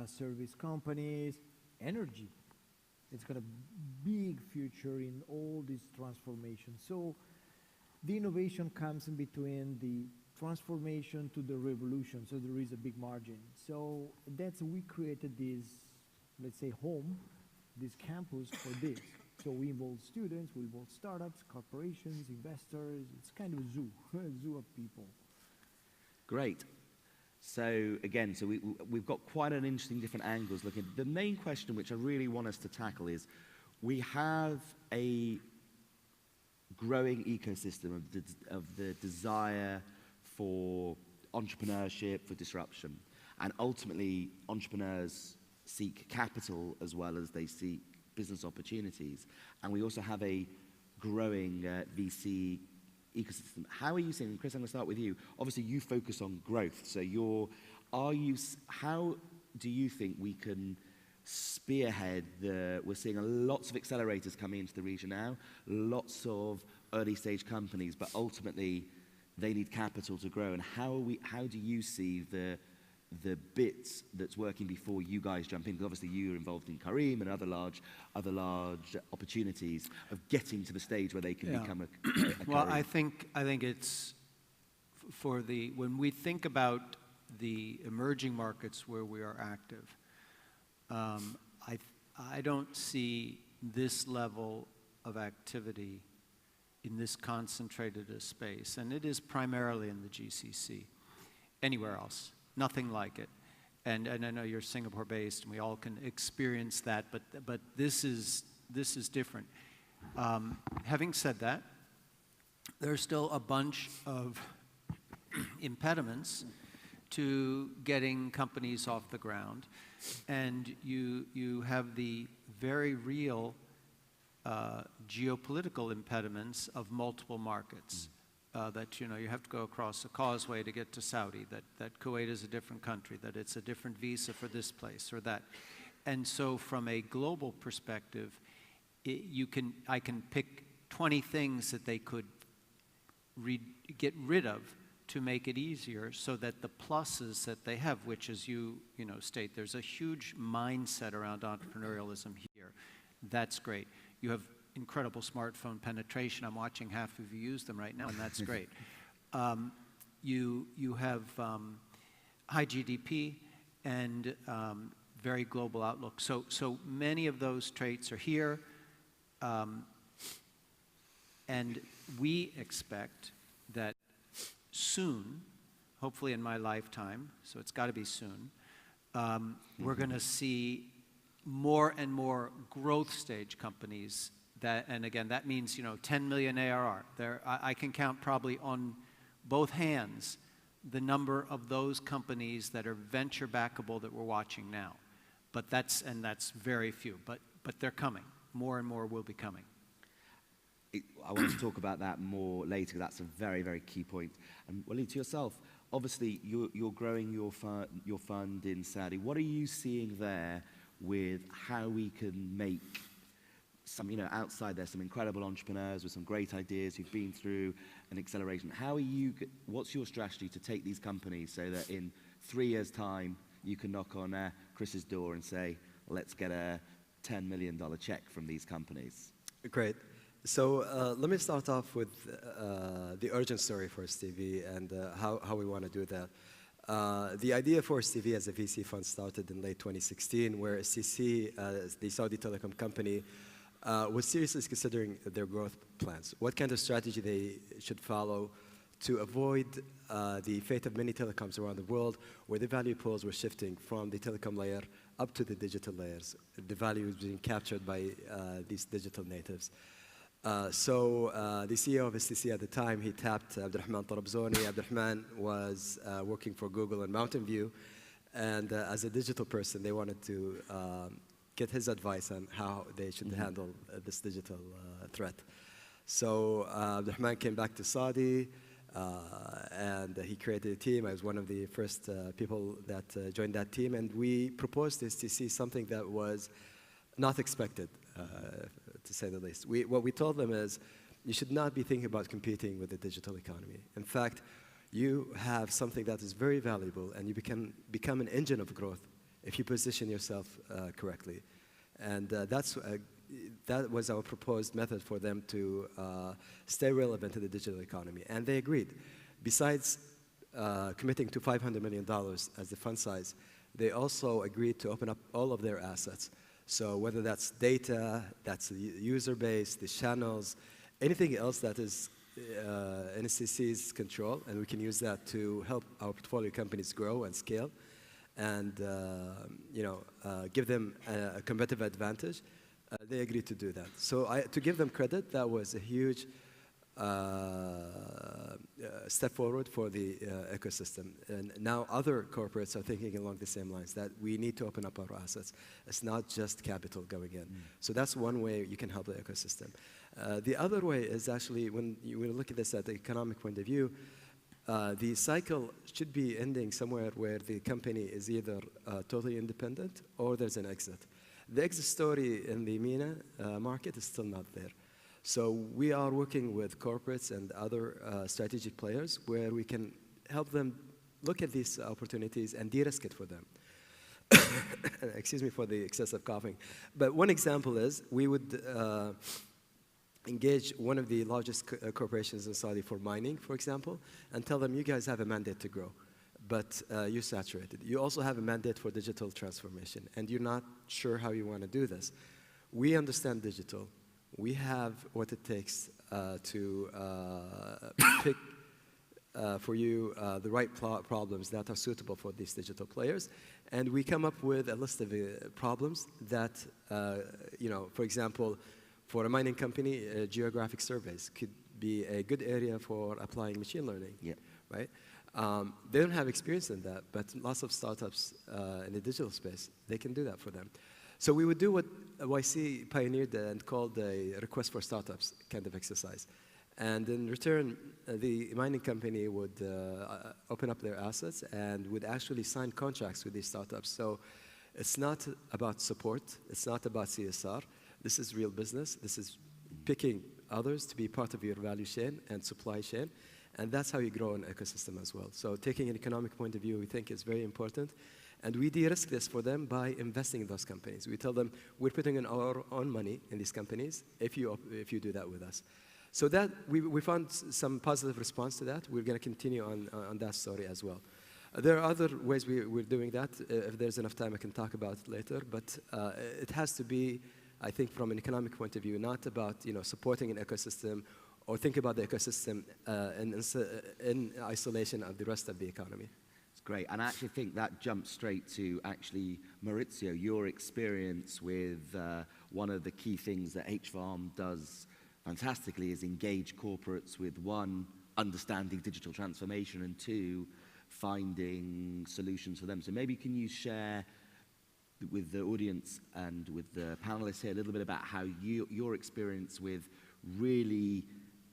service companies, energy. It's got a big future in all this transformation. So the innovation comes in between the transformation to the revolution, so there is a big margin. So that's, we created this, let's say, home, this campus for this. So we involve students, we involve startups, corporations, investors. It's kind of a zoo, a zoo of people. Great. So again, so we've got quite an interesting different angles looking. The main question which I really want us to tackle is, we have a growing ecosystem of the desire for entrepreneurship, for disruption. And ultimately, entrepreneurs seek capital as well as they seek business opportunities. And we also have a growing VC ecosystem. How are you seeing, Chris, I'm going to start with you. Obviously, you focus on growth. So how do you think we can spearhead we're seeing lots of accelerators coming into the region now, lots of early stage companies, but ultimately they need capital to grow. And how do you see the bits that's working before you guys jump in? Because obviously you're involved in Kareem and other large opportunities of getting to the stage where they can become a well, Kareem. I think it's when we think about the emerging markets where we are active, I don't see this level of activity in this concentrated a space, and it is primarily in the GCC. Anywhere else, nothing like it. And I know you're Singapore-based, and we all can experience that, but this is different. Having said that, there's still a bunch of impediments to getting companies off the ground, and you have the very real geopolitical impediments of multiple markets. That you have to go across a causeway to get to Saudi, that Kuwait is a different country, that it's a different visa for this place or that. And so from a global perspective, I can pick 20 things that they could get rid of to make it easier, so that the pluses that they have, which as you state, there's a huge mindset around entrepreneurialism here. That's great. You have incredible smartphone penetration. I'm watching half of you use them right now, and that's great. You have high GDP and very global outlook. So many of those traits are here, and we expect that soon, hopefully in my lifetime, so it's got to be soon, we're going to see more and more growth stage companies. And again, that means 10 million ARR. I can count probably on both hands the number of those companies that are venture backable that we're watching now. But that's very few. But they're coming. More and more will be coming. I want to talk about that more later. That's a very, very key point. And Walid, to yourself, obviously you're growing your fund in Saudi. What are you seeing there with how we can make some, outside there's some incredible entrepreneurs with some great ideas who've been through an acceleration. What's your strategy to take these companies so that in 3 years' time you can knock on Chris's door and say, let's get a $10 million check from these companies? Great. So let me start off with the origin story for Stevie and how we want to do that. The idea for Stevie as a VC fund started in late 2016, where SCC, the Saudi telecom company, was seriously considering their growth plans. What kind of strategy they should follow to avoid the fate of many telecoms around the world, where the value pools were shifting from the telecom layer up to the digital layers. The value was being captured by these digital natives. So the CEO of STC at the time, he tapped Abdurrahman Tarabzoni. Abdurrahman was working for Google in Mountain View, and as a digital person, they wanted to get his advice on how they should handle this digital threat. So Abdurrahman came back to Saudi, and he created a team. I was one of the first people that joined that team, and we proposed to STC something that was not expected, to say the least. What we told them is, you should not be thinking about competing with the digital economy. In fact, you have something that is very valuable, and you become an engine of growth if you position yourself correctly. And that was our proposed method for them to stay relevant to the digital economy. And they agreed. Besides committing to $500 million as the fund size, they also agreed to open up all of their assets. So whether that's data, that's the user base, the channels, anything else that is in SCC's control, and we can use that to help our portfolio companies grow and scale, and give them a competitive advantage. They agreed to do that. So to give them credit, that was a huge step forward for the ecosystem. And now other corporates are thinking along the same lines, that we need to open up our assets. It's not just capital going in. So that's one way you can help the ecosystem. The other way is actually, when you look at this at the economic point of view, the cycle should be ending somewhere where the company is either totally independent or there's an exit. The exit story in the MENA market is still not there. So we are working with corporates and other strategic players where we can help them look at these opportunities and de-risk it for them. Excuse me for the excessive coughing. But one example is we would engage one of the largest corporations in Saudi for mining, for example, and tell them, you guys have a mandate to grow, but you're saturated. You also have a mandate for digital transformation, and you're not sure how you want to do this. We understand digital. We have what it takes to pick for you the right problems that are suitable for these digital players. And we come up with a list of problems that, for example, for a mining company, geographic surveys could be a good area for applying machine learning, right? They don't have experience in that, but lots of startups in the digital space, they can do that for them. So we would do what YC pioneered and called a request for startups kind of exercise. And in return, the mining company would open up their assets and would actually sign contracts with these startups. So it's not about support. It's not about CSR. This is real business. This is picking others to be part of your value chain and supply chain. And that's how you grow an ecosystem as well. So taking an economic point of view, we think is very important. And we de-risk this for them by investing in those companies. We tell them, we're putting in our own money in these companies if you do that with us. So that, we found some positive response to that. We're going to continue on that story as well. There are other ways we're doing that. If there's enough time, I can talk about it later. But it has to be, I think, from an economic point of view, not about supporting an ecosystem or think about the ecosystem in isolation of the rest of the economy. Great, and I actually think that jumps straight to actually, Maurizio, your experience with one of the key things that H-Farm does fantastically is engage corporates with, one, understanding digital transformation, and two, finding solutions for them. So maybe can you share with the audience and with the panelists here a little bit about how your experience with really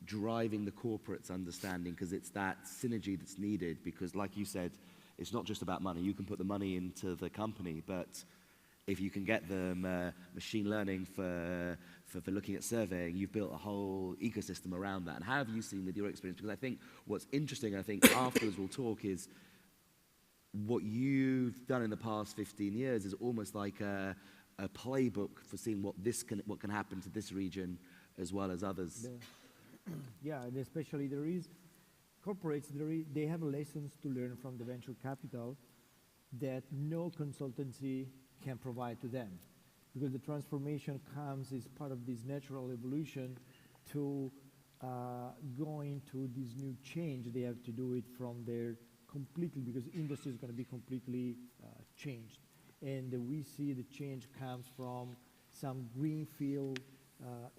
driving the corporate's understanding, because it's that synergy that's needed, because like you said, it's not just about money. You can put the money into the company, but if you can get them machine learning for looking at surveying, you've built a whole ecosystem around that. And how have you seen with your experience? Because I think what's interesting, I think afterwards we'll talk, is what you've done in the past 15 years is almost like a playbook for seeing what can happen to this region as well as others. Yeah, and especially corporates, they have lessons to learn from the venture capital that no consultancy can provide to them. Because the transformation comes as part of this natural evolution to going to this new change. They have to do it from their completely, because industry is going to be completely changed. And we see the change comes from some greenfield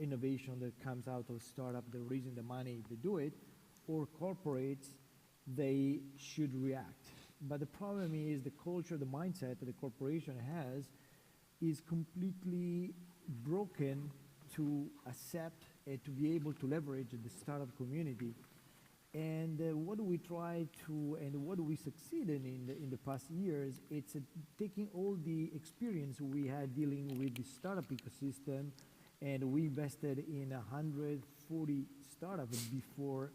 innovation that comes out of startup. They're raising the money to do it, or corporates, they should react. But the problem is the culture, the mindset that the corporation has is completely broken to accept and to be able to leverage the startup community. And what do we try to, and what do we succeed in the past years? It's taking all the experience we had dealing with the startup ecosystem, and we invested in 140 startups before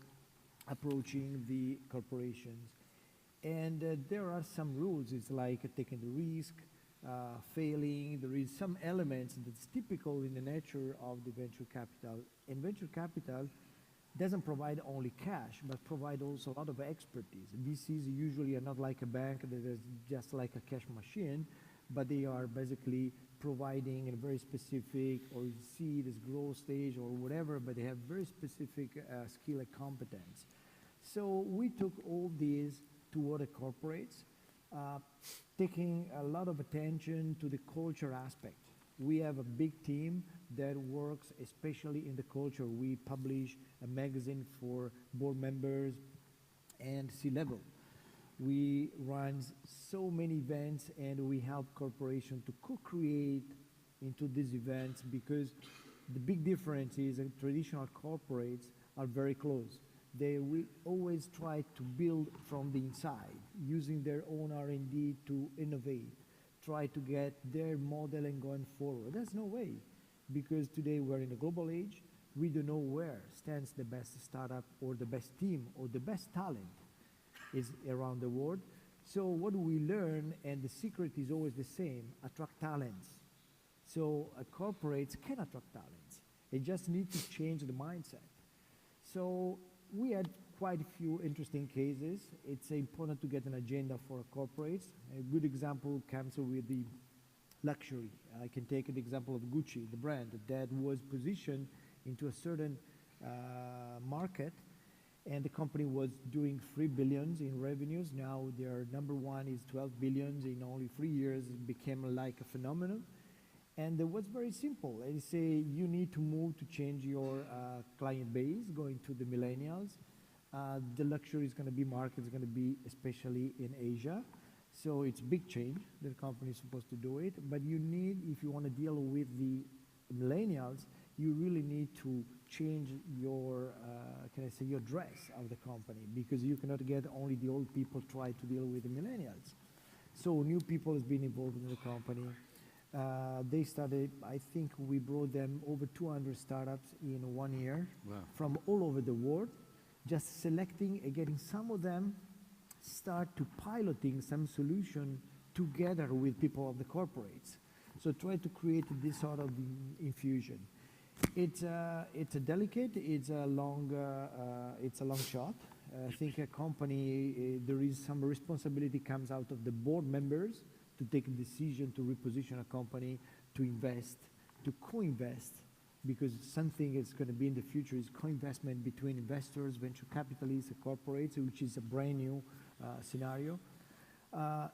approaching the corporations. And there are some rules. It's like taking the risk, failing. There is some elements that's typical in the nature of the venture capital. And venture capital doesn't provide only cash, but provide also a lot of expertise. VCs usually are not like a bank that is just like a cash machine, but they are basically providing a very specific, or seed as growth stage or whatever, but they have very specific skill and competence. So we took all these to other corporates, taking a lot of attention to the culture aspect. We have a big team that works especially in the culture. We publish a magazine for board members and C-level. We run so many events, and we help corporations to co-create into these events, because the big difference is that traditional corporates are very close. They will always try to build from the inside, using their own R&D to innovate, try to get their model and going forward. There's no way, because today we're in a global age. We don't know where stands the best startup or the best team or the best talent is around the world. So what we learn, and the secret is always the same, attract talents. So corporates can attract talents. They just need to change the mindset. So we had quite a few interesting cases. It's important to get an agenda for corporates. A good example comes with the luxury. I can take an example of Gucci, the brand that was positioned into a certain market, and the company was doing 3 billion in revenues. Now their number one is 12 billion. In only 3 years, it became like a phenomenon. And it was very simple. They say you need to move to change your client base, going to the millennials. The luxury is going to be market is going to be especially in Asia. So it's big change. The company is supposed to do it. But you need, if you want to deal with the millennials, you really need to change your, can I say, your dress of the company, because you cannot get only the old people try to deal with the millennials. So new people has been involved in the company. They started, I think we brought them over 200 startups in 1 year. Wow. From all over the world, just selecting and getting some of them start to piloting some solution together with people of the corporates. So try to create this sort of infusion. It's a delicate, it's a long shot. I think a company, there is some responsibility comes out of the board members to take a decision to reposition a company, to invest, to co-invest, because something is going to be in the future is co-investment between investors, venture capitalists, and corporates, which is a brand new scenario.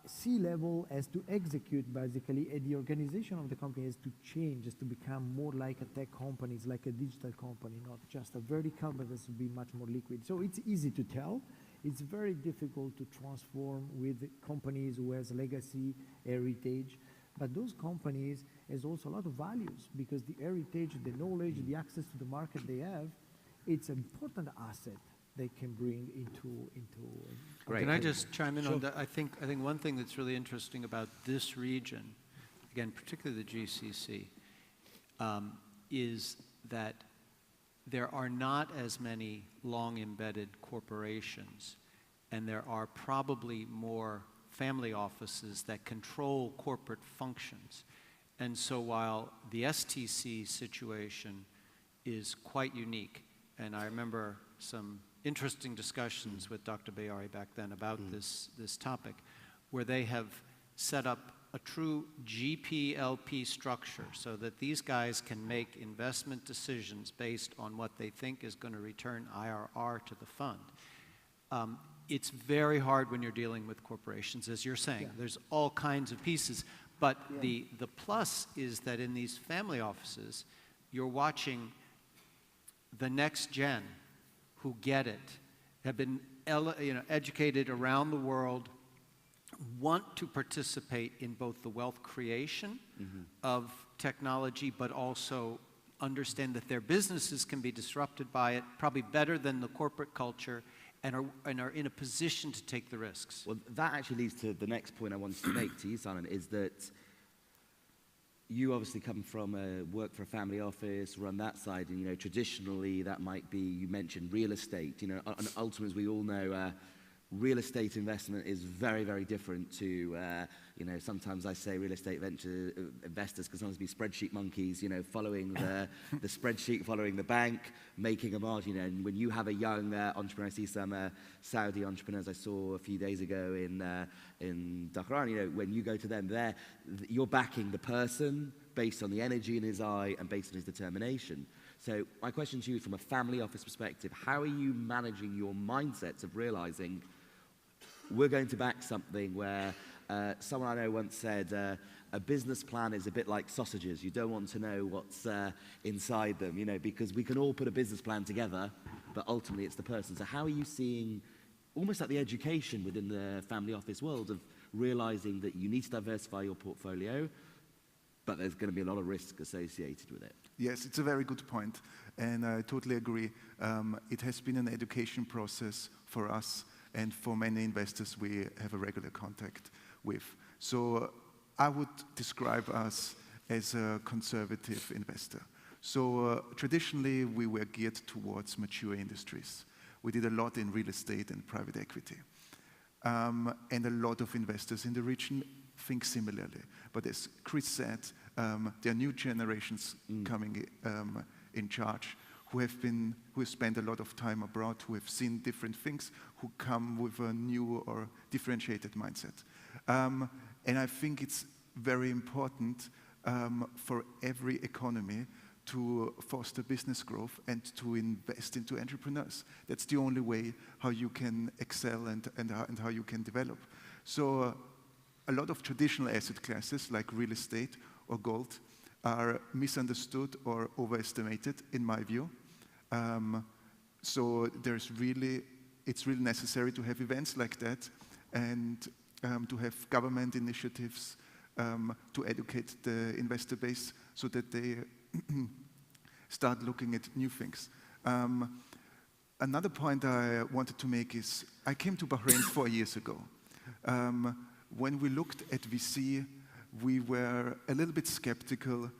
C-level has to execute, basically, and the organization of the company has to change, has to become more like a tech company, it's like a digital company, not just a vertical, but has to be much more liquid. So it's easy to tell. It's very difficult to transform with companies who has legacy, heritage, but those companies has also a lot of values, because the heritage, the knowledge, the access to the market they have, it's an important asset they can bring into. Great. Can I just chime in on that? I think one thing that's really interesting about this region, again, particularly the GCC, is that there are not as many long embedded corporations, and there are probably more family offices that control corporate functions. And so while the STC situation is quite unique, and I remember some interesting discussions with Dr. Bayari back then about this topic, where they have set up a true GP-LP structure so that these guys can make investment decisions based on what they think is going to return IRR to the fund. It's very hard when you're dealing with corporations, as you're saying. Yeah. There's all kinds of pieces. But the plus is that in these family offices, you're watching the next gen who get it, have been educated around the world, want to participate in both the wealth creation of technology, but also understand that their businesses can be disrupted by it, probably better than the corporate culture, and are in a position to take the risks. Well, that actually leads to the next point I wanted to make to you, Salman, is that you obviously come from work for a family office, run that side, and traditionally that might be, you mentioned real estate, and ultimately, as we all know, real estate investment is very, very different to, sometimes I say real estate venture investors can sometimes be spreadsheet monkeys, following the spreadsheet, following the bank, making a margin. And when you have a young entrepreneur, I see some Saudi entrepreneurs I saw a few days ago in Bahrain, when you go to them, you're backing the person based on the energy in his eye and based on his determination. So my question to you from a family office perspective, how are you managing your mindsets of realizing we're going to back something where Someone I know once said, a business plan is a bit like sausages. You don't want to know what's inside them, you know, because we can all put a business plan together, but ultimately it's the person. So how are you seeing, almost like the education within the family office world, of realizing that you need to diversify your portfolio, but there's going to be a lot of risk associated with it? Yes, it's a very good point, and I totally agree. It has been an education process for us and for many investors we have a regular contact with. So I would describe us as a conservative investor. So traditionally, we were geared towards mature industries. We did a lot in real estate and private equity. And a lot of investors in the region think similarly. But as Chris said, there are new generations coming in charge who have spent a lot of time abroad, who have seen different things, who come with a new or differentiated mindset. And I think it's very important for every economy to foster business growth and to invest into entrepreneurs. That's the only way how you can excel and how you can develop. So a lot of traditional asset classes like real estate or gold are misunderstood or overestimated, in my view. So it's really necessary to have events like that and to have government initiatives to educate the investor base so that they start looking at new things. Another point I wanted to make is I came to Bahrain 4 years ago. When we looked at VC, we were a little bit skeptical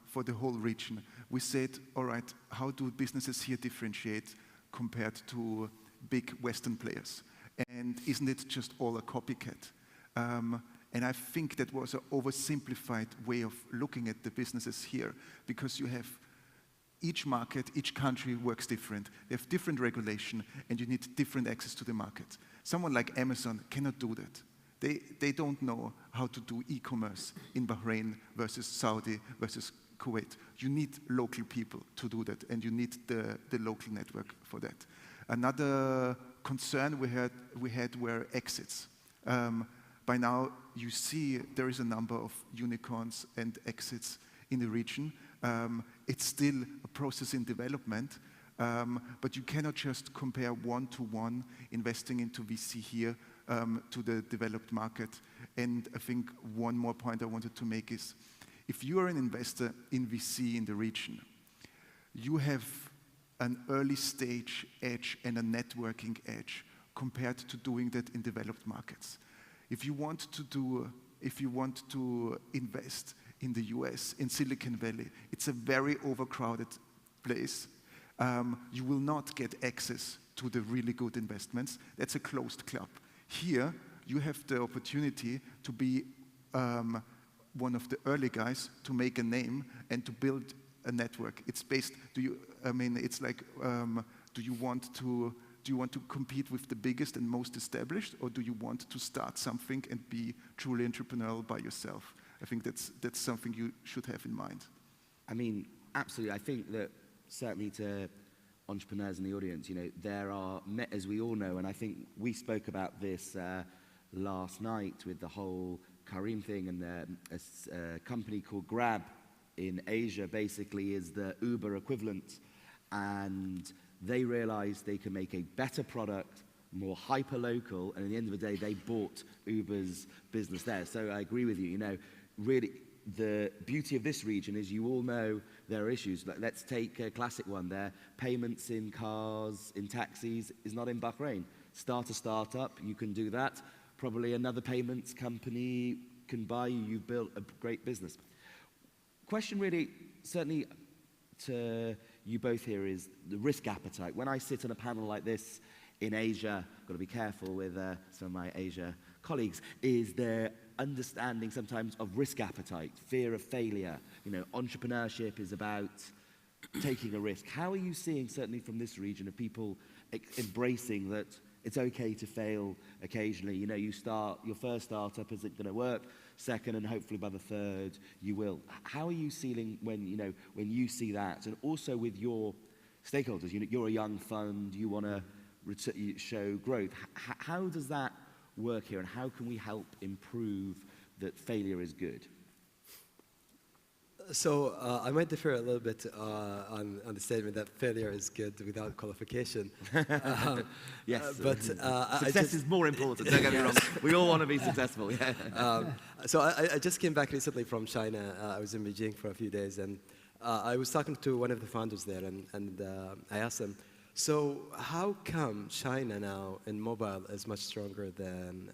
for the whole region. We said, all right, how do businesses here differentiate compared to big Western players? And isn't it just all a copycat? And I think that was an oversimplified way of looking at the businesses here, because you have each market, each country works different. They have different regulation, and you need different access to the market. Someone like Amazon cannot do that. They don't know how to do e-commerce in Bahrain versus Saudi versus Kuwait. You need local people to do that, and you need the local network for that. Another concern we had were exits. By now, you see there is a number of unicorns and exits in the region. It's still a process in development, but you cannot just compare one-to-one investing into VC here to the developed market. And I think one more point I wanted to make is, if you are an investor in VC in the region, you have an early stage edge and a networking edge compared to doing that in developed markets. If you want to invest in the US, in Silicon Valley, it's a very overcrowded place. You will not get access to the really good investments. That's a closed club. Here, you have the opportunity to be one of the early guys, to make a name and to build a network. It's based, it's like, do you want to compete with the biggest and most established, or do you want to start something and be truly entrepreneurial by yourself? I think that's something you should have in mind. I mean, absolutely. I think that certainly to entrepreneurs in the audience, you know, there are, as we all know, and I think we spoke about this last night with the whole Karim thing, and a company called Grab in Asia basically is the Uber equivalent, and they realized they can make a better product, more hyper-local, and at the end of the day, they bought Uber's business there. So I agree with you, you know, really, the beauty of this region is you all know there are issues. Let's take a classic one there. Payments in cars, in taxis, is not in Bahrain. Start a startup, you can do that. Probably another payments company can buy you, you've built a great business. Question really, certainly to you both here, is the risk appetite. When I sit on a panel like this in Asia, I've got to be careful with some of my Asia colleagues, is their understanding sometimes of risk appetite, fear of failure. You know, entrepreneurship is about taking a risk. How are you seeing, certainly from this region, of people embracing that it's okay to fail occasionally? You know, you start, your first startup isn't going to work, second, and hopefully by the third, you will. How are you feeling when you see that? And also with your stakeholders, you know, you're a young fund, you want to show growth. How does that work here, and how can we help improve that failure is good? So I might differ a little bit on the statement that failure is good without qualification. Yes, but success is more important. Don't get me wrong. We all want to be successful. Yeah. So I just came back recently from China. I was in Beijing for a few days, and I was talking to one of the founders there, and I asked him, so how come China now in mobile is much stronger than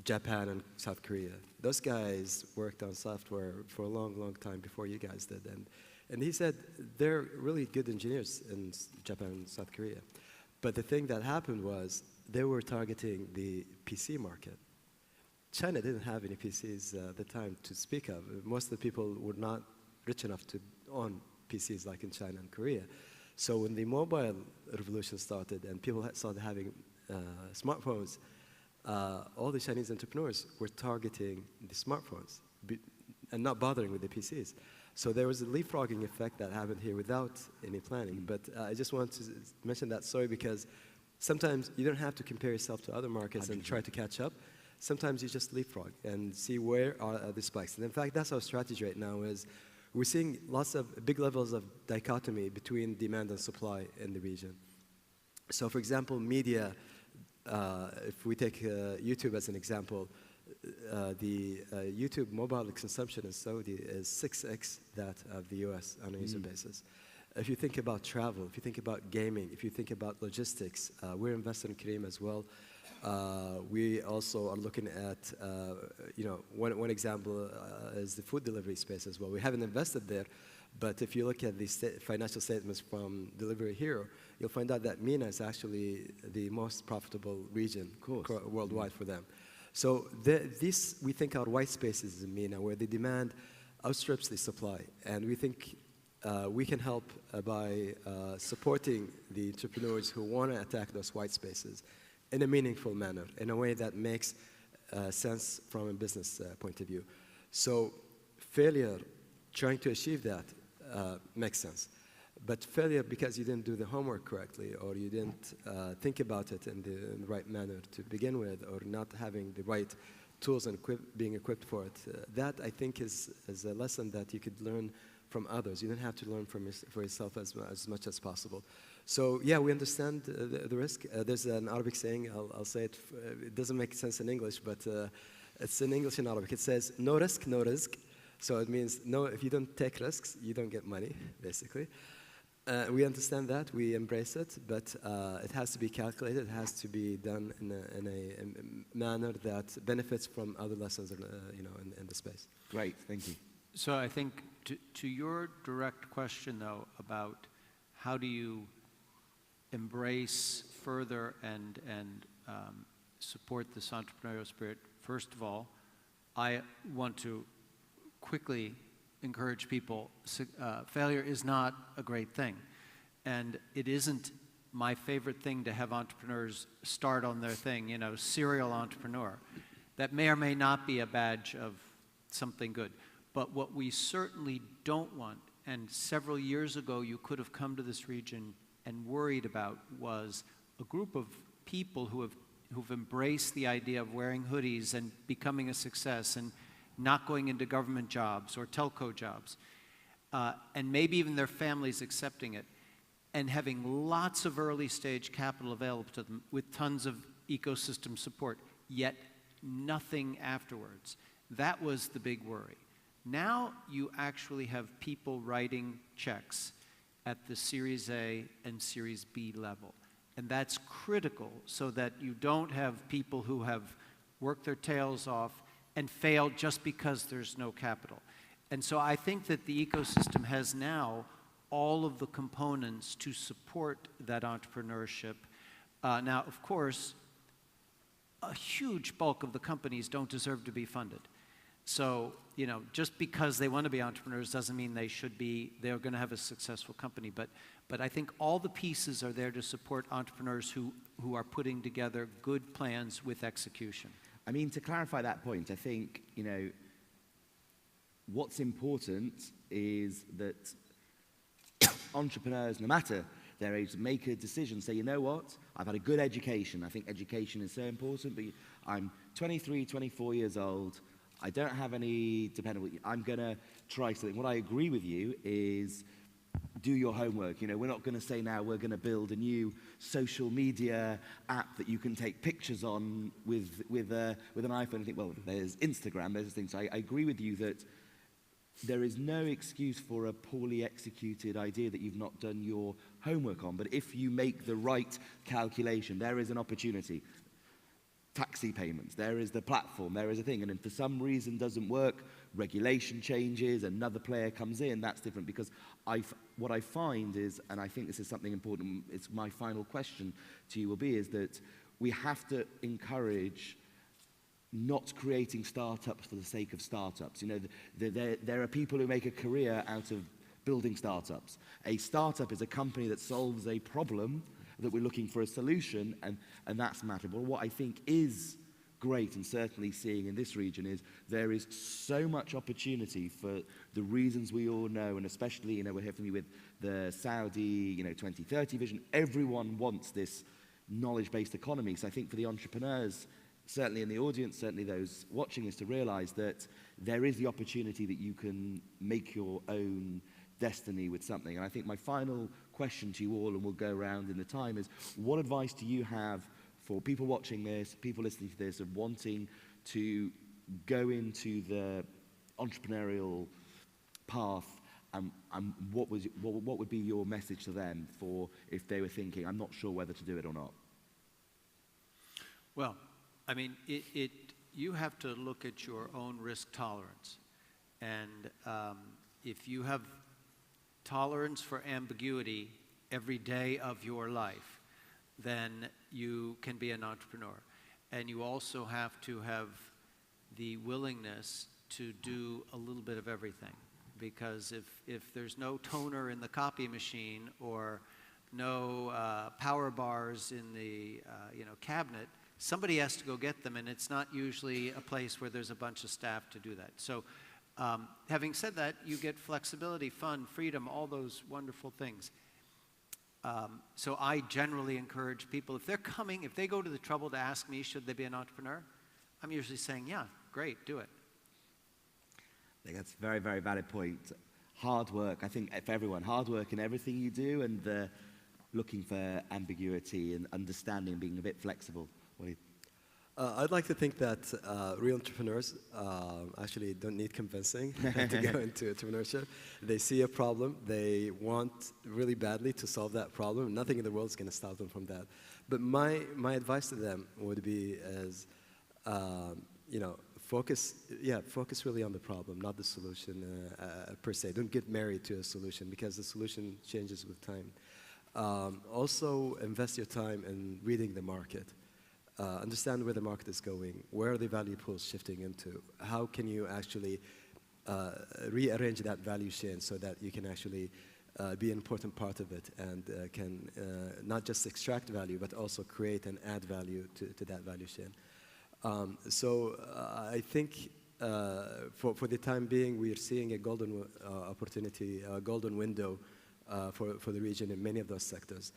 Japan and South Korea? Those guys worked on software for a long, long time before you guys did. And he said they're really good engineers in Japan and South Korea. But the thing that happened was they were targeting the PC market. China didn't have any PCs at the time to speak of. Most of the people were not rich enough to own PCs like in China and Korea. So when the mobile revolution started and people started having smartphones, all the Chinese entrepreneurs were targeting the smartphones and not bothering with the PCs. So there was a leapfrogging effect that happened here without any planning. But I just want to mention that story because sometimes you don't have to compare yourself to other markets and try to catch up. Sometimes you just leapfrog and see where are the spikes. And in fact, that's our strategy right now is we're seeing lots of big levels of dichotomy between demand and supply in the region. So for example, media, if we take YouTube as an example, the YouTube mobile consumption in Saudi is 6x that of the US on a user basis. If you think about travel, if you think about gaming, if you think about logistics, we're invested in Kareem as well. We also are looking at, one example is the food delivery space as well. We haven't invested there, but if you look at the financial statements from Delivery Hero, you'll find out that MENA is actually the most profitable region worldwide for them. So this, we think, are white spaces in MENA where the demand outstrips the supply. And we think we can help by supporting the entrepreneurs who want to attack those white spaces in a meaningful manner, in a way that makes sense from a business point of view. So failure, trying to achieve that, makes sense. But failure because you didn't do the homework correctly, or you didn't think about it in the right manner to begin with, or not having the right tools and being equipped for it, that I think is a lesson that you could learn from others. You don't have to learn for yourself as much as possible. So yeah, we understand the risk. There's an Arabic saying, I'll say it, it doesn't make sense in English, but it's in English and Arabic. It says, no risk, no risk. So it means, no, if you don't take risks, you don't get money, basically. We understand that, we embrace it, but it has to be calculated, it has to be done in a manner that benefits from other lessons in the space. Great, thank you. So I think to your direct question, though, about how do you embrace further and support this entrepreneurial spirit, first of all, I want to quickly encourage people, failure is not a great thing. And it isn't my favorite thing to have entrepreneurs start on their thing, serial entrepreneur. That may or may not be a badge of something good. But what we certainly don't want, and several years ago you could have come to this region and worried about, was a group of people who've embraced the idea of wearing hoodies and becoming a success and not going into government jobs or telco jobs, and maybe even their families accepting it, and having lots of early stage capital available to them with tons of ecosystem support, yet nothing afterwards. That was the big worry. Now you actually have people writing checks at the Series A and Series B level. And that's critical so that you don't have people who have worked their tails off and failed just because there's no capital. And so I think that the ecosystem has now all of the components to support that entrepreneurship. Now, of course, a huge bulk of the companies don't deserve to be funded. So, just because they want to be entrepreneurs doesn't mean they're going to have a successful company. But I think all the pieces are there to support entrepreneurs who are putting together good plans with execution. I mean, to clarify that point, I think, what's important is that entrepreneurs, no matter their age, make a decision, say, you know what, I've had a good education. I think education is so important, but I'm 23, 24 years old. I don't have any dependable, I'm going to try something. What I agree with you is do your homework. You know, we're not going to say now we're going to build a new social media app that you can take pictures on with an iPhone and think, well, there's Instagram, there's things. I agree with you that there is no excuse for a poorly executed idea that you've not done your homework on. But if you make the right calculation, there is an opportunity. Taxi payments, there is the platform, there is a thing. And if for some reason doesn't work, regulation changes, another player comes in, that's different. Because what I find is, and I think this is something important, it's my final question to you will be, is that we have to encourage not creating startups for the sake of startups. You know, there are people who make a career out of building startups. A startup is a company that solves a problem that we're looking for a solution, and that's matterable. What I think is great, and certainly seeing in this region, is there is so much opportunity for the reasons we all know, and especially, you know, we're here from you with the Saudi, you know, 2030 vision. Everyone wants this knowledge-based economy. So I think for the entrepreneurs, certainly in the audience, certainly those watching, is to realize that there is the opportunity that you can make your own destiny with something. And I think my final question to you all, and we'll go around in the time, is what advice do you have for people watching this, people listening to this, of wanting to go into the entrepreneurial path, and what would be your message to them for if they were thinking, I'm not sure whether to do it or not? Well, I mean, you have to look at your own risk tolerance. And if you have tolerance for ambiguity every day of your life, then you can be an entrepreneur. And you also have to have the willingness to do a little bit of everything. Because if there's no toner in the copy machine or no power bars in the cabinet, somebody has to go get them, and it's not usually a place where there's a bunch of staff to do that. So having said that, you get flexibility, fun, freedom, all those wonderful things. So I generally encourage people, if they go to the trouble to ask me, should they be an entrepreneur? I'm usually saying, yeah, great, do it. I think that's a very, very valid point. Hard work, I think for everyone, hard work in everything you do, and looking for ambiguity and understanding, being a bit flexible. I'd like to think that real entrepreneurs actually don't need convincing to go into entrepreneurship. They see a problem, they want really badly to solve that problem. Nothing in the world is going to stop them from that. But my advice to them would be as, focus really on the problem, not the solution per se. Don't get married to a solution, because the solution changes with time. Also, invest your time in reading the market. Understand where the market is going, where are the value pools shifting into, how can you actually rearrange that value chain so that you can actually be an important part of it, and can not just extract value, but also create and add value to that value chain. So I think for the time being, we are seeing a golden opportunity, a golden window for the region in many of those sectors.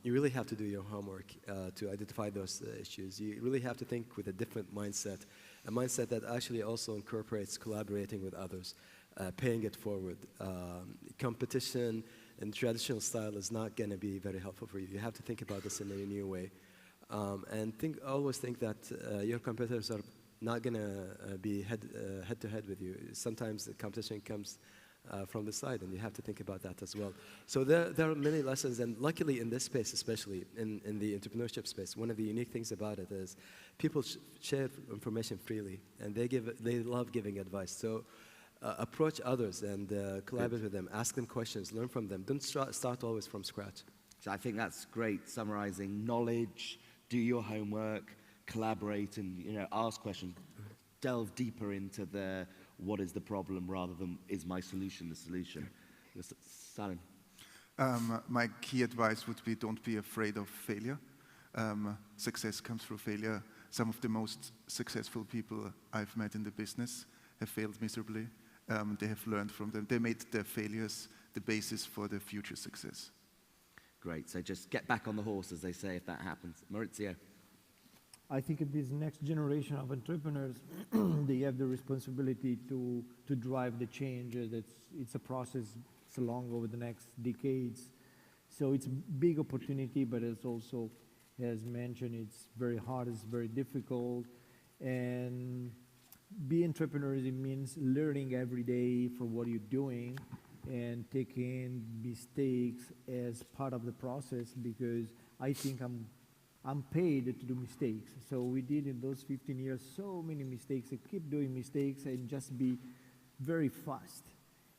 You really have to do your homework to identify those issues. You really have to think with a different mindset, a mindset that actually also incorporates collaborating with others, paying it forward. Competition in traditional style is not going to be very helpful for you. You have to think about this in a new way. And always think that your competitors are not going to be head-to-head with you. Sometimes the competition comes from the side, and you have to think about that as well. So there are many lessons, and luckily in this space, especially in the entrepreneurship space, one of the unique things about it is people share information freely, and they love giving advice. So approach others and collaborate with them, ask them questions, learn from them. Don't start always from scratch. So I think that's great, summarizing knowledge, do your homework, collaborate, and ask questions, delve deeper into what is the problem rather than is my solution the solution. Salman. My key advice would be, don't be afraid of failure. Success comes through failure. Some of the most successful people I've met in the business have failed miserably. They have learned from them. They made their failures the basis for their future success. Great. So just get back on the horse, as they say, if that happens. Maurizio. I think this next generation of entrepreneurs, they have the responsibility to drive the change. It's a process. It's long over the next decades. So it's a big opportunity, but it's also, as mentioned, it's very hard, it's very difficult. And be entrepreneurs, it means learning every day from what you're doing and taking mistakes as part of the process, because I think I'm paid to do mistakes. So we did in those 15 years so many mistakes. I keep doing mistakes and just be very fast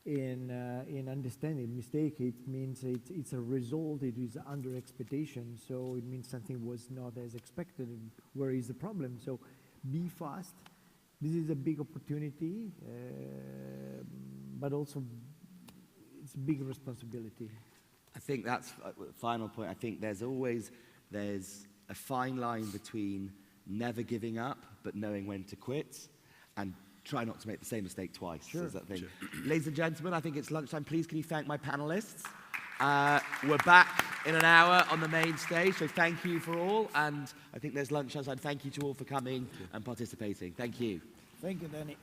in understanding mistake. It means it's a result. It is under expectation. So it means something was not as expected. Where is the problem? So be fast. This is a big opportunity, but also it's a big responsibility. I think that's final point. I think there's a fine line between never giving up but knowing when to quit, and try not to make the same mistake twice. Sure. Is that thing. Sure. Ladies and gentlemen, I think it's lunchtime. Please can you thank my panelists? We're back in an hour on the main stage, so thank you for all, and I think there's lunch outside. Thank you to all for coming and participating. Thank you. Thank you, Danny.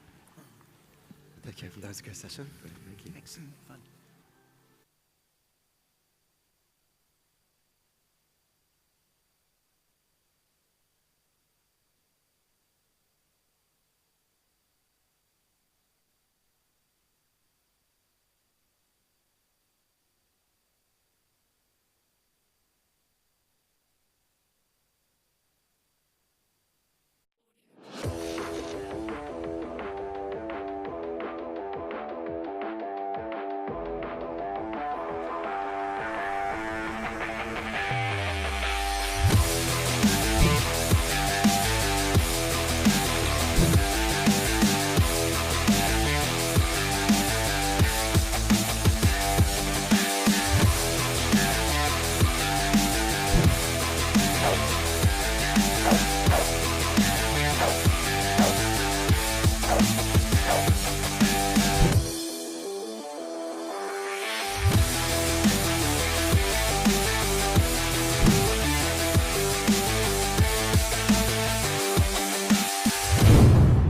Thank you. That was a great session. Thank you. Excellent. Fun.